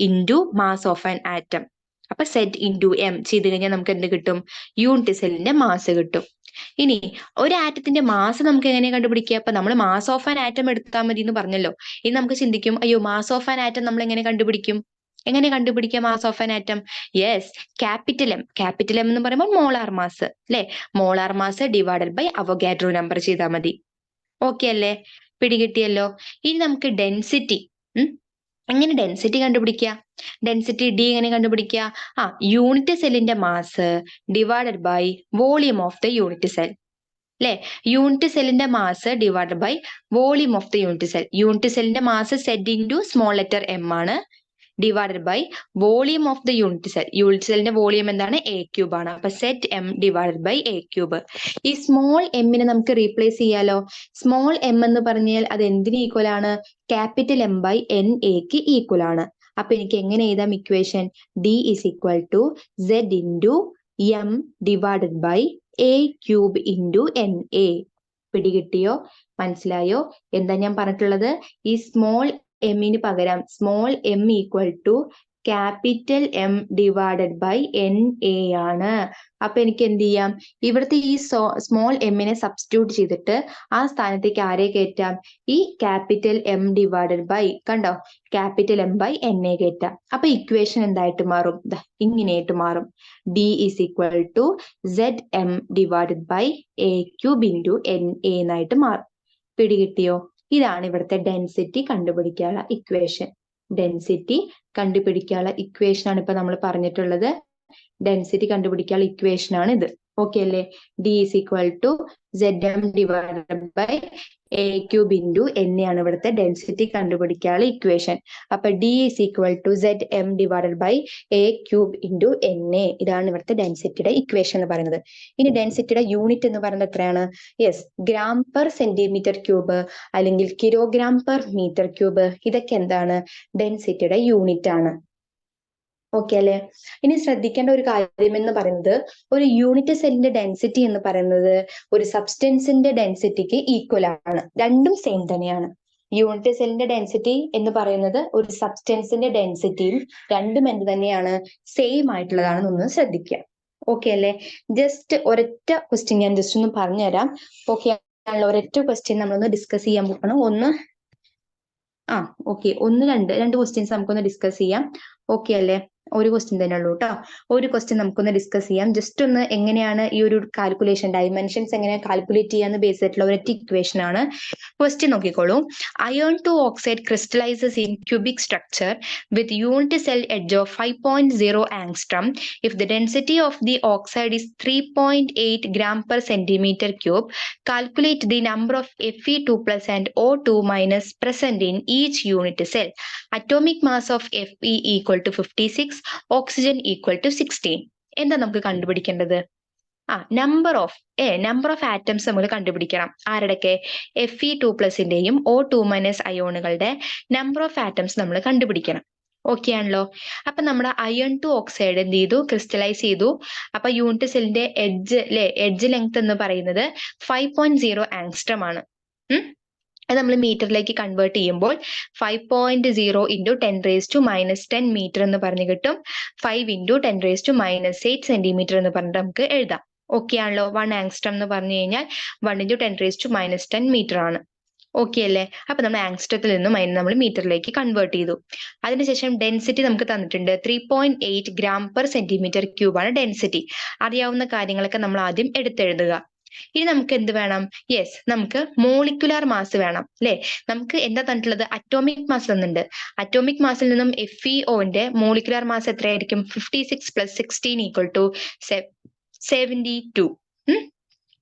into mass of an atom. അപ്പൊ Z×M ചെയ്ത് കഴിഞ്ഞാൽ നമുക്ക് എന്ത് കിട്ടും? യൂണിറ്റ് സെല്ലിന്റെ മാസ് കിട്ടും. ഇനി ഒരു ആറ്റത്തിന്റെ മാസ് നമുക്ക് എങ്ങനെ കണ്ടുപിടിക്കുക? അപ്പൊ നമ്മൾ മാസ് ഓഫ് ആൻ ആറ്റം എടുത്താൽ മതി എന്ന് പറഞ്ഞല്ലോ. ഇനി നമുക്ക് ചിന്തിക്കും, അയ്യോ മാസ് ഓഫ് ആൻ ആറ്റം നമ്മൾ എങ്ങനെ കണ്ടുപിടിക്കും? എങ്ങനെ കണ്ടുപിടിക്കുക mass of an atom? Yes, capital M. Capital M എന്ന് പറയുമ്പോൾ മോളാർ മാസ് അല്ലെ? Molar mass divided by Avogadro number ചെയ്താൽ മതി. ഓക്കെ അല്ലേ? പിടികിട്ടിയല്ലോ? ഇനി നമുക്ക് ഡെൻസിറ്റി. എങ്ങനെ ഡെൻസിറ്റി കണ്ടുപിടിക്കുക? ഡെൻസിറ്റി D എങ്ങനെ കണ്ടുപിടിക്കുക? യൂണിറ്റ് സെല്ലിന്റെ mass divided by volume of the unit cell അല്ലെ? യൂണിറ്റ് സെല്ലിന്റെ mass divided by volume of the unit cell. Unit സെല്ലിന്റെ മാസ് Z×m ആണ്, divided by volume of the unit cell. Unit സെല്ലിന്റെ volume എന്താണ്? A³ ആണ്. അപ്പൊ ZM divided by A³. ഈ small എമ്മിനെ നമുക്ക് റീപ്ലേസ് ചെയ്യാലോ. സ്മോൾ M എന്ന് പറഞ്ഞാൽ അത് എന്തിന് ഈക്വൽ ആണ്? ക്യാപിറ്റൽ M/NAക്ക് ഈക്വൽ ആണ്. അപ്പൊ എനിക്ക് എങ്ങനെ എഴുതാം equation? D is equal to Z×M divided by A³ into NA. പിടികിട്ടിയോ? മനസ്സിലായോ? എന്താ ഞാൻ പറഞ്ഞിട്ടുള്ളത്? ഈ സ്മോൾ എമ്മിന് പകരം small M equal to capital M divided by NA ആണ്. അപ്പൊ എനിക്ക് എന്ത് ചെയ്യാം? ഇവിടുത്തെ ഈ സ്മോൾ എമ്മിനെ സബ്സ്റ്റിറ്റ്യൂട്ട് ചെയ്തിട്ട് ആ സ്ഥാനത്തേക്ക് ആരെ കയറ്റാം? ഈ ക്യാപിറ്റൽ M ഡിവൈഡഡ് ബൈ, കണ്ടോ, ക്യാപിറ്റൽ M/NA കയറ്റാം. അപ്പൊ ഇക്വേഷൻ എന്തായിട്ട് മാറും? ഇങ്ങനെയായിട്ട് മാറും. D is equal to ZM divided by A³ into NA എന്നായിട്ട് മാറും. പിടികിട്ടിയോ? ഇതാണ് ഇവിടുത്തെ ഡെൻസിറ്റി കണ്ടുപിടിക്കാനുള്ള ഇക്വേഷൻ. ഡെൻസിറ്റി കണ്ടുപിടിക്കാനുള്ള ഇക്വേഷൻ ആണ് ഇപ്പൊ നമ്മൾ പറഞ്ഞിട്ടുള്ളത്. ഡെൻസിറ്റി കണ്ടുപിടിക്കാനുള്ള ഇക്വേഷൻ ആണ് ഇത്. ഓക്കെ അല്ലേ? D is equal to ZM divided by A³ into NA ആണ് ഇവിടുത്തെ ഡെൻസിറ്റി കണ്ടുപിടിക്കാനുള്ള ഇക്വേഷൻ. അപ്പൊ D is equal to ZM divided by A³ into NA. ഇതാണ് ഇവിടുത്തെ ഡെൻസിറ്റിയുടെ ഇക്വേഷൻ എന്ന് പറയുന്നത്. ഇനി ഡെൻസിറ്റിയുടെ യൂണിറ്റ് എന്ന് പറയുന്നത് എത്രയാണ്? യെസ്, g/cm³ അല്ലെങ്കിൽ kg/m³. ഇതൊക്കെ എന്താണ്? ഡെൻസിറ്റിയുടെ യൂണിറ്റ് ആണ്. ഓക്കെ അല്ലെ? ഇനി ശ്രദ്ധിക്കേണ്ട ഒരു കാര്യം എന്ന് പറയുന്നത്, ഒരു യൂണിറ്റ് സെല്ലിന്റെ ഡെൻസിറ്റി എന്ന് പറയുന്നത് ഒരു സബ്സ്റ്റൻസിന്റെ ഡെൻസിറ്റിക്ക് ഈക്വൽ ആണ്. രണ്ടും സെയിം തന്നെയാണ്. യൂണിറ്റ് സെല്ലിന്റെ ഡെൻസിറ്റി എന്ന് പറയുന്നത് ഒരു സബ്സ്റ്റൻസിന്റെ ഡെൻസിറ്റിയും രണ്ടും എന്ത് തന്നെയാണ്, സെയിം ആയിട്ടുള്ളതാണെന്നൊന്ന് ശ്രദ്ധിക്കുക. ഓക്കെ അല്ലേ? ജസ്റ്റ് ഒരൊറ്റ ക്വസ്റ്റ്യൻ ഞാൻ ജസ്റ്റ് ഒന്ന് പറഞ്ഞുതരാം. ഓക്കെ ആണല്ലോ? ഒരൊറ്റ ക്വസ്റ്റ്യൻ നമ്മളൊന്ന് ഡിസ്കസ് ചെയ്യാൻ പോകണം. ഓക്കെ, രണ്ട് ക്വസ്റ്റ്യൻസ് നമുക്കൊന്ന് ഡിസ്കസ് ചെയ്യാം. ഓക്കെ അല്ലേ? ഒരു ക്വസ്റ്റ്യൻ തന്നെ ഉള്ളൂ കേട്ടോ. ഒരു ക്വസ്റ്റ്യൻ നമുക്കൊന്ന് ഡിസ്കസ് ചെയ്യാം. ജസ്റ്റ് ഒന്ന് എങ്ങനെയാണ് ഈ ഒരു കാൽക്കുലേഷൻ, ഡയമെൻഷൻസ് എങ്ങനെ കാൽക്കുലേറ്റ് ചെയ്യാന്ന് ബേസ് ആയിട്ടുള്ള ഒരു ഇക്വേഷൻ ആണ്. ക്വസ്റ്റ്യൻ നോക്കിക്കോളൂ. Iron two oxide crystallises in cubic structure with unit cell edge of 5.0 angstrom if the density of the oxide is 3.8 gram per centimeter cube. Calculate the number of Fe2 plus and O2 minus present in each unit cell. Atomic mass of Fe equal to 56, oxygen equal to 16. എന്താ നമുക്ക് കണ്ടുപിടിക്കേണ്ടത്? Number of atoms നമ്മൾ കണ്ടുപിടിക്കണം. ആരുടെയൊക്കെ? Fe2+ന്റെയും O2- അയോണുകളുടെ number of atoms നമ്മൾ കണ്ടുപിടിക്കണം. Okay ആണല്ലോ? അപ്പൊ നമ്മുടെ അയൺ ടു ഓക്സൈഡ് എന്ത് ചെയ്തു? ക്രിസ്റ്റലൈസ് ചെയ്തു. അപ്പൊ യൂണിറ്റ് സെല്ലിന്റെ എഡ്ജ് ലെങ്ത് എന്ന് പറയുന്നത് 5.0 ആംഗ്സ്ട്രം ആണ്. അത് നമ്മൾ മീറ്ററിലേക്ക് കൺവേർട്ട് ചെയ്യുമ്പോൾ 5.0 ഇൻറ്റു 10⁻⁻10 മീറ്റർ എന്ന് പറഞ്ഞു കിട്ടും. 5 ഇൻറ്റു 10⁻⁻8 സെന്റിമീറ്റർ എന്ന് പറഞ്ഞിട്ട് നമുക്ക് എഴുതാം. ഓക്കെ ആണല്ലോ? 1 ആംഗ്സ്ട്രം എന്ന് പറഞ്ഞു കഴിഞ്ഞാൽ 1 ഇൻറ്റു 10⁻⁻10 മീറ്റർ ആണ്. ഓക്കെ അല്ലേ? അപ്പൊ നമ്മൾ ആംഗ്സ്ട്രത്തിൽ നിന്നും അതിന് നമ്മൾ മീറ്ററിലേക്ക് കൺവേർട്ട് ചെയ്തു. അതിനുശേഷം ഡെൻസിറ്റി നമുക്ക് തന്നിട്ടുണ്ട്. 3.8 gram per centimeter cube ആണ് ഡെൻസിറ്റി. അറിയാവുന്ന കാര്യങ്ങളൊക്കെ നമ്മൾ ആദ്യം എടുത്തെഴുതുക. ഇനി നമുക്ക് എന്ത് വേണം? നമുക്ക് മോളിക്കുലാർ മാസ് വേണം അല്ലെ? നമുക്ക് എന്താ തന്നിട്ടുള്ളത്? അറ്റോമിക് മാസ് തന്നിട്ടുണ്ട്. അറ്റോമിക് മാസിൽ നിന്നും FeOന്റെ മോളിക്കുലാർ മാസ് എത്രയായിരിക്കും? 56 + 16 = 72.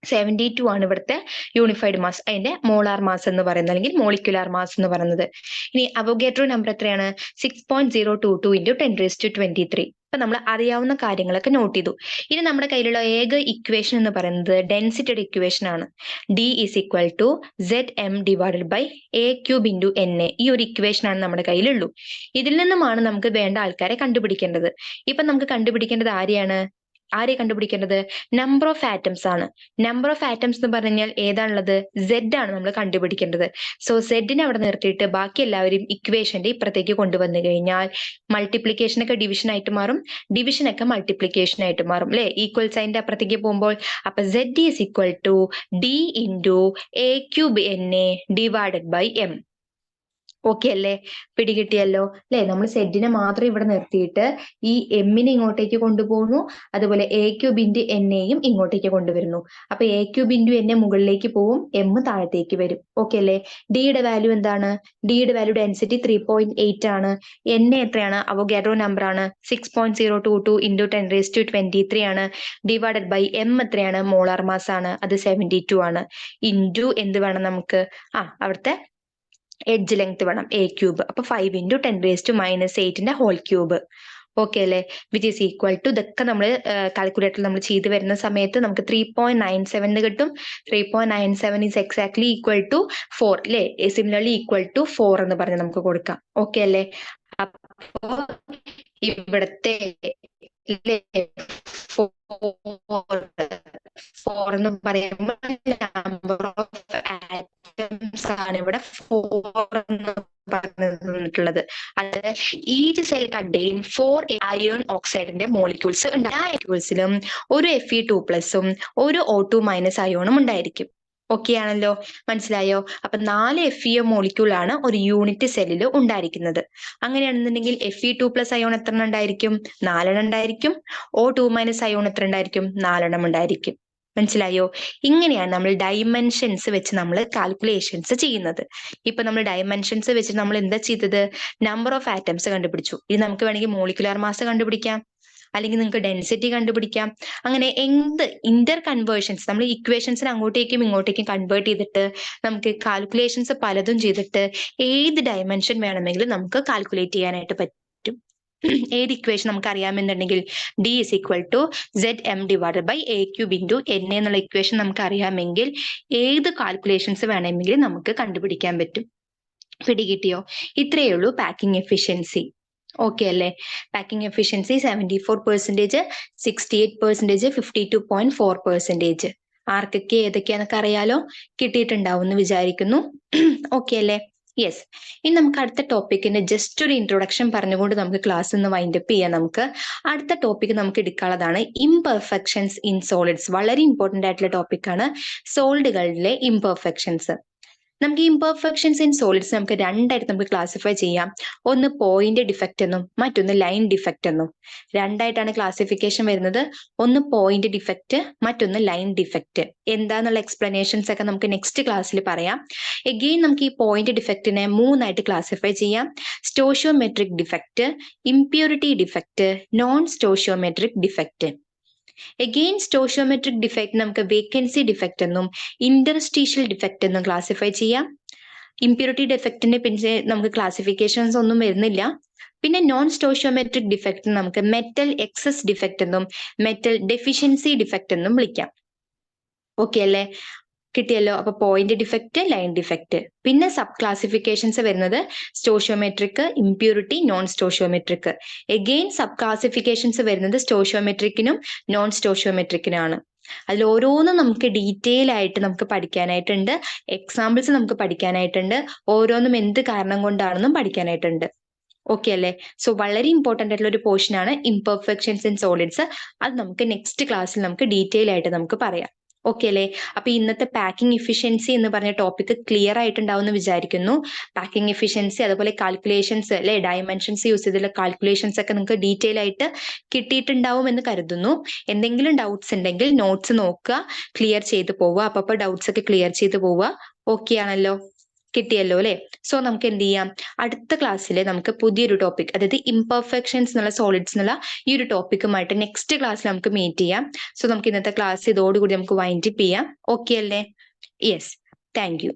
72 ആണ് ഇവിടുത്തെ യൂണിഫൈഡ് മാസ്, അതിന്റെ മോളാർ മാസ് എന്ന് പറയുന്നത്, അല്ലെങ്കിൽ മോളിക്കുലാർ മാസ് എന്ന് പറയുന്നത്. ഇനി അവോഗാഡ്രോ നമ്പർ എത്രയാണ്? 6.022 × 10⁻23. അപ്പൊ നമ്മൾ അറിയാവുന്ന കാര്യങ്ങളൊക്കെ നോട്ട് ചെയ്തു. ഇനി നമ്മുടെ കയ്യിലുള്ള ഏക ഇക്വേഷൻ എന്ന് പറയുന്നത് ഡെൻസിറ്റിയുടെ ഇക്വേഷൻ ആണ്. D = Zm / A³ × Na. ഈ ഒരു ഇക്വേഷൻ ആണ് നമ്മുടെ കയ്യിലുള്ളൂ. ഇതിൽ നിന്നുമാണ് നമുക്ക് വേണ്ട ആൾക്കാരെ കണ്ടുപിടിക്കേണ്ടത്. ഇപ്പൊ നമുക്ക് കണ്ടുപിടിക്കേണ്ടത് ആരെ കണ്ടുപിടിക്കേണ്ടത്? നമ്പർ ഓഫ് ആറ്റംസ് ആണ്. നമ്പർ ഓഫ് ആറ്റംസ് എന്ന് പറഞ്ഞാൽ ഏതാണുള്ളത്? Z ആണ് നമ്മൾ കണ്ടുപിടിക്കേണ്ടത്. സോ സെഡിനെ അവിടെ നിർത്തിയിട്ട് ബാക്കി എല്ലാവരും ഇക്വേഷന്റെ ഇപ്പുറത്തേക്ക് കൊണ്ടുവന്നു കഴിഞ്ഞാൽ മൾട്ടിപ്ലിക്കേഷൻ ഒക്കെ ഡിവിഷൻ ആയിട്ട് മാറും, ഡിവിഷൻ ഒക്കെ മൾട്ടിപ്ലിക്കേഷൻ ആയിട്ട് മാറും അല്ലെ? ഈക്വൽ സൈൻ്റെ അപ്പുറത്തേക്ക് പോകുമ്പോൾ. അപ്പൊ Z = D × A³ Na / M. Okay അല്ലേ? പിടികിട്ടിയല്ലോ അല്ലെ? നമ്മൾ സെഡിനെ മാത്രം ഇവിടെ നിർത്തിയിട്ട് ഈ എമ്മിനെ ഇങ്ങോട്ടേക്ക് കൊണ്ടുപോകുന്നു, അതുപോലെ A³ × Na ഇങ്ങോട്ടേക്ക് കൊണ്ടുവരുന്നു. അപ്പൊ A³ × Na മുകളിലേക്ക് പോവും, M താഴത്തേക്ക് വരും. ഓക്കെ അല്ലേ? ഡിയുടെ വാല്യൂ എന്താണ്? ഡിയുടെ വാല്യൂ ഡെൻസിറ്റി 3.8 ആണ്. Na എത്രയാണ്? അവോഗാഡ്രോ നമ്പർ ആണ്. 6.022 × 10⁻23 ആണ്. / M എത്രയാണ്? മോളാർ മാസ് ആണ്, അത് 72 ആണ്. ഇൻറ്റു എന്ത് വേണം നമുക്ക്? അവിടുത്തെ എഡ്ജ് ലെങ്ത് വേണം, A³. അപ്പൊ 5 × 10⁻⁻8 ഹോൾ ക്യൂബ്. ഓക്കെ അല്ലേ? വിച്ച് ഈസ് ഈക്വൽ ടു, ഇതൊക്കെ നമ്മൾ കാൽക്കുലേറ്ററിൽ നമ്മൾ ചെയ്ത് വരുന്ന സമയത്ത് നമുക്ക് 3.97 കിട്ടും. 3.97 is exactly equal to 4 അല്ലേ? സിമിലർലി ഈക്വൽ ടു 4 എന്ന് പറഞ്ഞ് നമുക്ക് കൊടുക്കാം. ഓക്കെ അല്ലേ? അപ്പോ ഇവിടത്തെ 4 എന്ന് പറയുമ്പോൾ നമ്പർ ഓഫ് ആറ്റംസ് ആണ് ഇവിടെ 4 എന്ന് പറഞ്ഞിട്ടുള്ളത്. അത് ഈച്ച് സെൽ കണ്ടെയ്ൻ 4 അയൺ ഓക്സൈഡിന്റെ മോളിക്യൂൾസ് ഉണ്ട്. ആ മോളിക്യൂൾസിലും ഒരു Fe2+ഉം ഒരു O2- അയോണും ഉണ്ടായിരിക്കും. ഓക്കെ ആണല്ലോ? മനസ്സിലായോ? അപ്പൊ 4 FeO മോളിക്യൂൾ ആണ് ഒരു യൂണിറ്റ് സെല്ലിൽ ഉണ്ടായിരിക്കുന്നത്. അങ്ങനെയാണെന്നുണ്ടെങ്കിൽ Fe2+ അയോൺ എത്ര ഉണ്ടായിരിക്കും? 4 ഉണ്ടായിരിക്കും. O2- അയോൺ എത്ര ഉണ്ടായിരിക്കും? 4 ഉണ്ടായിരിക്കും. മനസ്സിലായോ? ഇങ്ങനെയാണ് നമ്മൾ ഡൈമെൻഷൻസ് വെച്ച് നമ്മൾ കാൽക്കുലേഷൻസ് ചെയ്യുന്നത്. ഇപ്പൊ നമ്മൾ ഡൈമെൻഷൻസ് വെച്ച് നമ്മൾ എന്താ ചെയ്തത്? നമ്പർ ഓഫ് ആറ്റംസ് കണ്ടുപിടിച്ചു. ഇനി നമുക്ക് വേണമെങ്കിൽ മോളിക്കുലാർ മാസ് കണ്ടുപിടിക്കാം, അല്ലെങ്കിൽ നിങ്ങൾക്ക് ഡെൻസിറ്റി കണ്ടുപിടിക്കാം. അങ്ങനെ എന്ത് ഇന്റർ കൺവേർഷൻസ് നമ്മൾ ഇക്വേഷൻസിന് അങ്ങോട്ടേക്കും ഇങ്ങോട്ടേക്കും കൺവേർട്ട് ചെയ്തിട്ട് നമുക്ക് കാൽക്കുലേഷൻസ് പലതും ചെയ്തിട്ട് ഏത് ഡയമെൻഷൻ വേണമെങ്കിലും നമുക്ക് കാൽക്കുലേറ്റ് ചെയ്യാനായിട്ട് പറ്റും. ഏത് ഇക്വേഷൻ നമുക്ക് അറിയാമെന്നുണ്ടെങ്കിൽ D = Zm / A³ × Na എന്നുള്ള ഇക്വേഷൻ നമുക്ക് അറിയാമെങ്കിൽ ഏത് കാൽക്കുലേഷൻസ് വേണമെങ്കിലും നമുക്ക് കണ്ടുപിടിക്കാൻ പറ്റും. പിടികിട്ടിയോ? ഇത്രയേ ഉള്ളൂ പാക്കിംഗ് എഫിഷ്യൻസി. ഓക്കെ അല്ലേ? Packing efficiency 74%, 68%, 52.4%. ആർക്കൊക്കെ ഏതൊക്കെയാന്നൊക്കെ അറിയാലോ? കിട്ടിയിട്ടുണ്ടാവും എന്ന് വിചാരിക്കുന്നു. ഓക്കെ അല്ലേ? യെസ്, ഇനി നമുക്ക് അടുത്ത ടോപ്പിക്കിന്റെ ജസ്റ്റ് ഒരു ഇൻട്രൊഡക്ഷൻ പറഞ്ഞുകൊണ്ട് നമുക്ക് ക്ലാസ് ഒന്ന് വൈൻഡപ്പ് ചെയ്യാം. നമുക്ക് അടുത്ത ടോപ്പിക് നമുക്ക് എടുക്കാനുള്ളതാണ് ഇംപെർഫെക്ഷൻസ് ഇൻ സോളിഡ്സ്. വളരെ ഇമ്പോർട്ടന്റ് ആയിട്ടുള്ള ടോപ്പിക്കാണ് സോളിഡുകളിലെ ഇംപെർഫെക്ഷൻസ്. നമുക്ക് ഇംപെർഫെക്ഷൻസ് ഇൻ സോളിഡ്സ് നമുക്ക് രണ്ടായിട്ട് നമുക്ക് ക്ലാസിഫൈ ചെയ്യാം. ഒന്ന് പോയിന്റ് ഡിഫക്റ്റ് എന്നും മറ്റൊന്ന് ലൈൻ ഡിഫക്റ്റ് എന്നും. രണ്ടായിട്ടാണ് ക്ലാസിഫിക്കേഷൻ വരുന്നത്. ഒന്ന് പോയിന്റ് ഡിഫക്റ്റ്, മറ്റൊന്ന് ലൈൻ ഡിഫക്റ്റ്. എന്താന്നുള്ള എക്സ്പ്ലനേഷൻസ് ഒക്കെ നമുക്ക് നെക്സ്റ്റ് ക്ലാസ്സിൽ പറയാം. എഗെയിൻ നമുക്ക് ഈ പോയിന്റ് ഡിഫക്റ്റിനെ മൂന്നായിട്ട് ക്ലാസിഫൈ ചെയ്യാം. Stoichiometric defect, impurity defect, non stoichiometric defect. Again stoichiometric defect നമുക്ക് വേക്കൻസി ഡിഫക്റ്റ് എന്നും ഇന്റർസ്റ്റീഷ്യൽ ഡിഫക്റ്റ് എന്നും ക്ലാസിഫൈ ചെയ്യാം. ഇംപ്യൂരിറ്റി ഡിഫക്റ്റിന്റെ പിന്നെ നമുക്ക് ക്ലാസിഫിക്കേഷൻസ് ഒന്നും വരുന്നില്ല. പിന്നെ നോൺ സ്റ്റോഷിയോമെട്രിക് ഡിഫക്റ്റ് നമുക്ക് മെറ്റൽ എക്സസ് ഡിഫക്റ്റ് എന്നും മെറ്റൽ ഡെഫിഷ്യൻസി ഡിഫക്റ്റ് എന്നും വിളിക്കാം. ഓക്കെ അല്ലേ? കിട്ടിയല്ലോ. അപ്പൊ പോയിന്റ് ഡിഫക്റ്റ്, ലൈൻ ഡിഫക്റ്റ്. പിന്നെ സബ് ക്ലാസിഫിക്കേഷൻസ് വരുന്നത് stoichiometric, impurity, non stoichiometric. Again sub classifications വരുന്നത് സ്റ്റോഷിയോമെട്രിക്കിനും നോൺ സ്റ്റോഷിയോമെട്രിക്കിനാണ്. അതിൽ ഓരോന്നും നമുക്ക് ഡീറ്റെയിൽ ആയിട്ട് നമുക്ക് പഠിക്കാനായിട്ടുണ്ട്. എക്സാമ്പിൾസ് നമുക്ക് പഠിക്കാനായിട്ടുണ്ട്. ഓരോന്നും എന്ത് കാരണം കൊണ്ടാണെന്നും പഠിക്കാനായിട്ടുണ്ട്. ഓക്കെ അല്ലേ? സോ വളരെ ഇമ്പോർട്ടന്റ് ആയിട്ടുള്ള ഒരു പോർഷൻ ആണ് ഇംപെർഫെക്ഷൻസ് ഇൻ സോളിഡ്സ്. അത് നമുക്ക് നെക്സ്റ്റ് ക്ലാസ്സിൽ നമുക്ക് ഡീറ്റെയിൽ ആയിട്ട് നമുക്ക് പറയാം. ഓക്കെ അല്ലേ? അപ്പൊ ഇന്നത്തെ പാക്കിംഗ് ഇഫിഷ്യൻസി എന്ന് പറഞ്ഞ ടോപ്പിക് ക്ലിയർ ആയിട്ടുണ്ടാവും എന്ന് വിചാരിക്കുന്നു. പാക്കിംഗ് ഇഫിഷ്യൻസി, അതുപോലെ കാൽക്കുലേഷൻസ് അല്ലെ, ഡയമെൻഷൻസ് യൂസ് ചെയ്തുള്ള കാൽക്കുലേഷൻസ് ഒക്കെ നിങ്ങൾക്ക് ഡീറ്റെയിൽ ആയിട്ട് കിട്ടിയിട്ടുണ്ടാവും എന്ന് കരുതുന്നു. എന്തെങ്കിലും ഡൗട്ട്സ് ഉണ്ടെങ്കിൽ നോട്ട്സ് നോക്കുക, ക്ലിയർ ചെയ്ത് പോവുക. അപ്പൊ ഡൗട്ട്സ് ഒക്കെ ക്ലിയർ ചെയ്ത് പോവുക. ഓക്കെ ആണല്ലോ? കിട്ടിയല്ലോ അല്ലെ? സോ നമുക്ക് എന്ത് ചെയ്യാം, അടുത്ത ക്ലാസ്സിൽ നമുക്ക് പുതിയൊരു ടോപ്പിക്, അതായത് ഇംപെർഫെക്ഷൻസ് എന്നുള്ള സോളിഡ്സ് എന്നുള്ള ഈ ഒരു ടോപ്പിക്കുമായിട്ട് നെക്സ്റ്റ് ക്ലാസ്സിൽ നമുക്ക് മീറ്റ് ചെയ്യാം. സോ നമുക്ക് ഇന്നത്തെ ക്ലാസ് ഇതോടുകൂടി നമുക്ക് വൈൻഡ് അപ്പ് ചെയ്യാം. ഓക്കെ അല്ലേ? Yes, thank you.